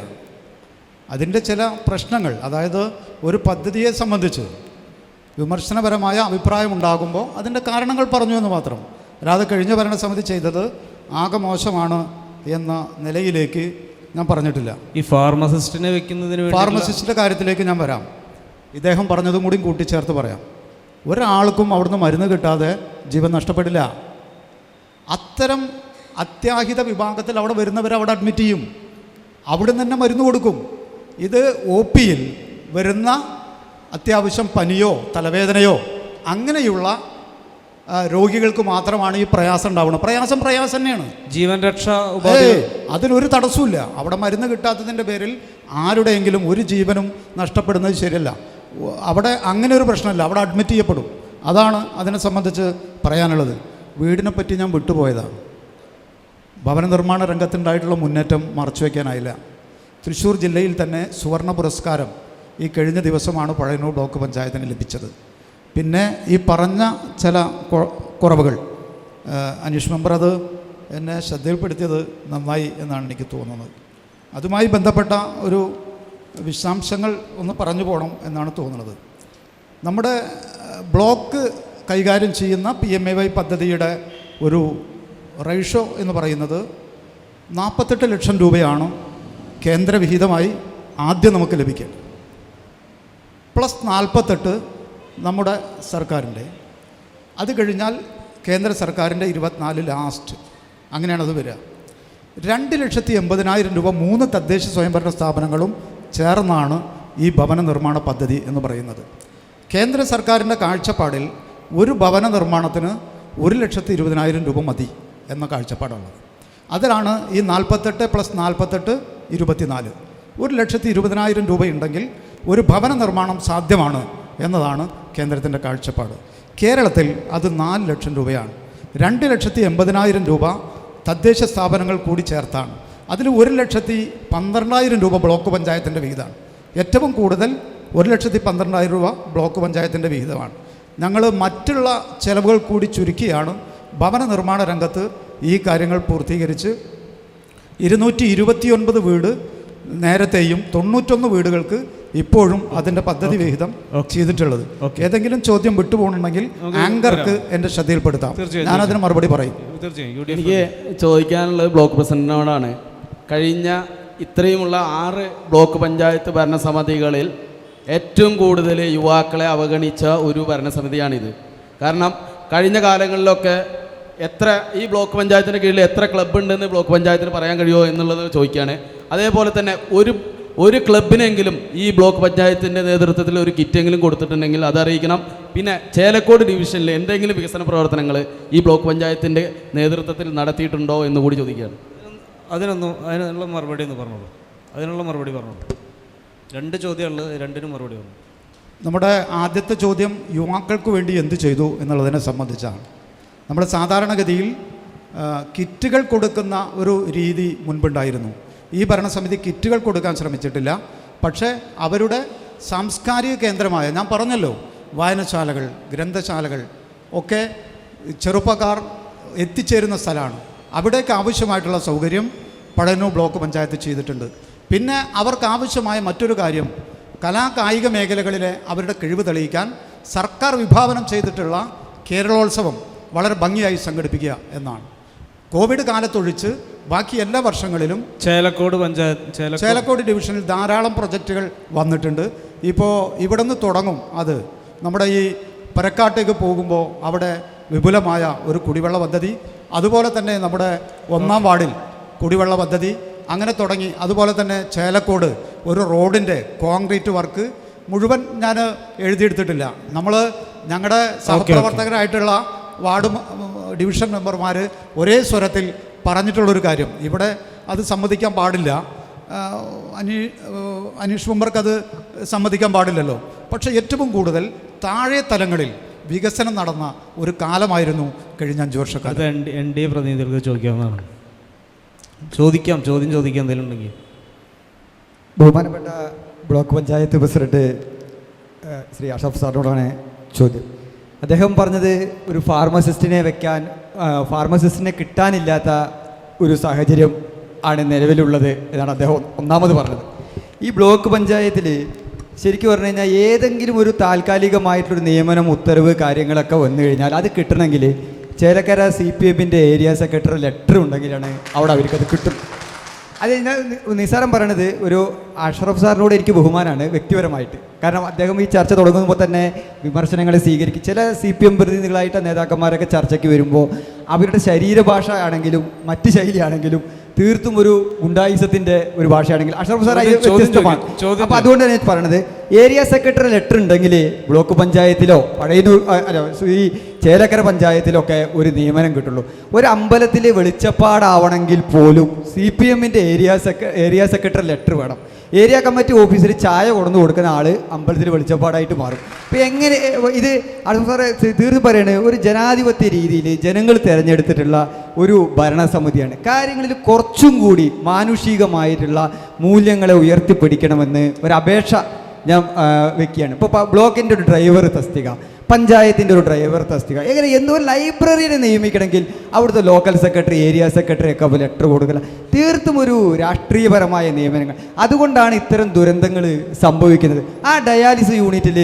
അതിൻ്റെ ചില പ്രശ്നങ്ങൾ, അതായത് ഒരു പദ്ധതിയെ സംബന്ധിച്ച് വിമർശനപരമായ അഭിപ്രായം ഉണ്ടാകുമ്പോൾ അതിൻ്റെ കാരണങ്ങൾ പറഞ്ഞു എന്ന് മാത്രം. അല്ലാതെ കഴിഞ്ഞ ഭരണസമിതി ചെയ്തത് ആകെ മോശമാണ് എന്ന നിലയിലേക്ക് ഞാൻ പറഞ്ഞിട്ടില്ല. ഈ ഫാർമസിസ്റ്റിനെ വെക്കുന്നതിന് ഫാർമസിസ്റ്റിൻ്റെ കാര്യത്തിലേക്ക് ഞാൻ വരാം. ഇദ്ദേഹം പറഞ്ഞതും കൂടി കൂട്ടിച്ചേർത്ത് പറയാം. ഒരാൾക്കും അവിടുന്ന് മരുന്ന് കിട്ടാതെ ജീവൻ നഷ്ടപ്പെടില്ല. അത്തരം അത്യാഹിത വിഭാഗത്തിൽ അവിടെ വരുന്നവരെ അവിടെ അഡ്മിറ്റ് ചെയ്യും, അവിടെ തന്നെ മരുന്ന് കൊടുക്കും. ഇത് OPയിൽ വരുന്ന അത്യാവശ്യം പനിയോ തലവേദനയോ അങ്ങനെയുള്ള രോഗികൾക്ക് മാത്രമാണ് ഈ പ്രയാസം ഉണ്ടാവുന്നത്. പ്രയാസം തന്നെയാണ്, ജീവൻ രക്ഷാ അതിനൊരു തടസ്സമില്ല. അവിടെ മരുന്ന് കിട്ടാത്തതിൻ്റെ പേരിൽ ആരുടെയെങ്കിലും ഒരു ജീവനും നഷ്ടപ്പെടുന്നത് ശരിയല്ല. അവിടെ അങ്ങനെ ഒരു പ്രശ്നമില്ല, അവിടെ അഡ്മിറ്റ് ചെയ്യപ്പെടും. അതാണ് അതിനെ സംബന്ധിച്ച് പറയാനുള്ളത്. വീടിനെ പറ്റി ഞാൻ വിട്ടുപോയതാണ്. ഭവന നിർമ്മാണ രംഗത്തുണ്ടായിട്ടുള്ള മുന്നേറ്റം മറച്ചു വയ്ക്കാനായില്ല. തൃശ്ശൂർ ജില്ലയിൽ തന്നെ സുവർണ പുരസ്കാരം ഈ കഴിഞ്ഞ ദിവസമാണ് പഴയന്നൂർ ബ്ലോക്ക് പഞ്ചായത്തിന് ലഭിച്ചത്. പിന്നെ ഈ പറഞ്ഞ ചില കുറവുകൾ അനീഷ് മെമ്പർ അത് എന്നെ ശ്രദ്ധയിൽപ്പെടുത്തിയത് നന്നായി എന്നാണ് എനിക്ക് തോന്നുന്നത്. അതുമായി ബന്ധപ്പെട്ട ഒരു വിശദാംശങ്ങൾ ഒന്ന് പറഞ്ഞു പോകണം എന്നാണ് തോന്നുന്നത്. നമ്മുടെ ബ്ലോക്ക് കൈകാര്യം ചെയ്യുന്ന PMAY പദ്ധതിയുടെ ഒരു റേഷ്യോ എന്ന് പറയുന്നത് 48 ലക്ഷം രൂപയാണ് കേന്ദ്രവിഹിതമായി ആദ്യം നമുക്ക് ലഭിക്കുക, പ്ലസ് 48 നമ്മുടെ സർക്കാരിൻ്റെ. അത് കഴിഞ്ഞാൽ കേന്ദ്ര സർക്കാരിൻ്റെ 24 ലാസ്റ്റ്, അങ്ങനെയാണത് വരിക. 2,80,000 രൂപ 3 തദ്ദേശ സ്വയംഭരണ സ്ഥാപനങ്ങളും ചേർന്നാണ് ഈ ഭവന നിർമ്മാണ പദ്ധതി എന്ന് പറയുന്നത്. കേന്ദ്ര സർക്കാരിൻ്റെ കാഴ്ചപ്പാടിൽ ഒരു ഭവന നിർമ്മാണത്തിന് 1,20,000 രൂപ മതി എന്ന കാഴ്ചപ്പാടുള്ളത്. അതിലാണ് ഈ 48 + 48 24, 1,20,000 രൂപയുണ്ടെങ്കിൽ ഒരു ഭവന നിർമ്മാണം സാധ്യമാണ് എന്നതാണ് കേന്ദ്രത്തിൻ്റെ കാഴ്ചപ്പാട്. കേരളത്തിൽ അത് 4 ലക്ഷം രൂപയാണ്. 2,80,000 രൂപ തദ്ദേശ സ്ഥാപനങ്ങൾ കൂടി ചേർത്താണ്. അതിൽ 1,12,000 രൂപ ബ്ലോക്ക് പഞ്ചായത്തിൻ്റെ വിഹിതമാണ്. ഏറ്റവും കൂടുതൽ 1,12,000 രൂപ ബ്ലോക്ക് പഞ്ചായത്തിൻ്റെ വിഹിതമാണ്. ഞങ്ങൾ മറ്റുള്ള ചെലവുകൾ കൂടി ചുരുക്കിയാണ് ഭവന നിർമ്മാണ രംഗത്ത് ഈ കാര്യങ്ങൾ പൂർത്തീകരിച്ച് 229 വീട് നേരത്തെയും 91 വീടുകൾക്ക് ഇപ്പോഴും അതിൻ്റെ പദ്ധതി വിഹിതം ചെയ്തിട്ടുള്ളത്. ഏതെങ്കിലും ചോദ്യം വിട്ടുപോകണമെങ്കിൽ ആങ്കർക്ക് എൻ്റെ ശ്രദ്ധയിൽപ്പെടുത്താം, ഞാനതിന് മറുപടി പറയും. എനിക്ക് ചോദിക്കാനുള്ളത് ബ്ലോക്ക് പ്രസിഡന്റിനോടാണ്. കഴിഞ്ഞ ഇത്രയുമുള്ള 6 ബ്ലോക്ക് പഞ്ചായത്ത് ഭരണസമിതികളിൽ ഏറ്റവും കൂടുതൽ യുവാക്കളെ അവഗണിച്ച ഒരു ഭരണസമിതിയാണിത്. കാരണം കഴിഞ്ഞ കാലങ്ങളിലൊക്കെ ഈ ബ്ലോക്ക് പഞ്ചായത്തിൻ്റെ കീഴിൽ എത്ര ക്ലബ്ബ് ഉണ്ടെന്ന് ബ്ലോക്ക് പഞ്ചായത്തിന് പറയാൻ കഴിയുമോ എന്നുള്ളത് ചോദിക്കുകയാണ്. അതേപോലെ തന്നെ ഒരു ക്ലബിനെങ്കിലും ഈ ബ്ലോക്ക് പഞ്ചായത്തിൻ്റെ നേതൃത്വത്തിൽ ഒരു കിറ്റെങ്കിലും കൊടുത്തിട്ടുണ്ടെങ്കിൽ അതറിയിക്കണം. പിന്നെ ചേലക്കോട് ഡിവിഷനിൽ എന്തെങ്കിലും വികസന പ്രവർത്തനങ്ങൾ ഈ ബ്ലോക്ക് പഞ്ചായത്തിൻ്റെ നേതൃത്വത്തിൽ നടത്തിയിട്ടുണ്ടോ എന്ന് കൂടി ചോദിക്കുകയാണ്. അതിനുള്ള മറുപടി പറഞ്ഞോളൂ. 2 ചോദ്യമുള്ളത്, 2നും മറുപടി പറഞ്ഞു. നമ്മുടെ ആദ്യത്തെ ചോദ്യം യുവാക്കൾക്ക് വേണ്ടി എന്ത് ചെയ്തു എന്നുള്ളതിനെ സംബന്ധിച്ചാണ്. നമ്മൾ സാധാരണഗതിയിൽ കിറ്റുകൾ കൊടുക്കുന്ന ഒരു രീതി മുൻപുണ്ടായിരുന്നു. ഈ ഭരണസമിതി കിറ്റുകൾ കൊടുക്കാൻ ശ്രമിച്ചിട്ടില്ല. പക്ഷേ അവരുടെ സാംസ്കാരിക കേന്ദ്രമായ, ഞാൻ പറഞ്ഞല്ലോ, വായനശാലകൾ, ഗ്രന്ഥശാലകൾ ഒക്കെ ചെറുപ്പക്കാർ എത്തിച്ചേരുന്ന സ്ഥലമാണ്. അവിടേക്ക് ആവശ്യമായിട്ടുള്ള സൗകര്യം പഴയന്നൂർ ബ്ലോക്ക് പഞ്ചായത്ത് ചെയ്തിട്ടുണ്ട്. പിന്നെ അവർക്കാവശ്യമായ മറ്റൊരു കാര്യം, കലാകായിക മേഖലകളിലെ അവരുടെ കഴിവ് തെളിയിക്കാൻ സർക്കാർ വിഭാവനം ചെയ്തിട്ടുള്ള കേരളോത്സവം വളരെ ഭംഗിയായി സംഘടിപ്പിക്കുക എന്നാണ്. കോവിഡ് കാലത്തൊഴിച്ച് ബാക്കി എല്ലാ വർഷങ്ങളിലും ചേലക്കോട് ഡിവിഷനിൽ ധാരാളം പ്രൊജക്റ്റുകൾ വന്നിട്ടുണ്ട്. ഇപ്പോൾ ഇവിടെ നിന്ന് തുടങ്ങും. അത് നമ്മുടെ ഈ പരക്കാട്ടേക്ക് പോകുമ്പോൾ അവിടെ വിപുലമായ ഒരു കുടിവെള്ള പദ്ധതി, അതുപോലെ തന്നെ നമ്മുടെ 1-ാം വാർഡിൽ കുടിവെള്ള പദ്ധതി, അങ്ങനെ തുടങ്ങി. അതുപോലെ തന്നെ ചേലക്കോട് ഒരു റോഡിൻ്റെ കോൺക്രീറ്റ് വർക്ക് മുഴുവൻ ഞാൻ എഴുതിയെടുത്തിട്ടില്ല. ഞങ്ങളുടെ സഹപ്രവർത്തകരായിട്ടുള്ള വാർഡ് ഡിവിഷൻ മെമ്പർമാർ ഒരേ സ്വരത്തിൽ പറഞ്ഞിട്ടുള്ളൊരു കാര്യം, ഇവിടെ അത് സമ്മതിക്കാൻ പാടില്ല, അനീഷ് മെമ്പർക്കത് സമ്മതിക്കാൻ പാടില്ലല്ലോ. പക്ഷേ ഏറ്റവും കൂടുതൽ താഴെ തലങ്ങളിൽ വികസനം നടന്ന ഒരു കാലമായിരുന്നു കഴിഞ്ഞ 5 വർഷക്കാലം. NDA പ്രതിനിധികൾക്ക് ചോദിക്കാവുന്നതാണ്. ചോദിക്കാം എന്തെങ്കിലും ഉണ്ടെങ്കിൽ. ബഹുമാനപ്പെട്ട ബ്ലോക്ക് പഞ്ചായത്ത് പ്രസിഡന്റ് ശ്രീ അഷഫ് സാറിനോടാണ് ചോദ്യം. അദ്ദേഹം പറഞ്ഞത് ഒരു ഫാർമസിസ്റ്റിനെ കിട്ടാനില്ലാത്ത ഒരു സാഹചര്യം ആണ് നിലവിലുള്ളത് എന്നാണ് അദ്ദേഹം ഒന്നാമത് പറഞ്ഞത്. ഈ ബ്ലോക്ക് പഞ്ചായത്തിൽ ശരിക്കും പറഞ്ഞു കഴിഞ്ഞാൽ ഏതെങ്കിലും ഒരു താൽക്കാലികമായിട്ടൊരു നിയമനം, ഉത്തരവ്, കാര്യങ്ങളൊക്കെ വന്നു കഴിഞ്ഞാൽ അത് കിട്ടണമെങ്കിൽ ചേലക്കര CPMൻ്റെ ഏരിയ സെക്രട്ടറി ലെറ്റർ ഉണ്ടെങ്കിലാണ് അവിടെ അവർക്കത് കിട്ടും. അത് നിസാരം പറയണത് ഒരു അഷ്റഫ് സാറിനോട് എനിക്ക് ബഹുമാനമാണ് വ്യക്തിപരമായിട്ട്. കാരണം അദ്ദേഹം ഈ ചർച്ച തുടങ്ങുമ്പോൾ തന്നെ വിമർശനങ്ങളെ സ്വീകരിക്കും. ചില CPM പ്രതിനിധികളായിട്ട് നേതാക്കന്മാരൊക്കെ ചർച്ചയ്ക്ക് വരുമ്പോൾ അവരുടെ ശരീരഭാഷ ആണെങ്കിലും മറ്റ് ശൈലിയാണെങ്കിലും തീർത്തും ഒരു ഗുണ്ടായിസത്തിൻ്റെ ഒരു ഭാഷയാണെങ്കിൽ അഷ്റഫ് സാർ വ്യത്യസ്തമാണ്. അപ്പോൾ അതുകൊണ്ട് തന്നെ പറയണത്, ഏരിയ സെക്രട്ടറി ലെറ്റർ ഉണ്ടെങ്കിൽ ബ്ലോക്ക് പഞ്ചായത്തിലോ ഈ ചേലക്കര പഞ്ചായത്തിലൊക്കെ ഒരു നിയമനം കിട്ടുള്ളൂ. ഒരു അമ്പലത്തിൽ വെളിച്ചപ്പാടാവണമെങ്കിൽ പോലും CPMൻ്റെ ഏരിയ സെക്രട്ടറി ലെറ്റർ വേണം. ഏരിയ കമ്മിറ്റി ഓഫീസിൽ ചായ കൊണ്ടു കൊടുക്കുന്ന ആൾ അമ്പലത്തിൽ വെളിച്ചപ്പാടായിട്ട് മാറും. അപ്പോൾ എങ്ങനെ ഇത് അഷ്റഫ് സാറ് തീർത്ത് പറയണത്, ഒരു ജനാധിപത്യ രീതിയിൽ ജനങ്ങൾ തിരഞ്ഞെടുത്തിട്ടുള്ള ഒരു ഭരണസമിതിയാണ്. കാര്യങ്ങളിൽ കുറച്ചും കൂടി മാനുഷികമായിട്ടുള്ള മൂല്യങ്ങളെ ഉയർത്തിപ്പിടിക്കണമെന്ന് ഒരു അപേക്ഷ ഞാൻ വെക്കുകയാണ്. ഇപ്പോൾ ബ്ലോക്കിൻ്റെ ഒരു ഡ്രൈവർ തസ്തിക, പഞ്ചായത്തിൻ്റെ ഒരു ഡ്രൈവർ തസ്തിക, എങ്ങനെ എന്തോ ലൈബ്രറിയെ നിയമിക്കണമെങ്കിൽ അവിടുത്തെ ലോക്കൽ സെക്രട്ടറി, ഏരിയ സെക്രട്ടറി ഒക്കെ ലെറ്റർ കൊടുക്കില്ല. തീർത്തും ഒരു രാഷ്ട്രീയപരമായ നിയമനങ്ങൾ. അതുകൊണ്ടാണ് ഇത്തരം ദുരന്തങ്ങൾ സംഭവിക്കുന്നത്. ആ ഡയാലിസിസ് യൂണിറ്റിൽ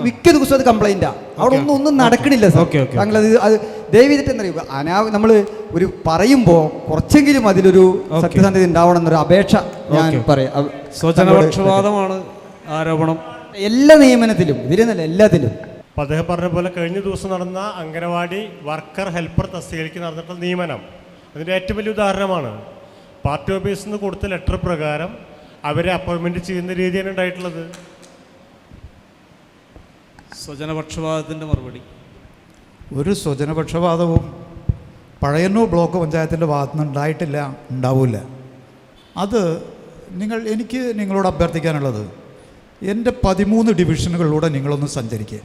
മിക്ക ദിവസവും അത് കംപ്ലൈൻറ്റാണ്. അവിടെ ഒന്നും നടക്കണില്ല സാർ. താങ്കളത് ദയവ് ചെയ്തിട്ട് എന്താ പറയുക, നമ്മൾ ഒരു പറയുമ്പോൾ കുറച്ചെങ്കിലും അതിലൊരു സത്യസന്ധത ഉണ്ടാവണം എന്നൊരു അപേക്ഷ ഞാൻ പറയാം. സ്വജനപക്ഷപാതമാണ് ആരോപണം എല്ലാ നിയമനത്തിലും, ഇതിലെന്നല്ല എല്ലാത്തിലും. അപ്പോൾ അദ്ദേഹം പറഞ്ഞ പോലെ കഴിഞ്ഞ ദിവസം നടന്ന അംഗനവാടി വർക്കർ ഹെൽപ്പർ തസ്തികയിലേക്ക് നടന്നിട്ടുള്ള നിയമനം അതിൻ്റെ ഏറ്റവും വലിയ ഉദാഹരണമാണ്. പാർട്ടി ഓഫീസിൽ നിന്ന് കൊടുത്ത ലെറ്റർ പ്രകാരം അവരെ അപ്പോയിൻമെൻറ്റ് ചെയ്യുന്ന രീതിയാണ് ഉണ്ടായിട്ടുള്ളത്. സ്വജനപക്ഷപാതത്തിൻ്റെ മറുപടി. ഒരു സ്വജനപക്ഷപാതവും പഴയന്നൂർ ബ്ലോക്ക് പഞ്ചായത്തിൻ്റെ ഭാഗത്തുനിന്ന് ഉണ്ടായിട്ടില്ല, ഉണ്ടാവില്ല. അത് എനിക്ക് നിങ്ങളോട് അഭ്യർത്ഥിക്കാനുള്ളത്, എൻ്റെ 13 ഡിവിഷനുകളിലൂടെ നിങ്ങളൊന്ന് സഞ്ചരിക്കുക.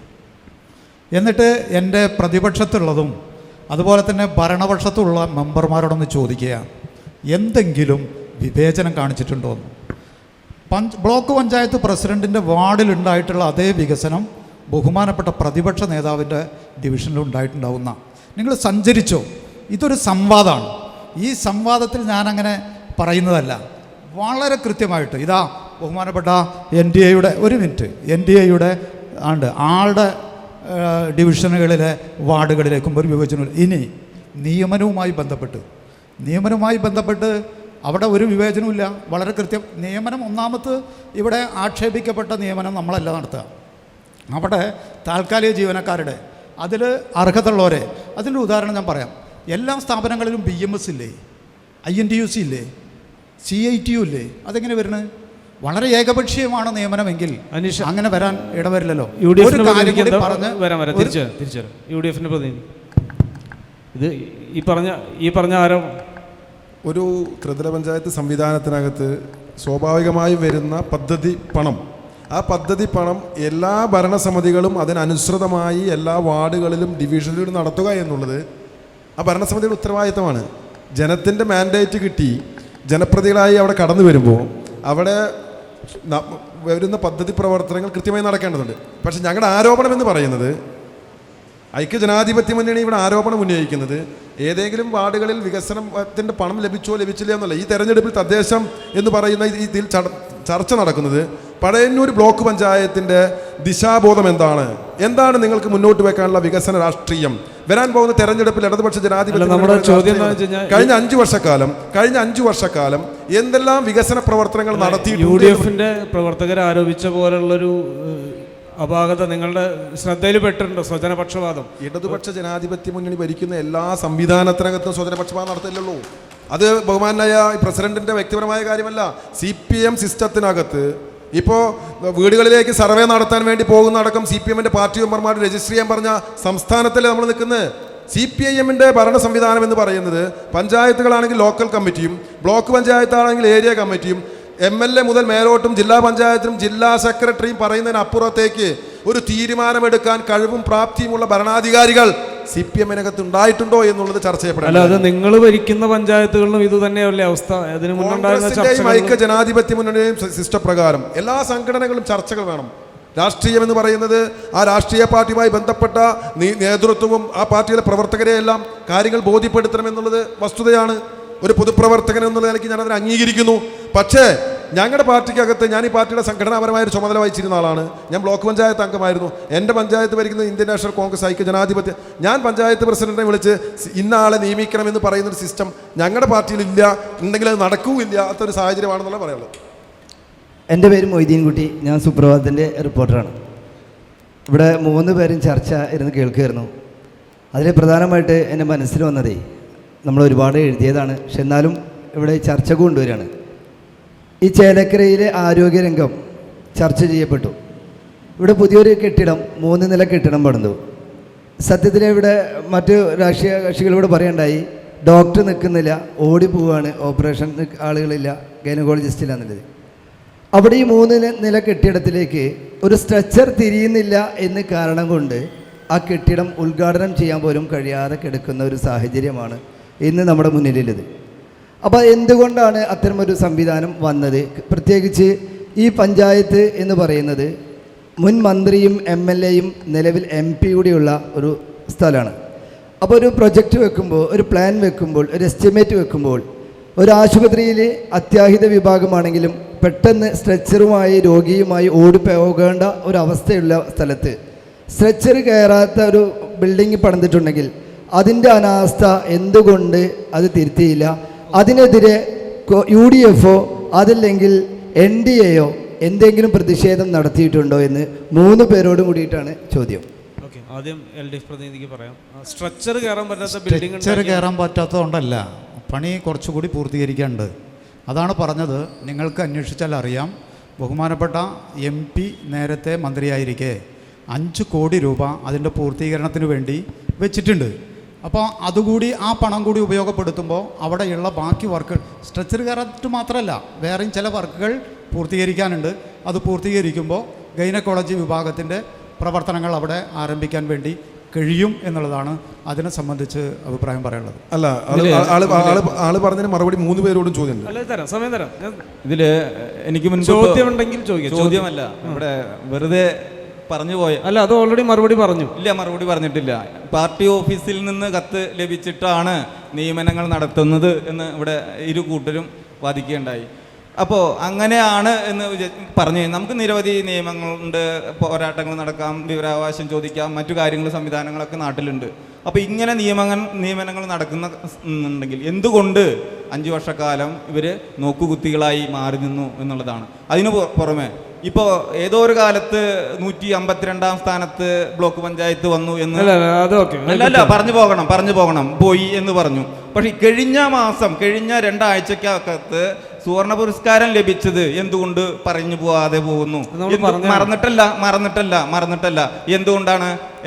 എന്നിട്ട് എൻ്റെ പ്രതിപക്ഷത്തുള്ളതും അതുപോലെ തന്നെ ഭരണപക്ഷത്തുള്ള മെമ്പർമാരോടൊന്ന് ചോദിക്കുക, എന്തെങ്കിലും വിവേചനം കാണിച്ചിട്ടുണ്ടോ എന്ന്. ബ്ലോക്ക് പഞ്ചായത്ത് പ്രസിഡൻറ്റിൻ്റെ വാർഡിലുണ്ടായിട്ടുള്ള അതേ വികസനം ബഹുമാനപ്പെട്ട പ്രതിപക്ഷ നേതാവിൻ്റെ ഡിവിഷനിൽ ഉണ്ടായിട്ടുണ്ടാവുന്ന. നിങ്ങൾ സഞ്ചരിച്ചോ? ഇതൊരു സംവാദമാണ്. ഈ സംവാദത്തിൽ ഞാനങ്ങനെ പറയുന്നതല്ല, വളരെ കൃത്യമായിട്ട് ഇതാ ബഹുമാനപ്പെട്ട NDAയുടെ NDAയുടെ ആളുടെ ഡിവിഷനുകളിലെ വാർഡുകളിലേക്കും ഒരു വിവേചനം. ഇനി നിയമനവുമായി ബന്ധപ്പെട്ട് അവിടെ ഒരു വിവേചനവുമില്ല, വളരെ കൃത്യം നിയമനം. ഒന്നാമത് ഇവിടെ ആക്ഷേപിക്കപ്പെട്ട നിയമനം നമ്മളല്ല നടത്തുക, അവിടെ താൽക്കാലിക ജീവനക്കാരുടെ അതിൽ അർഹതയുള്ളവരെ. അതിൻ്റെ ഉദാഹരണം ഞാൻ പറയാം. എല്ലാ സ്ഥാപനങ്ങളിലും BMS ഇല്ലേ, INTUC ഇല്ലേ, CITU ഇല്ലേ? അതെങ്ങനെ വരുന്നത്? വളരെ ഏകപക്ഷീയമാണ് നിയമനമെങ്കിൽ അങ്ങനെ വരാൻ ഇടവരില്ലല്ലോ. UDFിന്റെ പ്രതിനിധി ഇത് ഈ പറഞ്ഞ ആരോ ഒരു ത്രിതല പഞ്ചായത്ത് സംവിധാനത്തിനകത്ത് സ്വാഭാവികമായി വരുന്ന പദ്ധതി പണം, ആ പദ്ധതി പണം എല്ലാ ഭരണസമിതികളും അതിനനുസൃതമായി എല്ലാ വാർഡുകളിലും ഡിവിഷനിലും നടത്തുക എന്നുള്ളത് ആ ഭരണസമിതിയുടെ ഉത്തരവാദിത്തമാണ്. ജനത്തിൻ്റെ മാൻഡേറ്റ് കിട്ടി ജനപ്രതികളായി അവിടെ കടന്നു വരുമ്പോൾ അവിടെ വരുന്ന പദ്ധതി പ്രവർത്തനങ്ങൾ കൃത്യമായി നടക്കേണ്ടതുണ്ട്. പക്ഷേ ഞങ്ങളുടെ ആരോപണം എന്ന് പറയുന്നത്, ഐക്യജനാധിപത്യ മുന്നണി ഇവിടെ ആരോപണം ഉന്നയിക്കുന്നത് ഏതെങ്കിലും വാർഡുകളിൽ വികസനത്തിൻ്റെ പണം ലഭിച്ചോ ലഭിച്ചില്ല എന്നല്ല. ഈ തെരഞ്ഞെടുപ്പിൽ തദ്ദേശം എന്ന് പറയുന്ന ഇതിൽ ചർച്ച നടക്കുന്നത് പഴയന്നൂർ ബ്ലോക്ക് പഞ്ചായത്തിൻ്റെ ദിശാബോധം എന്താണ് നിങ്ങൾക്ക് മുന്നോട്ട് വെക്കാനുള്ള വികസന രാഷ്ട്രീയം. വരാൻ പോകുന്ന തെരഞ്ഞെടുപ്പിൽ ഇടതുപക്ഷ ജനാധിപത്യ കഴിഞ്ഞ 5 വർഷക്കാലം എന്തെല്ലാം വികസന പ്രവർത്തനങ്ങൾ നടത്തി UDFിന്റെ പ്രവർത്തകർ ആരോപിച്ച പോലുള്ളൊരു അപാകത നിങ്ങളുടെ ശ്രദ്ധയിൽ പെട്ടിട്ടുണ്ടോ? സ്വജനപക്ഷപാതം. ഇടതുപക്ഷ ജനാധിപത്യ മുന്നണി ഭരിക്കുന്ന എല്ലാ സംവിധാനത്തിനകത്തും സ്വജനപക്ഷപാതം നടത്തില്ലല്ലോ. അത് ബഹുമാനായ പ്രസിഡന്റിന്റെ വ്യക്തിപരമായ കാര്യമല്ല. CPM സിസ്റ്റത്തിനകത്ത് ഇപ്പോൾ വീടുകളിലേക്ക് സർവേ നടത്താൻ വേണ്ടി പോകുന്നടക്കം CPMന്റെ പാർട്ടി മെമ്പർമാർ രജിസ്റ്റർ ചെയ്യാൻ പറഞ്ഞ സംസ്ഥാനത്തല്ലേ നമ്മൾ നിൽക്കുന്നത്. CPIMന്റെ ഭരണ സംവിധാനം എന്ന് പറയുന്നത് പഞ്ചായത്തുകളാണെങ്കിൽ ലോക്കൽ കമ്മിറ്റിയും ബ്ലോക്ക് പഞ്ചായത്താണെങ്കിൽ ഏരിയ കമ്മിറ്റിയും MLA മുതൽ മേലോട്ടും ജില്ലാ പഞ്ചായത്തിനും ജില്ലാ സെക്രട്ടറിയും പറയുന്നതിനപ്പുറത്തേക്ക് ഒരു തീരുമാനമെടുക്കാൻ കഴിവും പ്രാപ്തിയുമുള്ള ഭരണാധികാരികൾ CPMനകത്ത് ഉണ്ടായിട്ടുണ്ടോ എന്നുള്ളത് ചർച്ച ചെയ്യപ്പെടാം. അല്ലാതെ നിങ്ങൾ ഭരിക്കുന്ന പഞ്ചായത്തുകളിലും ഇത് തന്നെയല്ലേ അവസ്ഥ? ഐക്യ ജനാധിപത്യ മുന്നണിയും സിസ്റ്റം പ്രകാരം എല്ലാ സംഘടനകളും ചർച്ചകൾ വേണം. രാഷ്ട്രീയം എന്ന് പറയുന്നത് ആ രാഷ്ട്രീയ പാർട്ടിയുമായി ബന്ധപ്പെട്ട നേതൃത്വവും ആ പാർട്ടിയിലെ പ്രവർത്തകരെയെല്ലാം കാര്യങ്ങൾ ബോധ്യപ്പെടുത്തണമെന്നുള്ളത് വസ്തുതയാണ്. ഒരു പൊതുപ്രവർത്തകൻ എന്നുള്ള നിലയ്ക്ക് ഞാനതിനെ അംഗീകരിക്കുന്നു. പക്ഷേ ഞങ്ങളുടെ പാർട്ടിക്കകത്ത് ഞാൻ ഈ പാർട്ടിയുടെ സംഘടനാപരമായ ഒരു ചുമതല വഹിച്ചിരുന്ന ആളാണ്. ഞാൻ ബ്ലോക്ക് പഞ്ചായത്ത് അംഗമായിരുന്നു. എൻ്റെ പഞ്ചായത്ത് ഭരിക്കുന്നത് ഇന്ത്യൻ നാഷണൽ കോൺഗ്രസ് ഐക്യ ജനാധിപത്യ. ഞാൻ പഞ്ചായത്ത് പ്രസിഡന്റിനെ വിളിച്ച് ഇന്ന ആളെ നിയമിക്കണമെന്ന് പറയുന്നൊരു സിസ്റ്റം ഞങ്ങളുടെ പാർട്ടിയിലില്ല. ഉണ്ടെങ്കിൽ അത് നടക്കുകയില്ല. അതൊരു സാഹചര്യമാണെന്നുള്ള പറയുള്ളത്. എൻ്റെ പേര് മൊയ്തീൻകുട്ടി, ഞാൻ സുപ്രഭാതത്തിൻ്റെ റിപ്പോർട്ടറാണ്. ഇവിടെ 3 പേരും ചർച്ച ഇരുന്ന് കേൾക്കുകയായിരുന്നു. അതിൽ പ്രധാനമായിട്ട് എൻ്റെ മനസ്സിൽ വന്നതേ, നമ്മൾ ഒരുപാട് എഴുതിയതാണ്, പക്ഷെ എന്നാലും ഇവിടെ ചർച്ച കൊണ്ടുവരികയാണ്. ഈ ചേലക്കരയിലെ ആരോഗ്യരംഗം ചർച്ച ചെയ്യപ്പെട്ടു. ഇവിടെ പുതിയൊരു കെട്ടിടം 3 നില കെട്ടിടം പണിതു. സത്യത്തിൽ ഇവിടെ മറ്റ് രാഷ്ട്രീയ കക്ഷികളിവിടെ പറയണ്ടായി, ഡോക്ടർ നിൽക്കുന്നില്ല, ഓടിപ്പോവാണ്, ഓപ്പറേഷൻ ആളുകളില്ല, ഗൈനക്കോളജിസ്റ്റ് ഇല്ല എന്നുള്ളത്. അവിടെ ഈ 3 നില കെട്ടിടത്തിലേക്ക് ഒരു സ്ട്രെച്ചർ തിരിയുന്നില്ല എന്ന് കാരണം കൊണ്ട് ആ കെട്ടിടം ഉദ്ഘാടനം ചെയ്യാൻ പോലും കഴിയാതെ കിടക്കുന്ന ഒരു സാഹചര്യമാണ് ഇന്ന് നമ്മുടെ മുന്നിലുള്ളത്. അപ്പോൾ എന്തുകൊണ്ടാണ് അത്തരമൊരു സംവിധാനം വന്നത്? പ്രത്യേകിച്ച് ഈ പഞ്ചായത്ത് എന്ന് പറയുന്നത് മുൻ മന്ത്രിയും MLAയും നിലവിൽ MP കൂടിയുള്ള ഒരു സ്ഥലമാണ്. അപ്പോൾ ഒരു പ്രൊജക്റ്റ് വെക്കുമ്പോൾ, ഒരു പ്ലാൻ വെക്കുമ്പോൾ, ഒരു എസ്റ്റിമേറ്റ് വെക്കുമ്പോൾ, ഒരു ആശുപത്രിയിൽ അത്യാഹിത വിഭാഗമാണെങ്കിലും പെട്ടെന്ന് സ്ട്രെച്ചറുമായി രോഗിയുമായി ഓടിപ്പോകേണ്ട ഒരവസ്ഥയുള്ള സ്ഥലത്ത് സ്ട്രെച്ചർ കയറാത്ത ഒരു ബിൽഡിംഗ് പണിതിട്ടുണ്ടെങ്കിൽ അതിൻ്റെ അനാസ്ഥ എന്തുകൊണ്ട് അത് തിരുത്തിയില്ല? അതിനെതിരെ UDFോ അതല്ലെങ്കിൽ NDAയോ എന്തെങ്കിലും പ്രതിഷേധം നടത്തിയിട്ടുണ്ടോ എന്ന് 3 പേരോടും കൂടിയിട്ടാണ് ചോദ്യം. ആദ്യം LDF പ്രതിനിധിക്ക് പറയാം. സ്ട്രക്ചർ കയറാൻ പറ്റാത്തതുകൊണ്ടല്ല, പണി കുറച്ചുകൂടി പൂർത്തീകരിക്കാനുണ്ട്. അതാണ് പറഞ്ഞത്. നിങ്ങൾക്ക് അന്വേഷിച്ചാൽ അറിയാം. ബഹുമാനപ്പെട്ട MP നേരത്തെ മന്ത്രിയായിരിക്കെ 5 കോടി രൂപ അതിൻ്റെ പൂർത്തീകരണത്തിന് വേണ്ടി വെച്ചിട്ടുണ്ട്. അപ്പോൾ അതുകൂടി ആ പണം കൂടി ഉപയോഗപ്പെടുത്തുമ്പോൾ അവിടെയുള്ള ബാക്കി വർക്കുകൾ സ്ട്രെച്ചർ കയറാറ്റ് മാത്രമല്ല, വേറെയും ചില വർക്കുകൾ പൂർത്തീകരിക്കാനുണ്ട്. അത് പൂർത്തീകരിക്കുമ്പോൾ ഗൈനക്കോളജി വിഭാഗത്തിൻ്റെ പ്രവർത്തനങ്ങൾ അവിടെ ആരംഭിക്കാൻ വേണ്ടി കഴിയും എന്നുള്ളതാണ് അതിനെ സംബന്ധിച്ച് അഭിപ്രായം പറയാനുള്ളത്. അല്ല, ആള് പറഞ്ഞതിന് മറുപടി 3 പേരോടും ചോദ്യമുണ്ട്. അല്ല, തരാം, സമയം തരാം. ഇതിൽ എനിക്ക് മുൻപ് ചോദ്യമുണ്ടെങ്കിൽ ചോദിക്കാം. ചോദ്യമല്ല, ഇവിടെ വെറുതെ പറഞ്ഞു പോയ അല്ല, അത് ഓൾറെഡി മറുപടി പറഞ്ഞു. ഇല്ല, മറുപടി പറഞ്ഞിട്ടില്ല. പാർട്ടി ഓഫീസിൽ നിന്ന് കത്ത് ലഭിച്ചിട്ടാണ് നിയമനങ്ങൾ നടത്തുന്നത് എന്ന് ഇവിടെ ഇരു കൂട്ടരും വാദിക്കുകയുണ്ടായി. അപ്പോൾ അങ്ങനെയാണ് എന്ന് പറഞ്ഞു. നമുക്ക് നിരവധി നിയമങ്ങളുണ്ട്, പോരാട്ടങ്ങൾ നടക്കാം, വിവരാവകാശം ചോദിക്കാം, മറ്റു കാര്യങ്ങൾ സംവിധാനങ്ങളൊക്കെ നാട്ടിലുണ്ട്. അപ്പോൾ ഇങ്ങനെ നിയമനങ്ങൾ നടക്കുന്നുണ്ടെങ്കിൽ എന്തുകൊണ്ട് 5 വർഷക്കാലം ഇവർ നോക്കുകുത്തികളായി മാറി നിന്നു എന്നുള്ളതാണ്. അതിനു പുറമെ ഇപ്പോൾ ഏതോ ഒരു കാലത്ത് 152-ാം സ്ഥാനത്ത് ബ്ലോക്ക് പഞ്ചായത്ത് വന്നു എന്ന് അല്ല, പറഞ്ഞു പോകണം പോയി എന്ന് പറഞ്ഞു. പക്ഷേ കഴിഞ്ഞ 2 ആഴ്ചക്കകത്ത് സുവർണ പുരസ്കാരം ലഭിച്ചത് എന്തുകൊണ്ട് പറഞ്ഞു പോവാതെ പോകുന്നു? മറന്നിട്ടല്ല.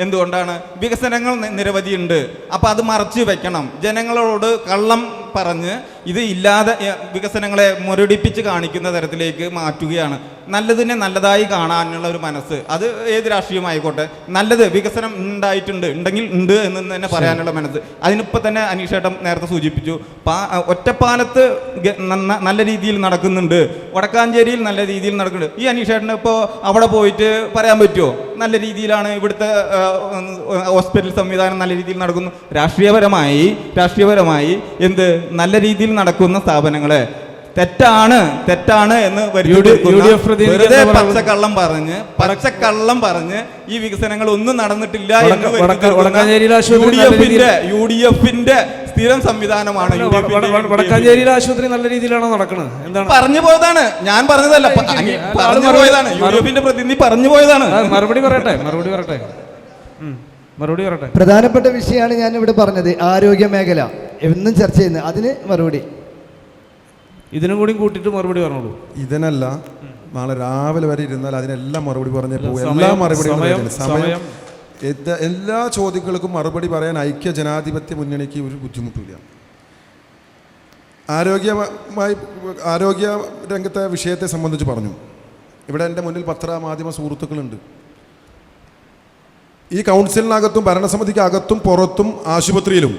എന്തുകൊണ്ടാണ് വികസനങ്ങൾ നിരവധിയുണ്ട്. അപ്പം അത് മറച്ചു വെക്കണം. ജനങ്ങളോട് കള്ളം പറഞ്ഞ് ഇത് ഇല്ലാതെ വികസനങ്ങളെ മുരടിപ്പിച്ച് കാണിക്കുന്ന തരത്തിലേക്ക് മാറ്റുകയാണ്. നല്ലതിനെ നല്ലതായി കാണാനുള്ള ഒരു മനസ്സ്, അത് ഏത് രാഷ്ട്രീയമായിക്കോട്ടെ, നല്ലത് വികസനം ഉണ്ടെങ്കിൽ ഉണ്ട് എന്ന് തന്നെ പറയാനുള്ള മനസ്സ്. അതിനിപ്പോൾ തന്നെ അനീഷേട്ടൻ നേരത്തെ സൂചിപ്പിച്ചു, ഒറ്റപ്പാലത്ത് നല്ല രീതിയിൽ നടക്കുന്നുണ്ട്, വടക്കാഞ്ചേരിയിൽ നല്ല രീതിയിൽ നടക്കുന്നുണ്ട്. ഈ അനീഷേട്ടന് ഇപ്പോൾ അവിടെ പോയിട്ട് പറയാൻ പറ്റുമോ നല്ല രീതിയിലാണ് ഇവിടുത്തെ ഹോസ്പിറ്റൽ സംവിധാനം നല്ല രീതിയിൽ നടക്കുന്നു? രാഷ്ട്രീയപരമായി എന്ത് നല്ല രീതിയിൽ നടക്കുന്ന സ്ഥാപനങ്ങളെ തെറ്റാണ് എന്ന് പച്ചക്കള്ളം പറഞ്ഞ് ഈ വികസനങ്ങൾ ഒന്നും നടന്നിട്ടില്ല UDF-ന്റെ സ്ഥിരം സംവിധാനമാണ്. വടക്കാഞ്ചേരിയിലെ ആശുപത്രി നല്ല രീതിയിലാണോ നടക്കുന്നത്? എന്താണ് പറഞ്ഞു പോയതാണ്, ഞാൻ പറഞ്ഞതല്ല, പറഞ്ഞു പോയതാണ്. UDF-ന്റെ പ്രതിനിധി പറഞ്ഞു പോയതാണ്. മറുപടി പറയട്ടെ. പ്രധാനപ്പെട്ട വിഷയമാണ് ഞാൻ ഇവിടെ പറഞ്ഞത്. ആരോഗ്യ മേഖല എന്നും ചർച്ച ചെയ്യുന്നത്, അതിന് മറുപടി ഇതിനും കൂടി കൂട്ടിയിട്ട് മറുപടി പറഞ്ഞോളൂ. ഇതിനല്ല, നാളെ രാവിലെ വരെ ഇരുന്നാൽ അതിനെല്ലാം മറുപടി പറഞ്ഞേ പോകും. എല്ലാ മറുപടികളും സമയം എല്ലാ ചോദ്യങ്ങൾക്കും മറുപടി പറയാൻ ഐക്യ ജനാധിപത്യ മുന്നണിക്ക് ഒരു ബുദ്ധിമുട്ടില്ല. ആരോഗ്യ രംഗത്തെ വിഷയത്തെ സംബന്ധിച്ച് പറഞ്ഞു. ഇവിടെ എൻ്റെ മുന്നിൽ പത്രമാധ്യമ സുഹൃത്തുക്കളുണ്ട്. ഈ കൗൺസിലിനകത്തും ഭരണസമിതിക്കകത്തും പുറത്തും ആശുപത്രിയിലും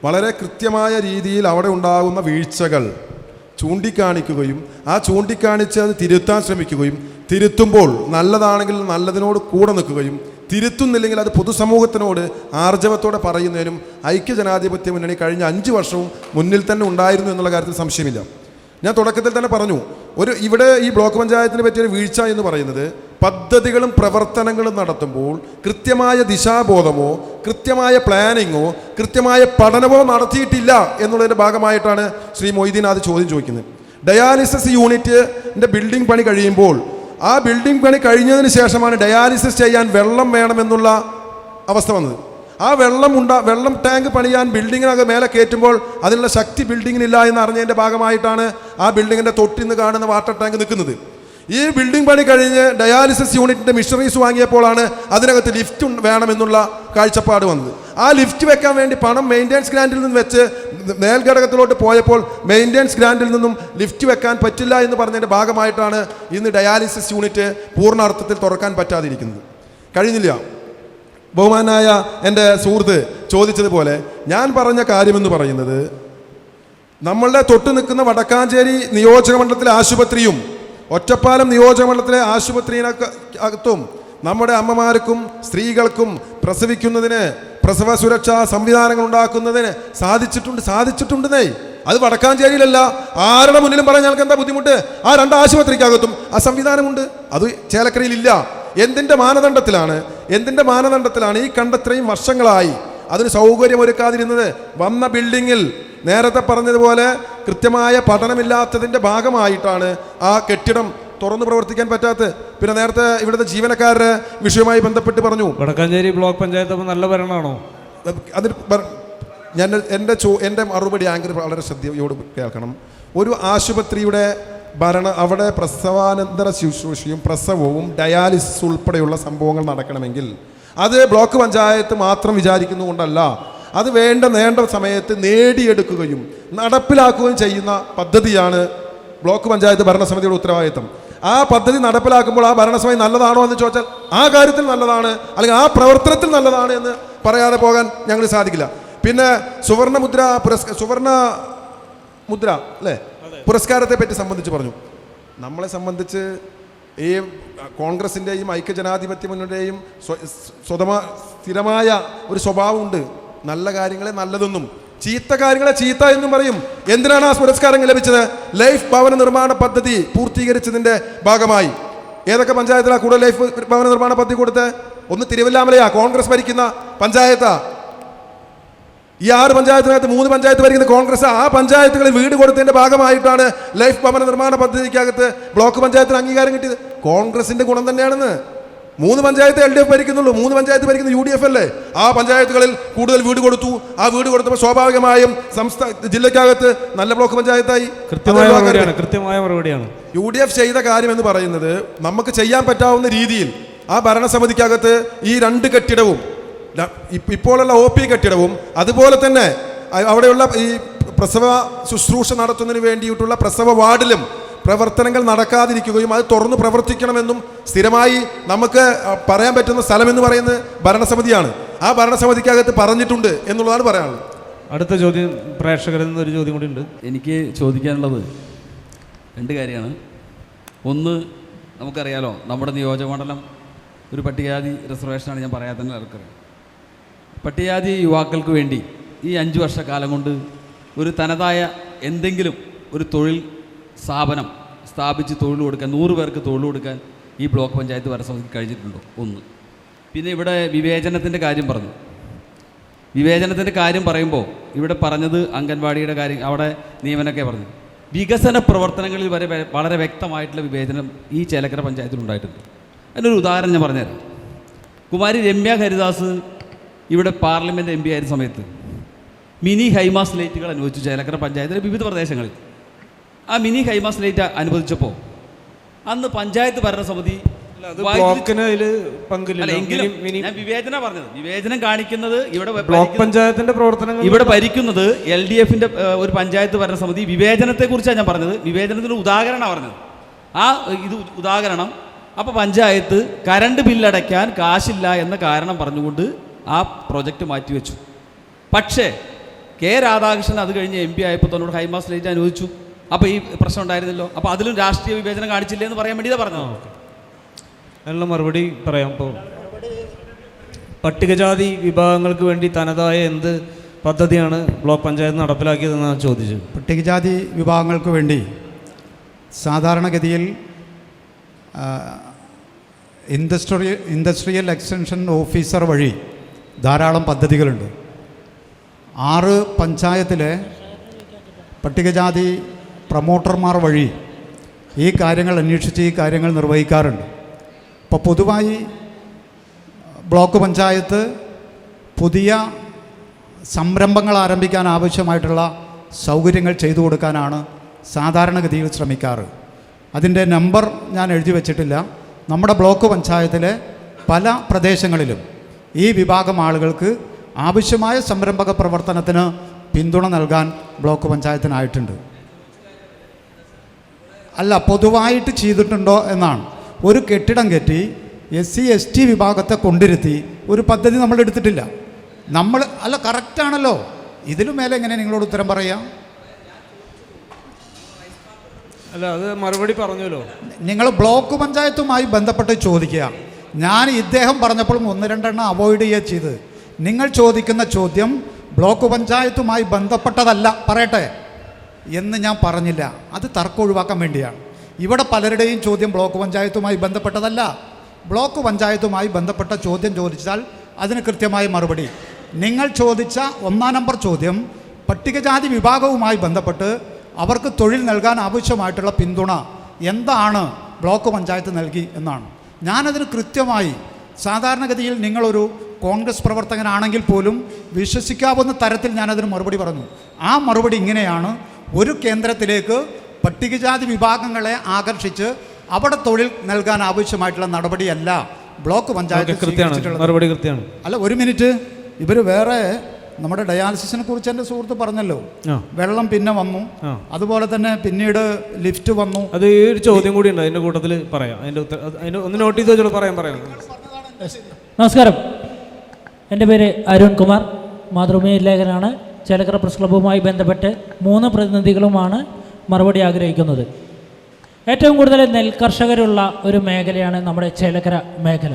വളരെ കൃത്യമായ രീതിയിൽ അവിടെ ഉണ്ടാകുന്ന വീഴ്ചകൾ ചൂണ്ടിക്കാണിക്കുകയും ആ ചൂണ്ടിക്കാണിച്ച് അത് തിരുത്താൻ ശ്രമിക്കുകയും തിരുത്തുമ്പോൾ നല്ലതാണെങ്കിൽ നല്ലതിനോട് കൂടെ നിൽക്കുകയും തിരുത്തുന്നില്ലെങ്കിൽ അത് പൊതുസമൂഹത്തിനോട് ആർജവത്തോടെ പറയുന്നതിനും ഐക്യ ജനാധിപത്യ മുന്നണി കഴിഞ്ഞ 5 വർഷവും മുന്നിൽ തന്നെ ഉണ്ടായിരുന്നു എന്നുള്ള കാര്യത്തിൽ സംശയമില്ല. ഞാൻ തുടക്കത്തിൽ തന്നെ പറഞ്ഞു, ഇവിടെ ഈ ബ്ലോക്ക് പഞ്ചായത്തിനെ പറ്റിയൊരു വീഴ്ച എന്ന് പറയുന്നത് പദ്ധതികളും പ്രവർത്തനങ്ങളും നടത്തുമ്പോൾ കൃത്യമായ ദിശാബോധമോ കൃത്യമായ പ്ലാനിങ്ങോ കൃത്യമായ പഠനമോ നടത്തിയിട്ടില്ല എന്നുള്ളതിൻ്റെ ഭാഗമായിട്ടാണ് ശ്രീ മൊയ്തീൻ അത് ചോദ്യം ചോദിക്കുന്നത്. ഡയാലിസിസ് യൂണിറ്റിൻ്റെ ബിൽഡിംഗ് പണി കഴിയുമ്പോൾ ആ ബിൽഡിംഗ് പണി കഴിഞ്ഞതിന് ശേഷമാണ് ഡയാലിസിസ് ചെയ്യാൻ വെള്ളം വേണമെന്നുള്ള അവസ്ഥ വന്നത്. ആ വെള്ളം ടാങ്ക് പണിയാൻ ബിൽഡിങ്ങിനകത്ത് മേലെ കയറ്റുമ്പോൾ അതിനുള്ള ശക്തി ബിൽഡിങ്ങിനില്ല എന്ന് അറിഞ്ഞതിൻ്റെ ഭാഗമായിട്ടാണ് ആ ബിൽഡിങ്ങിൻ്റെ തൊട്ടിന്ന് കാണുന്ന വാട്ടർ ടാങ്ക് നിൽക്കുന്നത്. ഈ ബിൽഡിംഗ് പണി കഴിഞ്ഞ് ഡയാലിസിസ് യൂണിറ്റിൻ്റെ മിഷനറീസ് വാങ്ങിയപ്പോഴാണ് അതിനകത്ത് ലിഫ്റ്റ് വേണമെന്നുള്ള കാഴ്ചപ്പാട് വന്നത്. ആ ലിഫ്റ്റ് വെക്കാൻ വേണ്ടി പണം മെയിൻ്റെനൻസ് ഗ്രാൻറ്റിൽ നിന്ന് വെച്ച് മേൽഘടകത്തിലോട്ട് പോയപ്പോൾ മെയിൻ്റെനൻസ് ഗ്രാൻറ്റിൽ നിന്നും ലിഫ്റ്റ് വെക്കാൻ പറ്റില്ല എന്ന് പറഞ്ഞതിൻ്റെ ഭാഗമായിട്ടാണ് ഇന്ന് ഡയാലിസിസ് യൂണിറ്റ് പൂർണ്ണ അർത്ഥത്തിൽ തുറക്കാൻ പറ്റാതിരിക്കുന്നത്. കഴിഞ്ഞില്ല. ബഹുമാനായ എൻ്റെ സുഹൃത്ത് ചോദിച്ചതുപോലെ ഞാൻ പറഞ്ഞ കാര്യമെന്ന് പറയുന്നത്, നമ്മളുടെ തൊട്ട് നിൽക്കുന്ന വടക്കാഞ്ചേരി നിയോജകമണ്ഡലത്തിലെ ആശുപത്രിയും ഒറ്റപ്പാലം നിയോജകമണ്ഡലത്തിലെ ആശുപത്രിയിനകത്തും നമ്മുടെ അമ്മമാർക്കും സ്ത്രീകൾക്കും പ്രസവിക്കുന്നതിന് പ്രസവ സുരക്ഷാ സംവിധാനങ്ങൾ ഉണ്ടാക്കുന്നതിന് സാധിച്ചിട്ടുണ്ടെന്നേ. അത് വടക്കാഞ്ചേരിയിലല്ല, ആരുടെ മുന്നിലും പറയാൻ ഞങ്ങൾക്ക് എന്താ ബുദ്ധിമുട്ട്? ആ 2 ആശുപത്രിക്കകത്തും ആ സംവിധാനമുണ്ട്. അത് ചേലക്കരയിലില്ല. എന്തിൻ്റെ മാനദണ്ഡത്തിലാണ് ഈ കണ്ടത്രയും വർഷങ്ങളായി അതിന് സൗകര്യമൊരുക്കാതിരുന്നത്? വന്ന ബിൽഡിങ്ങിൽ നേരത്തെ പറഞ്ഞതുപോലെ കൃത്യമായ പഠനമില്ലാത്തതിൻ്റെ ഭാഗമായിട്ടാണ് ആ കെട്ടിടം തുറന്നു പ്രവർത്തിക്കാൻ പറ്റാത്തത്. പിന്നെ നേരത്തെ ഇവിടുത്തെ ജീവനക്കാരുടെ വിഷയവുമായി ബന്ധപ്പെട്ട് പറഞ്ഞു, വടക്കാഞ്ചേരി ബ്ലോക്ക് പഞ്ചായത്ത് നല്ല ഭരണമാണോ? അതിൽ എൻ്റെ മറുപടി ആങ്കർ വളരെ ശ്രദ്ധയോട് കേൾക്കണം. ഒരു ആശുപത്രിയുടെ അവിടെ പ്രസവാനന്തര ശുശ്രൂഷയും പ്രസവവും ഡയാലിസിസ് ഉൾപ്പെടെയുള്ള സംഭവങ്ങൾ നടക്കണമെങ്കിൽ അത് ബ്ലോക്ക് പഞ്ചായത്ത് മാത്രം വിചാരിക്കുന്നുകൊണ്ടല്ല, അത് നേണ്ട സമയത്ത് നേടിയെടുക്കുകയും നടപ്പിലാക്കുകയും ചെയ്യുന്ന പദ്ധതിയാണ് ബ്ലോക്ക് പഞ്ചായത്ത് ഭരണസമിതിയുടെ ഉത്തരവാദിത്തം. ആ പദ്ധതി നടപ്പിലാക്കുമ്പോൾ ആ ഭരണസമിതി നല്ലതാണോ എന്ന് ചോദിച്ചാൽ ആ കാര്യത്തിൽ നല്ലതാണ്, അല്ലെങ്കിൽ ആ പ്രവർത്തനത്തിൽ നല്ലതാണ് എന്ന് പറയാതെ പോകാൻ ഞങ്ങൾ സാധിക്കില്ല. പിന്നെ സുവർണ മുദ്ര അല്ലേ പുരസ്കാരത്തെ പറ്റി സംബന്ധിച്ച് പറഞ്ഞു. നമ്മളെ സംബന്ധിച്ച് ഈ കോൺഗ്രസിൻ്റെയും ഐക്യജനാധിപത്യ മുന്നണിയുടെയും സ്ഥിരമായ ഒരു സ്വഭാവമുണ്ട്. നല്ല കാര്യങ്ങളെ നല്ലതെന്നും ചീത്ത കാര്യങ്ങളെ ചീത്ത എന്നും പറയും. എന്തിനാണ് ആ പുരസ്കാരങ്ങൾ ലഭിച്ചത്? ലൈഫ് ഭവന നിർമ്മാണ പദ്ധതി പൂർത്തീകരിച്ചതിൻ്റെ ഭാഗമായി. ഏതൊക്കെ പഞ്ചായത്തിലാണ് കൂടുതൽ ലൈഫ് ഭവന നിർമ്മാണ പദ്ധതി കൊടുത്ത്? ഒന്ന് തിരുവല്ലാമലയാ, കോൺഗ്രസ് ഭരിക്കുന്ന പഞ്ചായത്താ. ഈ 6 പഞ്ചായത്തിനകത്ത് 3 പഞ്ചായത്ത് ഭരിക്കുന്ന കോൺഗ്രസ്. ആ പഞ്ചായത്തുകളിൽ വീട് കൊടുത്തതിൻ്റെ ഭാഗമായിട്ടാണ് ലൈഫ് ഭവന നിർമ്മാണ പദ്ധതിക്കകത്ത് ബ്ലോക്ക് പഞ്ചായത്തിന് അംഗീകാരം കിട്ടിയത്. കോൺഗ്രസിൻ്റെ ഗുണം തന്നെയാണെന്ന്. 3 പഞ്ചായത്ത് LDF ഭരിക്കുന്നുള്ളൂ, 3 പഞ്ചായത്ത് ഭരിക്കുന്ന UDF അല്ലേ. ആ പഞ്ചായത്തുകളിൽ കൂടുതൽ വീട് കൊടുത്തു. ആ വീട് കൊടുത്തപ്പോൾ സ്വാഭാവികമായും ജില്ലക്കകത്ത് നല്ല ബ്ലോക്ക് പഞ്ചായത്തായി. കൃത്യമായ മറുപടിയാണ്. UDF ചെയ്ത കാര്യം എന്ന് പറയുന്നത് നമുക്ക് ചെയ്യാൻ പറ്റാവുന്ന രീതിയിൽ ആ ഭരണസമിതിക്കകത്ത് ഈ 2 കെട്ടിടവും ഇപ്പോഴുള്ള OP കെട്ടിടവും അതുപോലെ തന്നെ അവിടെയുള്ള ഈ പ്രസവ ശുശ്രൂഷ നടത്തുന്നതിന് വേണ്ടിയിട്ടുള്ള പ്രസവ വാർഡിലും പ്രവർത്തനങ്ങൾ നടക്കാതിരിക്കുകയും അത് തുറന്നു പ്രവർത്തിക്കണമെന്നും സ്ഥിരമായി നമുക്ക് പറയാൻ പറ്റുന്ന സ്ഥലമെന്ന് പറയുന്നത് ഭരണസമിതിയാണ്. ആ ഭരണസമിതിക്കകത്ത് പറഞ്ഞിട്ടുണ്ട് എന്നുള്ളതാണ് പറയാനുള്ളത്. അടുത്ത ചോദ്യം പ്രേക്ഷകരിൽ നിന്നൊരു ചോദ്യം കൂടി ഉണ്ട്. എനിക്ക് ചോദിക്കാനുള്ളത് 2 കാര്യമാണ്. ഒന്ന്, നമുക്കറിയാലോ നമ്മുടെ നിയോജകമണ്ഡലം ഒരു പട്ടികജാതി റിസർവേഷനാണ്. ഞാൻ പറയാൻ തന്നെ ആൾക്കറിയാം. പട്ടികജാതി യുവാക്കൾക്ക് വേണ്ടി ഈ 5 വർഷക്കാലം കൊണ്ട് ഒരു തനതായ എന്തെങ്കിലും ഒരു തൊഴിൽ സ്ഥാപനം സ്ഥാപിച്ച് തൊഴിൽ കൊടുക്കാൻ 100 പേർക്ക് തൊഴിൽ കൊടുക്കാൻ ഈ ബ്ലോക്ക് പഞ്ചായത്ത് ഭരണസമിതിക്ക് കഴിഞ്ഞിട്ടുണ്ടോ? ഒന്ന്. പിന്നെ ഇവിടെ വിവേചനത്തിൻ്റെ കാര്യം പറഞ്ഞു. വിവേചനത്തിൻ്റെ കാര്യം പറയുമ്പോൾ ഇവിടെ പറഞ്ഞത് അംഗൻവാടിയുടെ കാര്യം, അവിടെ നിയമനമൊക്കെ പറഞ്ഞു. വികസന പ്രവർത്തനങ്ങളിൽ വരെ വളരെ വ്യക്തമായിട്ടുള്ള വിവേചനം ഈ ചേലക്കര പഞ്ചായത്തിലുണ്ടായിട്ടുണ്ട്. അതിനൊരു ഉദാഹരണം ഞാൻ പറഞ്ഞുതരാം. കുമാരി രമ്യ ഹരിദാസ് ഇവിടെ പാർലമെൻറ്റ് MP ആയിരുന്ന സമയത്ത് മിനി ഹൈമാസ് ലൈറ്റുകൾ അനുവദിച്ചു ചേലക്കര പഞ്ചായത്തിലെ വിവിധ പ്രദേശങ്ങളിൽ. ആ മിനി ഹൈമാസ് ലൈറ്റ് അനുവദിച്ചപ്പോൾ അന്ന് പഞ്ചായത്ത് ഭരണസമിതി ഞാൻ വിവേചന പറഞ്ഞത്, വിവേചനം കാണിക്കുന്നത് ഇവിടെ ഭരിക്കുന്നത് LDFന്റെ ഒരു പഞ്ചായത്ത് ഭരണസമിതി വിവേചനത്തെക്കുറിച്ചാണ് ഞാൻ പറഞ്ഞത്. വിവേചനത്തിന് ഉദാഹരണമാണ് പറഞ്ഞത്. ആ ഇത് ഉദാഹരണം. അപ്പോൾ പഞ്ചായത്ത് കറണ്ട് ബില്ലടയ്ക്കാൻ കാശില്ല എന്ന കാരണം പറഞ്ഞുകൊണ്ട് ആ പ്രൊജക്റ്റ് മാറ്റിവെച്ചു. പക്ഷേ കെ രാധാകൃഷ്ണൻ അത് കഴിഞ്ഞ് MP ആയപ്പോൾ തന്നോട് ഹൈമാസ് ലൈറ്റ് അനുവദിച്ചു. അപ്പോൾ ഈ പ്രശ്നം ഉണ്ടായിരുന്നല്ലോ. അപ്പോൾ അതിലും രാഷ്ട്രീയ വിവേചനം കാണിച്ചില്ലേ എന്ന് പറയാൻ വേണ്ടിയതാണ് പറഞ്ഞത്. അതിനുള്ള മറുപടി പറയാം. ഇപ്പോൾ പട്ടികജാതി വിഭാഗങ്ങൾക്ക് വേണ്ടി തനതായ എന്ത് പദ്ധതിയാണ് ബ്ലോക്ക് പഞ്ചായത്ത് നടപ്പിലാക്കിയതെന്നാണ് ചോദിച്ചത്. പട്ടികജാതി വിഭാഗങ്ങൾക്ക് വേണ്ടി സാധാരണഗതിയിൽ ഇൻഡസ്ട്രിയൽ എക്സ്റ്റൻഷൻ ഓഫീസർ വഴി ധാരാളം പദ്ധതികളുണ്ട്. 6 പഞ്ചായത്തിലെ പട്ടികജാതി പ്രൊമോട്ടർമാർ വഴി ഈ കാര്യങ്ങൾ അന്വേഷിച്ച് ഈ കാര്യങ്ങൾ നിർവഹിക്കാറുണ്ട്. അപ്പോൾ പൊതുവായി ബ്ലോക്ക് പഞ്ചായത്ത് പുതിയ സംരംഭങ്ങൾ ആരംഭിക്കാൻ ആവശ്യമായിട്ടുള്ള സൗകര്യങ്ങൾ ചെയ്തു കൊടുക്കാനാണ് സാധാരണഗതിയിൽ ശ്രമിക്കാറ്. അതിൻ്റെ നമ്പർ ഞാൻ എഴുതി വച്ചിട്ടില്ല. നമ്മുടെ ബ്ലോക്ക് പഞ്ചായത്തിലെ പല പ്രദേശങ്ങളിലും ഈ വിഭാഗം ആളുകൾക്ക് ആവശ്യമായ സംരംഭക പ്രവർത്തനത്തിന് പിന്തുണ നൽകാൻ ബ്ലോക്ക് പഞ്ചായത്തിനായിട്ടുണ്ട്. അല്ല, പൊതുവായിട്ട് ചെയ്തിട്ടുണ്ടോ എന്നാണ്. ഒരു കെട്ടിടം കെട്ടി SC ST വിഭാഗത്തെ കൊണ്ടിരുത്തി ഒരു പദ്ധതി നമ്മൾ എടുത്തിട്ടില്ല. അല്ല, കറക്റ്റാണല്ലോ. ഇതിലും മേലെ എങ്ങനെ നിങ്ങളോട് ഉത്തരം പറയാം? അല്ല, അത് മറുപടി പറഞ്ഞല്ലോ. നിങ്ങൾ ബ്ലോക്ക് പഞ്ചായത്തുമായി ബന്ധപ്പെട്ട് ചോദിക്കുക. ഞാൻ ഇദ്ദേഹം പറഞ്ഞപ്പോൾ 1-2 എണ്ണം അവോയ്ഡ് ചെയ്യുക ചെയ്ത്. നിങ്ങൾ ചോദിക്കുന്ന ചോദ്യം ബ്ലോക്ക് പഞ്ചായത്തുമായി ബന്ധപ്പെട്ടതല്ല പറയട്ടെ എന്ന് ഞാൻ പറഞ്ഞില്ല. അത് തർക്കം ഒഴിവാക്കാൻ വേണ്ടിയാണ്. ഇവിടെ പലരുടെയും ചോദ്യം ബ്ലോക്ക് പഞ്ചായത്തുമായി ബന്ധപ്പെട്ടതല്ല. ബ്ലോക്ക് പഞ്ചായത്തുമായി ബന്ധപ്പെട്ട ചോദ്യം ചോദിച്ചാൽ അതിന് കൃത്യമായ മറുപടി. നിങ്ങൾ ചോദിച്ച 1-ാം നമ്പർ ചോദ്യം പട്ടികജാതി വിഭാഗവുമായി ബന്ധപ്പെട്ട് അവർക്ക് തൊഴിൽ നൽകാൻ ആവശ്യമായിട്ടുള്ള പിന്തുണ എന്താണ് ബ്ലോക്ക് പഞ്ചായത്ത് നൽകി എന്നാണ്. ഞാനതിന് കൃത്യമായി, സാധാരണഗതിയിൽ നിങ്ങളൊരു കോൺഗ്രസ് പ്രവർത്തകനാണെങ്കിൽ പോലും വിശ്വസിക്കാവുന്ന തരത്തിൽ ഞാനതിന് മറുപടി പറഞ്ഞു. ആ മറുപടി ഇങ്ങനെയാണ്: ഒരു കേന്ദ്രത്തിലേക്ക് പട്ടികജാതി വിഭാഗങ്ങളെ ആകർഷിച്ച് അവിടെ തൊഴിൽ നൽകാൻ ആവശ്യമായിട്ടുള്ള നടപടിയല്ല ബ്ലോക്ക് പഞ്ചായത്ത്. മറുപടി കൃത്യമാണ്. അല്ല, ഒരു മിനിറ്റ്. ഇവർ വേറെ നമ്മുടെ ഡയാലിസിസിനെ കുറിച്ച് എൻ്റെ സുഹൃത്ത് പറഞ്ഞല്ലോ. ആ. വെള്ളം പിന്നെ വന്നു, അതുപോലെ തന്നെ പിന്നീട് ലിഫ്റ്റ് വന്നു. അത് ഈ ഒരു ചോദ്യം കൂടി ഉണ്ട് അതിൻ്റെ കൂട്ടത്തിൽ പറയാം. അതിൻ്റെ ഒന്ന് നോട്ട് ചെയ്ത് വെച്ചോളൂ. പറയാം. നമസ്കാരം, എൻ്റെ പേര് അരുൺ കുമാർ, മാതൃഭൂമി ലേഖനാണ്. ചേലക്കര പ്രസ് ക്ലബ്ബുമായി ബന്ധപ്പെട്ട് 3 പ്രതിനിധികളുമാണ് മറുപടി ആഗ്രഹിക്കുന്നത്. ഏറ്റവും കൂടുതൽ നെൽകർഷകരുള്ള ഒരു മേഖലയാണ് നമ്മുടെ ചേലക്കര മേഖല.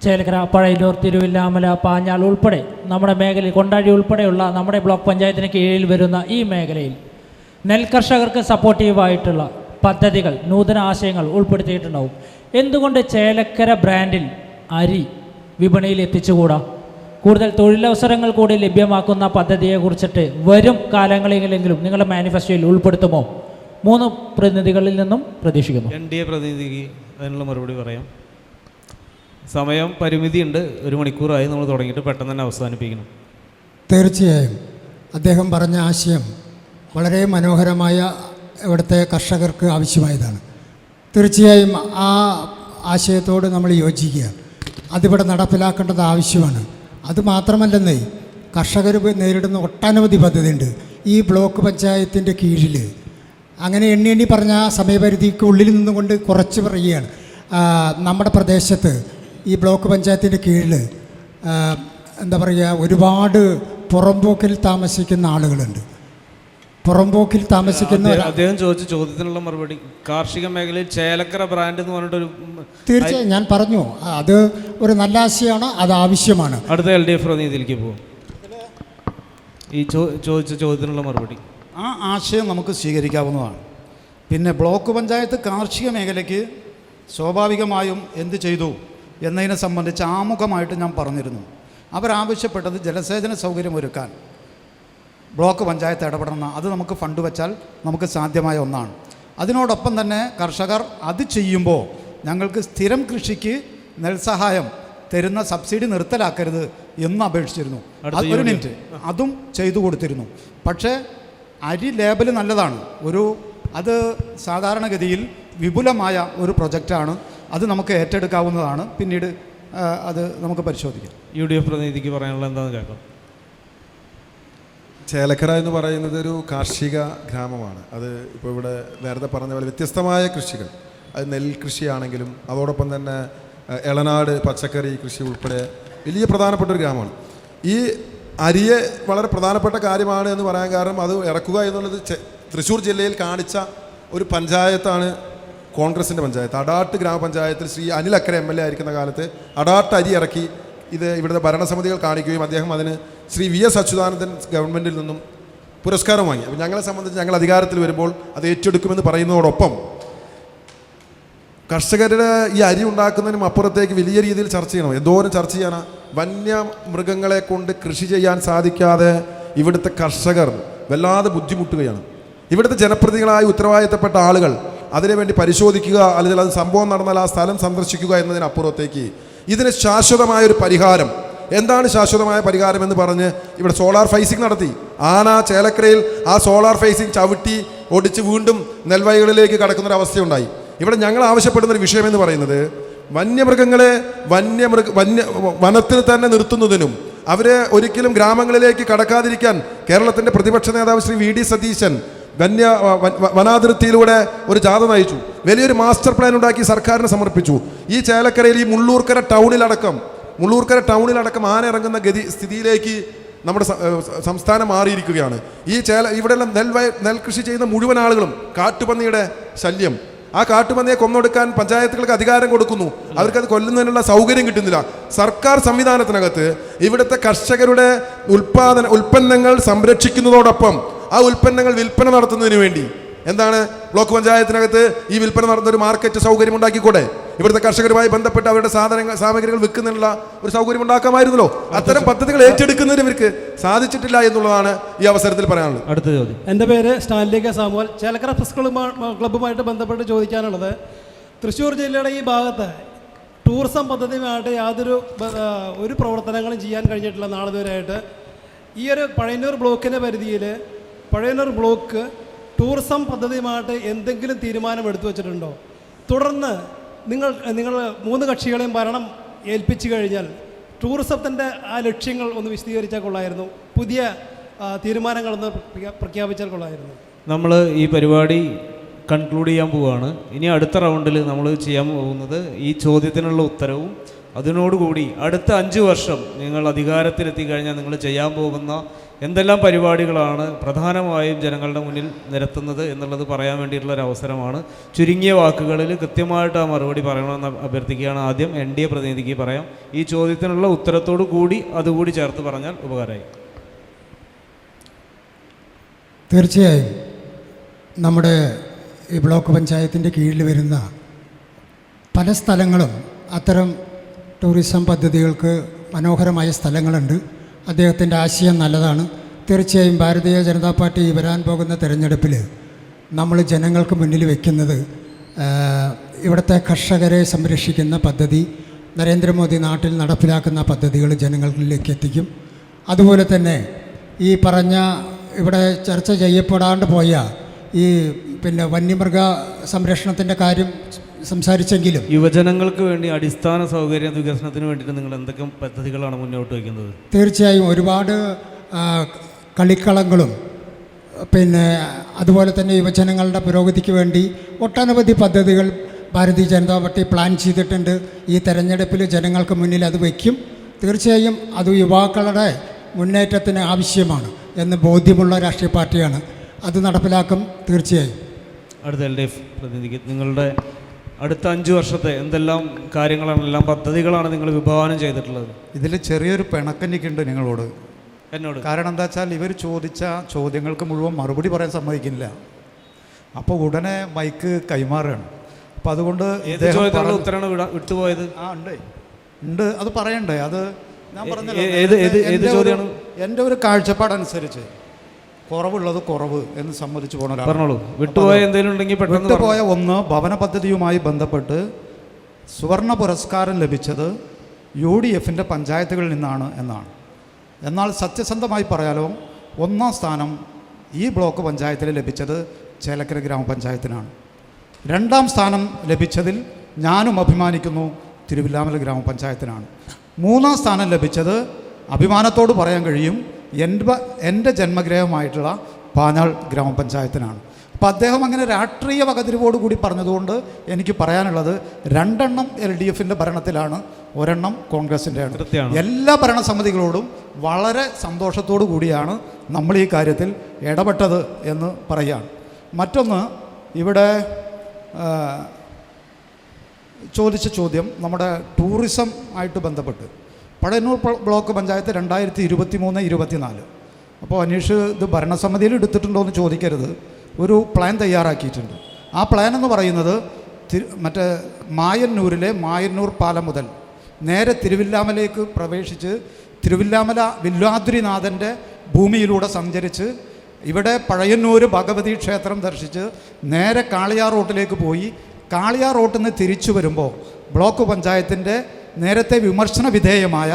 ചേലക്കര, പഴയന്നൂർ, തിരുവില്ലാമല, പാഞ്ഞാൾ ഉൾപ്പെടെ നമ്മുടെ മേഖലയിൽ, കൊണ്ടാഴി ഉൾപ്പെടെയുള്ള നമ്മുടെ ബ്ലോക്ക് പഞ്ചായത്തിന് കീഴിൽ വരുന്ന ഈ മേഖലയിൽ നെൽകർഷകർക്ക് സപ്പോർട്ടീവായിട്ടുള്ള പദ്ധതികൾ, നൂതന ആശയങ്ങൾ ഉൾപ്പെടുത്തിയിട്ടുണ്ടാവും. എന്തുകൊണ്ട് ചേലക്കര ബ്രാൻഡിൽ അരി വിപണിയിൽ എത്തിച്ചുകൂടാ? കൂടുതൽ തൊഴിലവസരങ്ങൾ കൂടി ലഭ്യമാക്കുന്ന പദ്ധതിയെക്കുറിച്ചിട്ട് വരും കാലങ്ങളിലെങ്കിലും നിങ്ങളുടെ മാനിഫെസ്റ്റോയിൽ ഉൾപ്പെടുത്തുമോ? 3 പ്രതിനിധികളിൽ നിന്നും പ്രതീക്ഷിക്കുന്നു. NDA പ്രതിനിധിക്ക് അതിനുള്ള മറുപടി പറയാം. സമയം പരിമിതിയുണ്ട്. 1 മണിക്കൂറായി നമ്മൾ തുടങ്ങിയിട്ട്, പെട്ടെന്ന് തന്നെ അവസാനിപ്പിക്കണം. തീർച്ചയായും അദ്ദേഹം പറഞ്ഞ ആശയം വളരെ മനോഹരമായ ഇവിടുത്തെ കർഷകർക്ക് ആവശ്യമായതാണ്. തീർച്ചയായും ആ ആശയത്തോട് നമ്മൾ യോജിക്കുക. അതിവിടെ നടപ്പിലാക്കേണ്ടത് ആവശ്യമാണ്. അതുമാത്രമല്ലെന്നേ, കർഷകർ നേരിടുന്ന ഒട്ടനവധി പദ്ധതിയുണ്ട് ഈ ബ്ലോക്ക് പഞ്ചായത്തിൻ്റെ കീഴിൽ. അങ്ങനെ എണ്ണി പറഞ്ഞ സമയപരിധിക്ക് ഉള്ളിൽ നിന്നുകൊണ്ട് കുറച്ച് പറയുകയാണ്. നമ്മുടെ പ്രദേശത്ത് ഈ ബ്ലോക്ക് പഞ്ചായത്തിൻ്റെ കീഴിൽ എന്താ പറയുക, ഒരുപാട് പുറമ്പോക്കിൽ താമസിക്കുന്ന ആളുകളുണ്ട്. പുറമ്പോക്കിൽ താമസിക്കുന്ന അദ്ദേഹം ചോദിച്ച ചോദ്യത്തിനുള്ള മറുപടി, കാർഷിക മേഖലയിൽ ചേലക്കര ബ്രാൻഡ് എന്ന് പറഞ്ഞിട്ടൊരു, തീർച്ചയായും ഞാൻ പറഞ്ഞു, അത് ഒരു നല്ല ആശയമാണ്, അത് ആവശ്യമാണ്. അടുത്ത LDF പ്രതിനിധിയിലേക്ക് പോകും. ഈ ചോദിച്ച ചോദ്യത്തിനുള്ള മറുപടി. ആ ആശയം നമുക്ക് സ്വീകരിക്കാവുന്നതാണ്. പിന്നെ ബ്ലോക്ക് പഞ്ചായത്ത് കാർഷിക മേഖലയ്ക്ക് സ്വാഭാവികമായും എന്ത് ചെയ്തു എന്നതിനെ സംബന്ധിച്ച് ആമുഖമായിട്ട് ഞാൻ പറഞ്ഞിരുന്നു. അവരാവശ്യപ്പെട്ടത് ജലസേചന സൗകര്യം ഒരുക്കാൻ ബ്ലോക്ക് പഞ്ചായത്ത് ഇടപെടണം. അത് നമുക്ക് ഫണ്ട് വെച്ചാൽ നമുക്ക് സാധ്യമായ ഒന്നാണ്. അതിനോടൊപ്പം തന്നെ കർഷകർ അത് ചെയ്യുമ്പോൾ ഞങ്ങൾക്ക് സ്ഥിരം കൃഷിക്ക് നെൽസഹായം തരുന്ന സബ്സിഡി നിർത്തലാക്കരുത് എന്ന് അപേക്ഷിച്ചിരുന്നു. 1 മിനിറ്റ്, അതും ചെയ്തു കൊടുത്തിരുന്നു. പക്ഷേ അരി ലേബൽ നല്ലതാണ്. അത് സാധാരണഗതിയിൽ വിപുലമായ ഒരു പ്രൊജക്റ്റാണ്. അത് നമുക്ക് ഏറ്റെടുക്കാവുന്നതാണ്. പിന്നീട് അത് നമുക്ക് പരിശോധിക്കാം. UDF പ്രതിനിധിക്ക് പറയാനുള്ള എന്താണെന്ന് കേൾക്കാം. ചേലക്കര എന്ന് പറയുന്നത് ഒരു കാർഷിക ഗ്രാമമാണ്. അത് ഇപ്പോൾ ഇവിടെ നേരത്തെ പറഞ്ഞ പോലെ വ്യത്യസ്തമായ കൃഷികൾ, അത് നെൽകൃഷിയാണെങ്കിലും അതോടൊപ്പം തന്നെ ഇളനാട് പച്ചക്കറി കൃഷി ഉൾപ്പെടെ വലിയ പ്രധാനപ്പെട്ട ഒരു ഗ്രാമമാണ്. ഈ അരിയെ വളരെ പ്രധാനപ്പെട്ട കാര്യമാണ് എന്ന് പറയാൻ കാരണം, അത് ഇറക്കുക എന്നുള്ളത് തൃശ്ശൂർ ജില്ലയിൽ കാണിച്ച ഒരു പഞ്ചായത്താണ് കോൺഗ്രസിൻ്റെ പഞ്ചായത്ത്. അടാട്ട് ഗ്രാമപഞ്ചായത്തിൽ ശ്രീ അനിൽ അക്കര MLA ആയിരിക്കുന്ന കാലത്ത് അടാട്ട് അരി ഇറക്കി ഇത് ഇവിടുത്തെ ഭരണസമിതികൾ കാണിക്കുകയും അദ്ദേഹം അതിന് ശ്രീ VS അച്യുതാനന്ദൻ ഗവൺമെൻറ്റിൽ നിന്നും പുരസ്കാരം വാങ്ങി. അപ്പോൾ ഞങ്ങളെ സംബന്ധിച്ച് ഞങ്ങൾ അധികാരത്തിൽ വരുമ്പോൾ അത് ഏറ്റെടുക്കുമെന്ന് പറയുന്നതോടൊപ്പം കർഷകരുടെ ഈ അരി ഉണ്ടാക്കുന്നതിനും അപ്പുറത്തേക്ക് വലിയ രീതിയിൽ ചർച്ച ചെയ്യണം. എന്തോരം ചർച്ച ചെയ്യാനാണ്. വന്യമൃഗങ്ങളെ കൊണ്ട് കൃഷി ചെയ്യാൻ സാധിക്കാതെ ഇവിടുത്തെ കർഷകർ വല്ലാതെ ബുദ്ധിമുട്ടുകയാണ്. ഇവിടുത്തെ ജനപ്രതിനിധികളായ ഉത്തരവാദിത്തപ്പെട്ട ആളുകൾ അതിനുവേണ്ടി പരിശോധിക്കുക, അല്ലെങ്കിൽ അത് സംഭവം നടന്നാൽ ആ സ്ഥലം സന്ദർശിക്കുക എന്നതിനപ്പുറത്തേക്ക് ഇതിന് ശാശ്വതമായൊരു പരിഹാരം, എന്താണ് ശാശ്വതമായ പരിഹാരം എന്ന് പറഞ്ഞ് ഇവിടെ സോളാർ ഫേസിംഗ് നടത്തി. ചേലക്കരയിൽ ആ സോളാർ ഫേസിംഗ് ചവിട്ടി ഒടിച്ച് വീണ്ടും നെൽവയലുകളിലേക്ക് കടക്കുന്നൊരവസ്ഥയുണ്ടായി. ഇവിടെ ഞങ്ങൾ ആവശ്യപ്പെടുന്നൊരു വിഷയമെന്ന് പറയുന്നത്, വന്യമൃഗങ്ങളെ വനത്തിൽ തന്നെ നിർത്തുന്നതിനും അവരെ ഒരിക്കലും ഗ്രാമങ്ങളിലേക്ക് കടക്കാതിരിക്കാൻ കേരളത്തിൻ്റെ പ്രതിപക്ഷ നേതാവ് ശ്രീ VD സതീശൻ വനാതിർത്തിയിലൂടെ ഒരു ജാഥ നയിച്ചു. വലിയൊരു മാസ്റ്റർ പ്ലാൻ ഉണ്ടാക്കി സർക്കാരിന് സമർപ്പിച്ചു. ഈ ചേലക്കരയിൽ ഈ മുള്ളൂർക്കര ടൗണിലടക്കം ആന ഇറങ്ങുന്ന സ്ഥിതിയിലേക്ക് നമ്മുടെ സംസ്ഥാനം മാറിയിരിക്കുകയാണ്. ഇവിടെയുള്ള നെൽകൃഷി ചെയ്യുന്ന മുഴുവൻ ആളുകളും കാട്ടുപന്നിയുടെ ശല്യം, ആ കാട്ടുപന്നിയെ കൊന്നൊടുക്കാൻ പഞ്ചായത്തുകൾക്ക് അധികാരം കൊടുക്കുന്നു. അവർക്കത് കൊല്ലുന്നതിനുള്ള സൗകര്യം കിട്ടുന്നില്ല. സർക്കാർ സംവിധാനത്തിനകത്ത് ഇവിടുത്തെ കർഷകരുടെ ഉൽപ്പന്നങ്ങൾ സംരക്ഷിക്കുന്നതോടൊപ്പം ആ ഉൽപ്പന്നങ്ങൾ വിൽപ്പന നടത്തുന്നതിന് വേണ്ടി എന്താണ് ബ്ലോക്ക് പഞ്ചായത്തിനകത്ത് ഈ വിൽപ്പന നടത്തുന്ന ഒരു മാർക്കറ്റ് സൗകര്യം ഉണ്ടാക്കിക്കൂടെ? ഇവിടുത്തെ കർഷകരുമായി ബന്ധപ്പെട്ട് അവരുടെ സാമഗ്രികൾ വിൽക്കുന്നതിനുള്ള ഒരു സൗകര്യം ഉണ്ടാക്കാമായിരുന്നല്ലോ. അത്തരം പദ്ധതികൾ ഏറ്റെടുക്കുന്നതിന് ഇവർക്ക് സാധിച്ചിട്ടില്ല എന്നുള്ളതാണ് ഈ അവസരത്തിൽ പറയാനുള്ളത്. അടുത്ത ചോദ്യം. എൻ്റെ പേര് Stanley K Samuel. Chelakkara press ക്ലബ്ബുമായിട്ട് ബന്ധപ്പെട്ട് ചോദിക്കാനുള്ളത്, തൃശ്ശൂർ ജില്ലയുടെ ഈ ഭാഗത്ത് ടൂറിസം പദ്ധതിയുമായിട്ട് ഒരു പ്രവർത്തനങ്ങളും ചെയ്യാൻ കഴിഞ്ഞിട്ടില്ല നാളിതുവരെയായിട്ട്. ഈ ഒരു പഴയന്നൂർ ബ്ലോക്കിൻ്റെ പരിധിയിൽ പഴയന്നൂർ ബ്ലോക്ക് ടൂറിസം പദ്ധതിയുമായിട്ട് എന്തെങ്കിലും തീരുമാനം എടുത്തു വച്ചിട്ടുണ്ടോ? തുടർന്ന് നിങ്ങൾ 3 കക്ഷികളെയും ഭരണം ഏൽപ്പിച്ചു കഴിഞ്ഞാൽ ടൂറിസത്തിൻ്റെ ആ ലക്ഷ്യങ്ങൾ ഒന്ന് വിശദീകരിച്ചാൽ കൊള്ളായിരുന്നു. പുതിയ തീരുമാനങ്ങളൊന്ന് പ്രഖ്യാപിച്ചാൽ കൊള്ളായിരുന്നു. നമ്മൾ ഈ പരിപാടി കൺക്ലൂഡ് ചെയ്യാൻ പോവുകയാണ്. ഇനി അടുത്ത റൗണ്ടിൽ നമ്മൾ ചെയ്യാൻ പോകുന്നത് ഈ ചോദ്യത്തിനുള്ള ഉത്തരവും അതിനോടുകൂടി അടുത്ത 5 വർഷം നിങ്ങൾ അധികാരത്തിലെത്തി കഴിഞ്ഞാൽ നിങ്ങൾ ചെയ്യാൻ പോകുന്ന എന്തെല്ലാം പരിപാടികളാണ് പ്രധാനമായും ജനങ്ങളുടെ മുന്നിൽ നിരത്തുന്നത് എന്നുള്ളത് പറയാൻ വേണ്ടിയിട്ടുള്ള ഒരു അവസരമാണ്. ചുരുങ്ങിയ വാക്കുകളിൽ കൃത്യമായിട്ട് ആ മറുപടി പറയണമെന്ന് അഭ്യർത്ഥിക്കുകയാണ്. ആദ്യം NDA പ്രതിനിധിക്ക് പറയാം. ഈ ചോദ്യത്തിനുള്ള ഉത്തരത്തോടു കൂടി അതുകൂടി ചേർത്ത് പറഞ്ഞാൽ ഉപകാരമായി. തീർച്ചയായും നമ്മുടെ ഈ ബ്ലോക്ക് പഞ്ചായത്തിൻ്റെ കീഴിൽ വരുന്ന പല സ്ഥലങ്ങളും അത്തരം ടൂറിസം പദ്ധതികൾക്ക് മനോഹരമായ സ്ഥലങ്ങളുണ്ട്. അദ്ദേഹത്തിൻ്റെ ആശയം നല്ലതാണ്. തീർച്ചയായും ഭാരതീയ ജനതാ പാർട്ടി വരാൻ പോകുന്ന തെരഞ്ഞെടുപ്പിൽ നമ്മൾ ജനങ്ങൾക്ക് മുന്നിൽ വയ്ക്കുന്നത് ഇവിടുത്തെ കർഷകരെ സംരക്ഷിക്കുന്ന പദ്ധതി, നരേന്ദ്രമോദി നാട്ടിൽ നടപ്പിലാക്കുന്ന പദ്ധതികൾ ജനങ്ങളിലേക്ക് എത്തിക്കും. അതുപോലെ തന്നെ ഈ പറഞ്ഞ ഇവിടെ ചർച്ച ചെയ്യപ്പെടാണ്ട് പോയ ഈ വന്യമൃഗ സംരക്ഷണത്തിൻ്റെ കാര്യം സംസാരിച്ചെങ്കിലും യുവജനങ്ങൾക്ക് വേണ്ടി അടിസ്ഥാന സൗകര്യ വികസനത്തിന് വേണ്ടിയിട്ട് നിങ്ങൾ എന്തൊക്കെ പദ്ധതികളാണ് മുന്നോട്ട് വയ്ക്കുന്നത്? തീർച്ചയായും ഒരുപാട് കളിക്കളങ്ങളും അതുപോലെ തന്നെ യുവജനങ്ങളുടെ പുരോഗതിക്ക് വേണ്ടി ഒട്ടനവധി പദ്ധതികൾ ഭാരതീയ ജനതാ പാർട്ടി പ്ലാൻ ചെയ്തിട്ടുണ്ട്. ഈ തെരഞ്ഞെടുപ്പിൽ ജനങ്ങൾക്ക് മുന്നിൽ അത് വയ്ക്കും. തീർച്ചയായും അത് യുവാക്കളുടെ മുന്നേറ്റത്തിന് ആവശ്യമാണ് എന്ന് ബോധ്യമുള്ള രാഷ്ട്രീയ പാർട്ടിയാണ്. അത് നടപ്പിലാക്കും തീർച്ചയായും. അടുത്ത LDF പ്രതിനിധിക്ക് നിങ്ങളുടെ അടുത്ത 5 വർഷത്തെ എന്തെല്ലാം കാര്യങ്ങളാണ്, എല്ലാം പദ്ധതികളാണ് നിങ്ങൾ വിഭാവനം ചെയ്തിട്ടുള്ളത്? ഇതിൽ ചെറിയൊരു പിണക്കനിക്കുണ്ട് നിങ്ങളോട്, എന്നോട്. കാരണം എന്താ വെച്ചാൽ ഇവർ ചോദിച്ച ചോദ്യങ്ങൾക്ക് മുഴുവൻ മറുപടി പറയാൻ സമ്മതിക്കില്ല. അപ്പോൾ ഉടനെ മൈക്ക് കൈമാറുകയാണ്. അപ്പോൾ അതുകൊണ്ട് ഉത്തരമാണ് വിട്ടുപോയത്. ഉണ്ട്, അത് പറയണ്ടേ? അത് ഞാൻ പറഞ്ഞല്ലോ, എൻ്റെ ഒരു കാഴ്ചപ്പാടനുസരിച്ച് കുറവുള്ളത് കുറവ് എന്ന് സമ്മതിച്ചു പോകണം. വിട്ടുപോയ ഒന്ന്, ഭവന പദ്ധതിയുമായി ബന്ധപ്പെട്ട് സുവർണ പുരസ്കാരം ലഭിച്ചത് UDFൻ്റെ പഞ്ചായത്തുകളിൽ നിന്നാണ് എന്നാണ്. എന്നാൽ സത്യസന്ധമായി പറയാലോ, 1ാം സ്ഥാനം ഈ ബ്ലോക്ക് പഞ്ചായത്തിൽ ലഭിച്ചത് ചേലക്കര ഗ്രാമപഞ്ചായത്തിനാണ്. 2ാം സ്ഥാനം ലഭിച്ചതിൽ ഞാനും അഭിമാനിക്കുന്നു, തിരുവില്ലാമല ഗ്രാമപഞ്ചായത്തിനാണ്. 3ാം സ്ഥാനം ലഭിച്ചത് അഭിമാനത്തോട് പറയാൻ കഴിയും, എൻ്റെ ജന്മഗ്രഹമായിട്ടുള്ള പാഞ്ഞാൾ ഗ്രാമപഞ്ചായത്തിനാണ്. അപ്പോൾ അദ്ദേഹം അങ്ങനെ രാഷ്ട്രീയ വകതിരിവോട് കൂടി പറഞ്ഞതുകൊണ്ട് എനിക്ക് പറയാനുള്ളത് 2 LDFൻ്റെ ഭരണത്തിലാണ്, 1 കോൺഗ്രസിൻ്റെയാണ്. എല്ലാ ഭരണസമിതികളോടും വളരെ സന്തോഷത്തോടു കൂടിയാണ് നമ്മൾ ഈ കാര്യത്തിൽ ഇടപെട്ടത് എന്ന് പറയുകയാണ്. മറ്റൊന്ന്, ഇവിടെ ചോദിച്ച ചോദ്യം നമ്മുടെ ടൂറിസം ആയിട്ട് ബന്ധപ്പെട്ട് പഴയന്നൂർ ബ്ലോക്ക് പഞ്ചായത്ത് 2023-24. അപ്പോൾ അനീഷ് ഇത് ഭരണസമിതിയിൽ എടുത്തിട്ടുണ്ടോ എന്ന് ചോദിക്കരുത്. ഒരു പ്ലാൻ തയ്യാറാക്കിയിട്ടുണ്ട്. ആ പ്ലാൻ എന്ന് പറയുന്നത് മറ്റേ മായന്നൂരിലെ മായന്നൂർ പാലം മുതൽ നേരെ തിരുവില്ലാമലയ്ക്ക് പ്രവേശിച്ച് തിരുവില്ലാമല വില്വാദ്രിനാഥൻ്റെ ഭൂമിയിലൂടെ സഞ്ചരിച്ച് ഇവിടെ പഴയന്നൂർ ഭഗവതി ക്ഷേത്രം ദർശിച്ച് നേരെ കാളിയാർ റോട്ടിലേക്ക് പോയി കാളിയാർ റോട്ടിൽ നിന്ന് തിരിച്ചു വരുമ്പോൾ ബ്ലോക്ക് പഞ്ചായത്തിൻ്റെ നേരത്തെ വിമർശന വിധേയമായ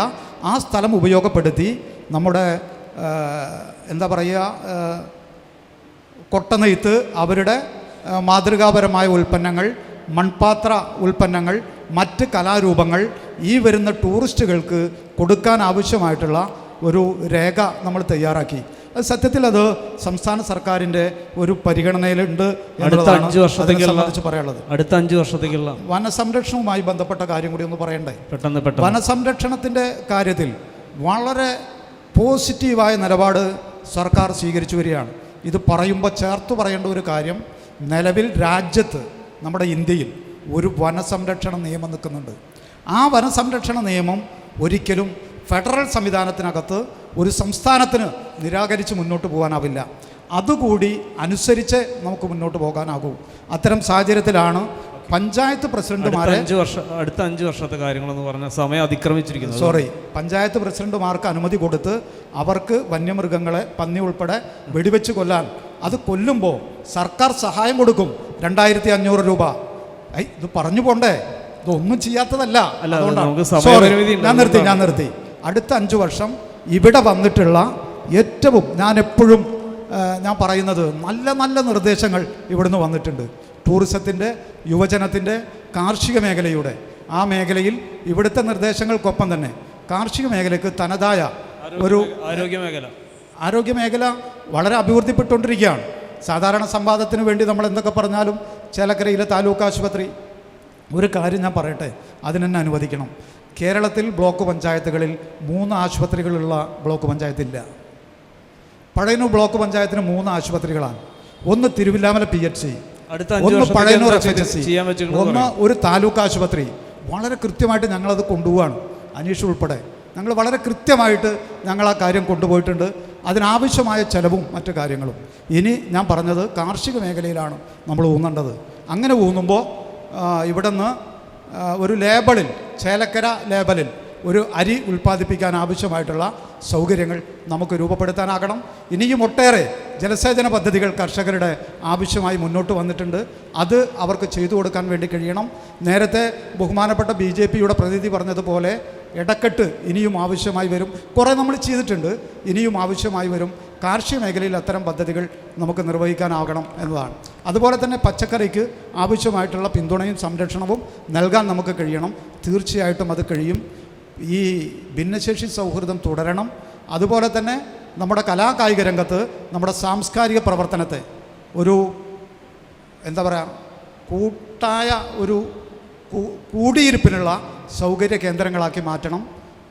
ആ സ്ഥലം ഉപയോഗപ്പെടുത്തി നമ്മുടെ എന്താ പറയുക, കൊട്ടനെയ്ത്ത്, അവരുടെ മാതൃകാപരമായ ഉൽപ്പന്നങ്ങൾ, മൺപാത്ര ഉൽപ്പന്നങ്ങൾ, മറ്റ് കലാരൂപങ്ങൾ ഈ വരുന്ന ടൂറിസ്റ്റുകൾക്ക് കൊടുക്കാൻ ആവശ്യമായിട്ടുള്ള ഒരു രേഖ നമ്മൾ തയ്യാറാക്കി. അത് സത്യത്തിൽ അത് സംസ്ഥാന സർക്കാരിൻ്റെ ഒരു പരിഗണനയിലുണ്ട് എന്നുള്ളതാണ് സംബന്ധിച്ച് പറയാനുള്ളത്. അടുത്ത 5 വർഷത്തേക്കുള്ള വനസംരക്ഷണവുമായി ബന്ധപ്പെട്ട കാര്യം കൂടി ഒന്ന് പറയണ്ടേ? വനസംരക്ഷണത്തിൻ്റെ കാര്യത്തിൽ വളരെ പോസിറ്റീവായ നിലപാട് സർക്കാർ സ്വീകരിച്ചു വരികയാണ്. ഇത് പറയുമ്പോൾ ചേർത്ത് പറയേണ്ട ഒരു കാര്യം, നിലവിൽ രാജ്യത്ത് നമ്മുടെ ഇന്ത്യയിൽ ഒരു വനസംരക്ഷണ നിയമം നിൽക്കുന്നുണ്ട്. ആ വനസംരക്ഷണ നിയമം ഒരിക്കലും ഫെഡറൽ സംവിധാനത്തിനകത്ത് ഒരു സംസ്ഥാനത്തിന് നിരാകരിച്ച് മുന്നോട്ട് പോകാനാവില്ല. അതുകൂടി അനുസരിച്ച് നമുക്ക് മുന്നോട്ട് പോകാനാകൂ. അത്തരം സാഹചര്യത്തിലാണ് പഞ്ചായത്ത് പ്രസിഡന്റുമാരെ അടുത്ത 5 വർഷത്തെ കാര്യങ്ങളെന്ന് പറഞ്ഞ സമയം അതിക്രമിച്ചിരിക്കുന്നു. പഞ്ചായത്ത് പ്രസിഡന്റുമാർക്ക് അനുമതി കൊടുത്ത് അവർക്ക് വന്യമൃഗങ്ങളെ, പന്നി ഉൾപ്പെടെ വെടിവെച്ച് കൊല്ലാൻ, അത് കൊല്ലുമ്പോൾ സർക്കാർ സഹായം കൊടുക്കും 2500 രൂപ. ഇത് പറഞ്ഞു പോണ്ടേ? ഇതൊന്നും ചെയ്യാത്തതല്ല. ഞാൻ നിർത്തി. അടുത്ത 5 വർഷം ഇവിടെ വന്നിട്ടുള്ള ഏറ്റവും ഞാൻ പറയുന്നത് നല്ല നല്ല നിർദ്ദേശങ്ങൾ ഇവിടുന്ന് വന്നിട്ടുണ്ട്. ടൂറിസത്തിൻ്റെ, യുവജനത്തിൻ്റെ, കാർഷിക മേഖലയുടെ ആ മേഖലയിൽ ഇവിടുത്തെ നിർദ്ദേശങ്ങൾക്കൊപ്പം തന്നെ കാർഷിക മേഖലയ്ക്ക് തനതായ ഒരു ആരോഗ്യമേഖല വളരെ അഭിവൃദ്ധിപ്പെട്ടുകൊണ്ടിരിക്കുകയാണ്. സാധാരണ സംവാദത്തിന് വേണ്ടി നമ്മൾ എന്തൊക്കെ പറഞ്ഞാലും ചേലക്കരയിലെ താലൂക്ക് ആശുപത്രി, ഒരു കാര്യം ഞാൻ പറയട്ടെ, അതിനെന്നെ അനുവദിക്കണം. കേരളത്തിൽ ബ്ലോക്ക് പഞ്ചായത്തുകളിൽ 3 ആശുപത്രികളുള്ള ബ്ലോക്ക് പഞ്ചായത്തില്ല. പഴയന്നൂർ ബ്ലോക്ക് പഞ്ചായത്തിന് 3 ആശുപത്രികളാണ്. ഒന്ന് തിരുവില്ലാമല PHC, ഒന്ന് പഴയന്നൂർ FHC, ഒന്ന് ഒരു താലൂക്ക് ആശുപത്രി. വളരെ കൃത്യമായിട്ട് ഞങ്ങളത് കൊണ്ടുപോവാണ്, അനീഷ് ഉൾപ്പെടെ ഞങ്ങൾ വളരെ കൃത്യമായിട്ട് ഞങ്ങൾ ആ കാര്യം കൊണ്ടുപോയിട്ടുണ്ട്. അതിനാവശ്യമായ ചെലവും മറ്റു കാര്യങ്ങളും. ഇനി ഞാൻ പറഞ്ഞത് കാർഷിക മേഖലയിലാണ് നമ്മൾ ഊന്നേണ്ടത്. അങ്ങനെ ഊന്നുമ്പോൾ ഇവിടെ നിന്ന് ഒരു ലേബലിൽ, ചേലക്കര ലേബലിൽ ഒരു അരി ഉൽപ്പാദിപ്പിക്കാൻ ആവശ്യമായിട്ടുള്ള സൗകര്യങ്ങൾ നമുക്ക് രൂപപ്പെടുത്താനാകണം. ഇനിയും ഒട്ടേറെ ജലസേചന പദ്ധതികൾ കർഷകരുടെ ആവശ്യമായി മുന്നോട്ട് വന്നിട്ടുണ്ട്. അത് അവർക്ക് ചെയ്തു കൊടുക്കാൻ വേണ്ടി കഴിയണം. നേരത്തെ ബഹുമാനപ്പെട്ട BJPയുടെ പ്രതിനിധി പറഞ്ഞതുപോലെ ഇടക്കെട്ട് ഇനിയും ആവശ്യമായി വരും. കുറേ നമ്മൾ ചെയ്തിട്ടുണ്ട്, ഇനിയും ആവശ്യമായി വരും. കാർഷിക മേഖലയിൽ അത്തരം പദ്ധതികൾ നമുക്ക് നിർവഹിക്കാനാകണം എന്നതാണ്. അതുപോലെ തന്നെ പച്ചക്കറിക്ക് ആവശ്യമായിട്ടുള്ള പിന്തുണയും സംരക്ഷണവും നൽകാൻ നമുക്ക് കഴിയണം. തീർച്ചയായിട്ടും അത് കഴിയും. ഈ ഭിന്നശേഷി സൗഹൃദം തുടരണം. അതുപോലെ തന്നെ നമ്മുടെ കലാകായിക രംഗത്ത് നമ്മുടെ സാംസ്കാരിക പ്രവർത്തനത്തെ ഒരു എന്താ പറയുക, കൂട്ടായ ഒരു കൂടിയിരിപ്പിനുള്ള സൗകര്യ കേന്ദ്രങ്ങളാക്കി മാറ്റണം.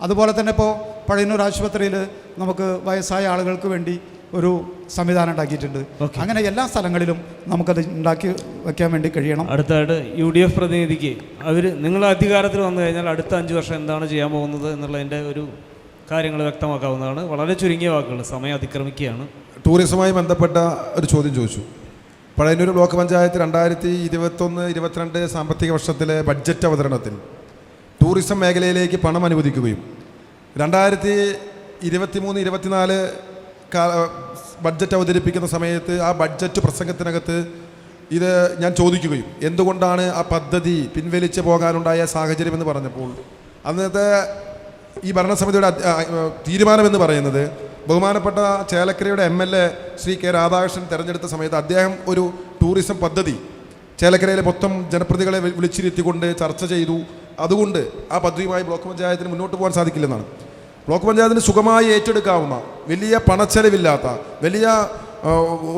അതുപോലെ തന്നെ ഇപ്പോൾ പഴയന്നൂർ ആശുപത്രിയിൽ നമുക്ക് വയസ്സായ ആളുകൾക്ക് വേണ്ടി ഒരു സംവിധാനം ഉണ്ടാക്കിയിട്ടുണ്ട്. അങ്ങനെ എല്ലാ സ്ഥലങ്ങളിലും നമുക്കത് ഉണ്ടാക്കി വയ്ക്കാൻ വേണ്ടി കഴിയണം. അടുത്തായിട്ട് UDF പ്രതിനിധിക്ക് നിങ്ങൾ അധികാരത്തിൽ വന്നു കഴിഞ്ഞാൽ അടുത്ത 5 വർഷം എന്താണ് ചെയ്യാൻ പോകുന്നത് എന്നുള്ളതിൻ്റെ ഒരു കാര്യങ്ങൾ വ്യക്തമാക്കാവുന്നതാണ്. വളരെ ചുരുങ്ങിയ വാക്കുകൾ, സമയം അതിക്രമിക്കുകയാണ്. ടൂറിസവുമായി ബന്ധപ്പെട്ട ഒരു ചോദ്യം ചോദിച്ചു. പഴയന്നൂർ ബ്ലോക്ക് പഞ്ചായത്ത് 2021-22 സാമ്പത്തിക വർഷത്തിലെ ബഡ്ജറ്റ് അവതരണത്തിൽ ടൂറിസം മേഖലയിലേക്ക് പണം അനുവദിക്കുകയും 2023-24 ബഡ്ജറ്റ് അവതരിപ്പിക്കുന്ന സമയത്ത് ആ ബഡ്ജറ്റ് പ്രസംഗത്തിനകത്ത് ഇത് ഞാൻ ചോദിക്കുകയും എന്തുകൊണ്ടാണ് ആ പദ്ധതി പിൻവലിച്ച് പോകാനുണ്ടായ സാഹചര്യമെന്ന് പറഞ്ഞപ്പോൾ അന്നത്തെ ഈ ഭരണസമിതിയുടെ തീരുമാനമെന്ന് പറയുന്നത് ബഹുമാനപ്പെട്ട ചേലക്കരയുടെ MLA ശ്രീ K. രാധാകൃഷ്ണൻ തിരഞ്ഞെടുത്ത സമയത്ത് അദ്ദേഹം ഒരു ടൂറിസം പദ്ധതി ചേലക്കരയിലെ മൊത്തം ജനപ്രതിനിധികളെ വിളിച്ചിരുത്തിക്കൊണ്ട് ചർച്ച ചെയ്തു. അതുകൊണ്ട് ആ പദ്ധതിയുമായി ബ്ലോക്ക് പഞ്ചായത്തിന് മുന്നോട്ട് പോകാൻ സാധിക്കില്ലെന്നാണ്. ബ്ലോക്ക് പഞ്ചായത്തിന് സുഖമായി ഏറ്റെടുക്കാവുന്ന, വലിയ പണച്ചെലവില്ലാത്ത, വലിയ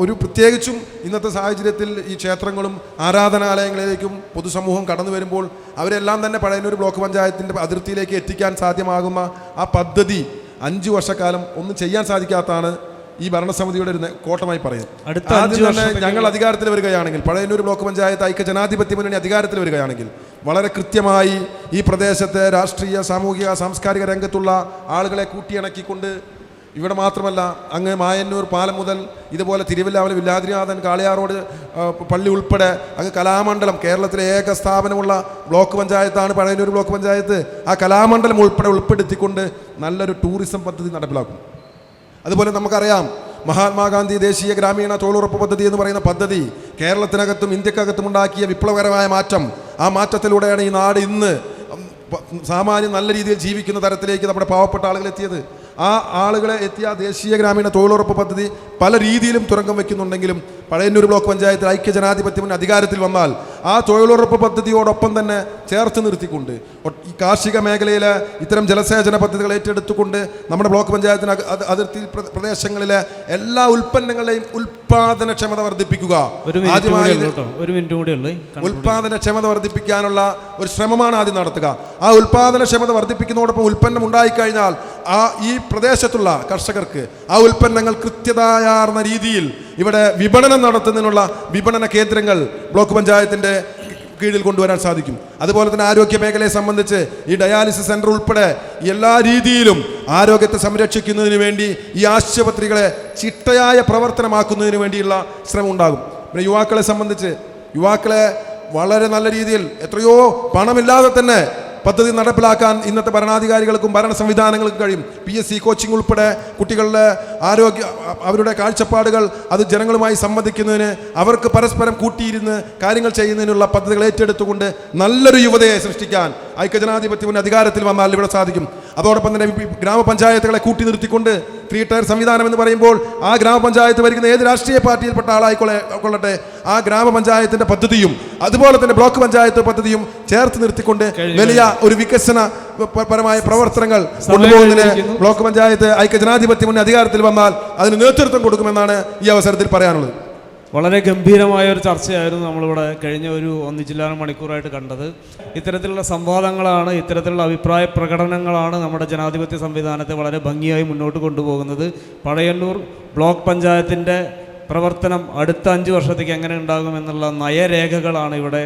ഒരു പ്രത്യേകിച്ചും ഇന്നത്തെ സാഹചര്യത്തിൽ ഈ ക്ഷേത്രങ്ങളും ആരാധനാലയങ്ങളിലേക്കും പൊതുസമൂഹം കടന്നു വരുമ്പോൾ അവരെല്ലാം തന്നെ പഴയന്നൂർ ബ്ലോക്ക് പഞ്ചായത്തിൻ്റെ അതിർത്തിയിലേക്ക് എത്തിക്കാൻ സാധ്യമാകുന്ന ആ പദ്ധതി 5 വർഷക്കാലം ഒന്നും ചെയ്യാൻ സാധിക്കാത്തതാണ് ഈ ഭരണസമിതിയുടെ ഒരു കോട്ടമായി പറയുന്നത്. ആദ്യം തന്നെ ഞങ്ങൾ അധികാരത്തിൽ വരികയാണെങ്കിൽ, പഴയന്നൂർ ബ്ലോക്ക് പഞ്ചായത്ത് ഐക്യ ജനാധിപത്യ മുന്നണി അധികാരത്തിൽ വരികയാണെങ്കിൽ വളരെ കൃത്യമായി ഈ പ്രദേശത്തെ രാഷ്ട്രീയ, സാമൂഹിക, സാംസ്കാരിക രംഗത്തുള്ള ആളുകളെ കൂട്ടിയിണക്കിക്കൊണ്ട്, ഇവിടെ മാത്രമല്ല അങ്ങ് മായന്നൂർ പാലം മുതൽ ഇതുപോലെ തിരുവല്ലാമല വില്ലാതിനാഥൻ കാളിയാറോഡ് പള്ളി ഉൾപ്പെടെ അങ്ങ് കലാമണ്ഡലം, കേരളത്തിലെ ഏക സ്ഥാപനമുള്ള ബ്ലോക്ക് പഞ്ചായത്താണ് പഴയന്നൂർ ബ്ലോക്ക് പഞ്ചായത്ത്. ആ കലാമണ്ഡലം ഉൾപ്പെടെ ഉൾപ്പെടുത്തിക്കൊണ്ട് നല്ലൊരു ടൂറിസം പദ്ധതി നടപ്പിലാക്കും. അതുപോലെ നമുക്കറിയാം മഹാത്മാഗാന്ധി ദേശീയ ഗ്രാമീണ തൊഴിലുറപ്പ് പദ്ധതി എന്ന് പറയുന്ന പദ്ധതി കേരളത്തിനകത്തും ഇന്ത്യക്കകത്തും ഉണ്ടാക്കിയ വിപ്ലവകരമായ മാറ്റം. ആ മാറ്റത്തിലൂടെയാണ് ഈ നാട് ഇന്ന് സാമാന്യം നല്ല രീതിയിൽ ജീവിക്കുന്ന തരത്തിലേക്ക് നമ്മുടെ പാവപ്പെട്ട ആളുകൾ എത്തിയത്. ആ ആളുകളെ എത്തിയ ദേശീയ ഗ്രാമീണ തൊഴിലുറപ്പ് പദ്ധതി പല രീതിയിലും തുറങ്കം വയ്ക്കുന്നുണ്ടെങ്കിലും പഴയന്നൂർ ബ്ലോക്ക് പഞ്ചായത്തിൽ ഐക്യ ജനാധിപത്യ മുന്നണി അധികാരത്തിൽ വന്നാൽ ആ തൊഴിലുറപ്പ് പദ്ധതിയോടൊപ്പം തന്നെ ചേർത്ത് നിർത്തിക്കൊണ്ട് ഈ കാർഷിക മേഖലയിലെ ഇത്തരം ജലസേചന പദ്ധതികൾ ഏറ്റെടുത്തുകൊണ്ട് നമ്മുടെ ബ്ലോക്ക് പഞ്ചായത്തിന് അതിർത്തി പ്രദേശങ്ങളിലെ എല്ലാ ഉൽപ്പന്നങ്ങളുടെയും ഉൽപാദനക്ഷമത വർദ്ധിപ്പിക്കുക. ഉൽപാദനക്ഷമത വർദ്ധിപ്പിക്കാനുള്ള ഒരു ശ്രമമാണ് ആദ്യം നടത്തുക. ആ ഉൽപാദനക്ഷമത വർദ്ധിപ്പിക്കുന്നതോടൊപ്പം ഉൽപ്പന്നം ഉണ്ടായിക്കഴിഞ്ഞാൽ ഈ പ്രദേശത്തുള്ള കർഷകർക്ക് ആ ഉൽപ്പന്നങ്ങൾ കൃത്യതയാർന്ന രീതിയിൽ ഇവിടെ വിപണനം നടത്തുന്നതിനുള്ള വിപണന കേന്ദ്രങ്ങൾ ബ്ലോക്ക് പഞ്ചായത്തിൻ്റെ കീഴിൽ കൊണ്ടുവരാൻ സാധിക്കും. അതുപോലെ തന്നെ ആരോഗ്യ മേഖലയെ സംബന്ധിച്ച് ഈ ഡയാലിസിസ് സെൻ്റർ ഉൾപ്പെടെ എല്ലാ രീതിയിലും ആരോഗ്യത്തെ സംരക്ഷിക്കുന്നതിന് വേണ്ടി ഈ ആശുപത്രികളെ ചിട്ടയായ പ്രവർത്തനമാക്കുന്നതിന് വേണ്ടിയുള്ള ശ്രമം ഉണ്ടാകും. പിന്നെ യുവാക്കളെ സംബന്ധിച്ച് യുവാക്കളെ വളരെ നല്ല രീതിയിൽ എത്രയോ പണമില്ലാതെ തന്നെ പദ്ധതി നടപ്പിലാക്കാൻ ഇന്നത്തെ ഭരണാധികാരികൾക്കും ഭരണ സംവിധാനങ്ങൾക്കും കഴിയും. PSC കോച്ചിങ് ഉൾപ്പെടെ കുട്ടികളുടെ ആരോഗ്യ, അവരുടെ കാഴ്ചപ്പാടുകൾ അത് ജനങ്ങളുമായി സംവദിക്കുന്നതിന്, അവർക്ക് പരസ്പരം കൂട്ടിയിരുന്ന് കാര്യങ്ങൾ ചെയ്യുന്നതിനുള്ള പദ്ധതികൾ ഏറ്റെടുത്തുകൊണ്ട് നല്ലൊരു യുവതയെ സൃഷ്ടിക്കാൻ ഐക്യജനാധിപത്യ മുന്നണി അധികാരത്തിൽ വന്നാൽ ഇവിടെ സാധിക്കും. അതോടൊപ്പം തന്നെ ഗ്രാമപഞ്ചായത്തുകളെ കൂട്ടി നിർത്തിക്കൊണ്ട് 3 ടയർ സംവിധാനം എന്ന് പറയുമ്പോൾ ആ ഗ്രാമപഞ്ചായത്ത് ഭരിക്കുന്ന ഏത് രാഷ്ട്രീയ പാർട്ടിയിൽപ്പെട്ട ആളായിക്കൊള്ളട്ടെ ആ ഗ്രാമപഞ്ചായത്തിൻ്റെ പദ്ധതിയും അതുപോലെ തന്നെ ബ്ലോക്ക് പഞ്ചായത്ത് പദ്ധതിയും ചേർത്ത് നിർത്തിക്കൊണ്ട് വലിയ ഒരു വികസന പരമായ പ്രവർത്തനങ്ങൾ കൊണ്ടുപോകുന്നതിന് ബ്ലോക്ക് പഞ്ചായത്ത് ഐക്യജനാധിപത്യ മുന്നണി അധികാരത്തിൽ വന്നാൽ അതിന് നേതൃത്വം കൊടുക്കുമെന്നാണ് ഈ അവസരത്തിൽ പറയാനുള്ളത്. വളരെ ഗംഭീരമായ ഒരു ചർച്ചയായിരുന്നു നമ്മളിവിടെ കഴിഞ്ഞ ഒരു 1 മണിക്കൂറായിട്ട് കണ്ടത്. ഇത്തരത്തിലുള്ള സംവാദങ്ങളാണ്, ഇത്തരത്തിലുള്ള അഭിപ്രായ പ്രകടനങ്ങളാണ് നമ്മുടെ ജനാധിപത്യ സംവിധാനത്തെ വളരെ ഭംഗിയായി മുന്നോട്ട് കൊണ്ടുപോകുന്നത്. പഴയന്നൂർ ബ്ലോക്ക് പഞ്ചായത്തിൻ്റെ പ്രവർത്തനം അടുത്ത 5 വർഷത്തേക്ക് എങ്ങനെ ഉണ്ടാകുമെന്നുള്ള നയരേഖകളാണ് ഇവിടെ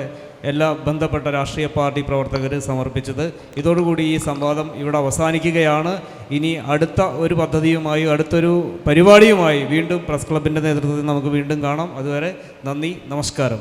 എല്ലാ ബന്ധപ്പെട്ട രാഷ്ട്രീയ പാർട്ടി പ്രവർത്തകർ സമർപ്പിച്ചത്. ഇതോടുകൂടി ഈ സംവാദം ഇവിടെ അവസാനിക്കുകയാണ്. ഇനി അടുത്ത ഒരു പദ്ധതിയുമായി, അടുത്തൊരു പരിപാടിയുമായി വീണ്ടും പ്രസ് ക്ലബിൻ്റെ നേതൃത്വത്തിൽ നമുക്ക് വീണ്ടും കാണാം. അതുവരെ നന്ദി, നമസ്കാരം.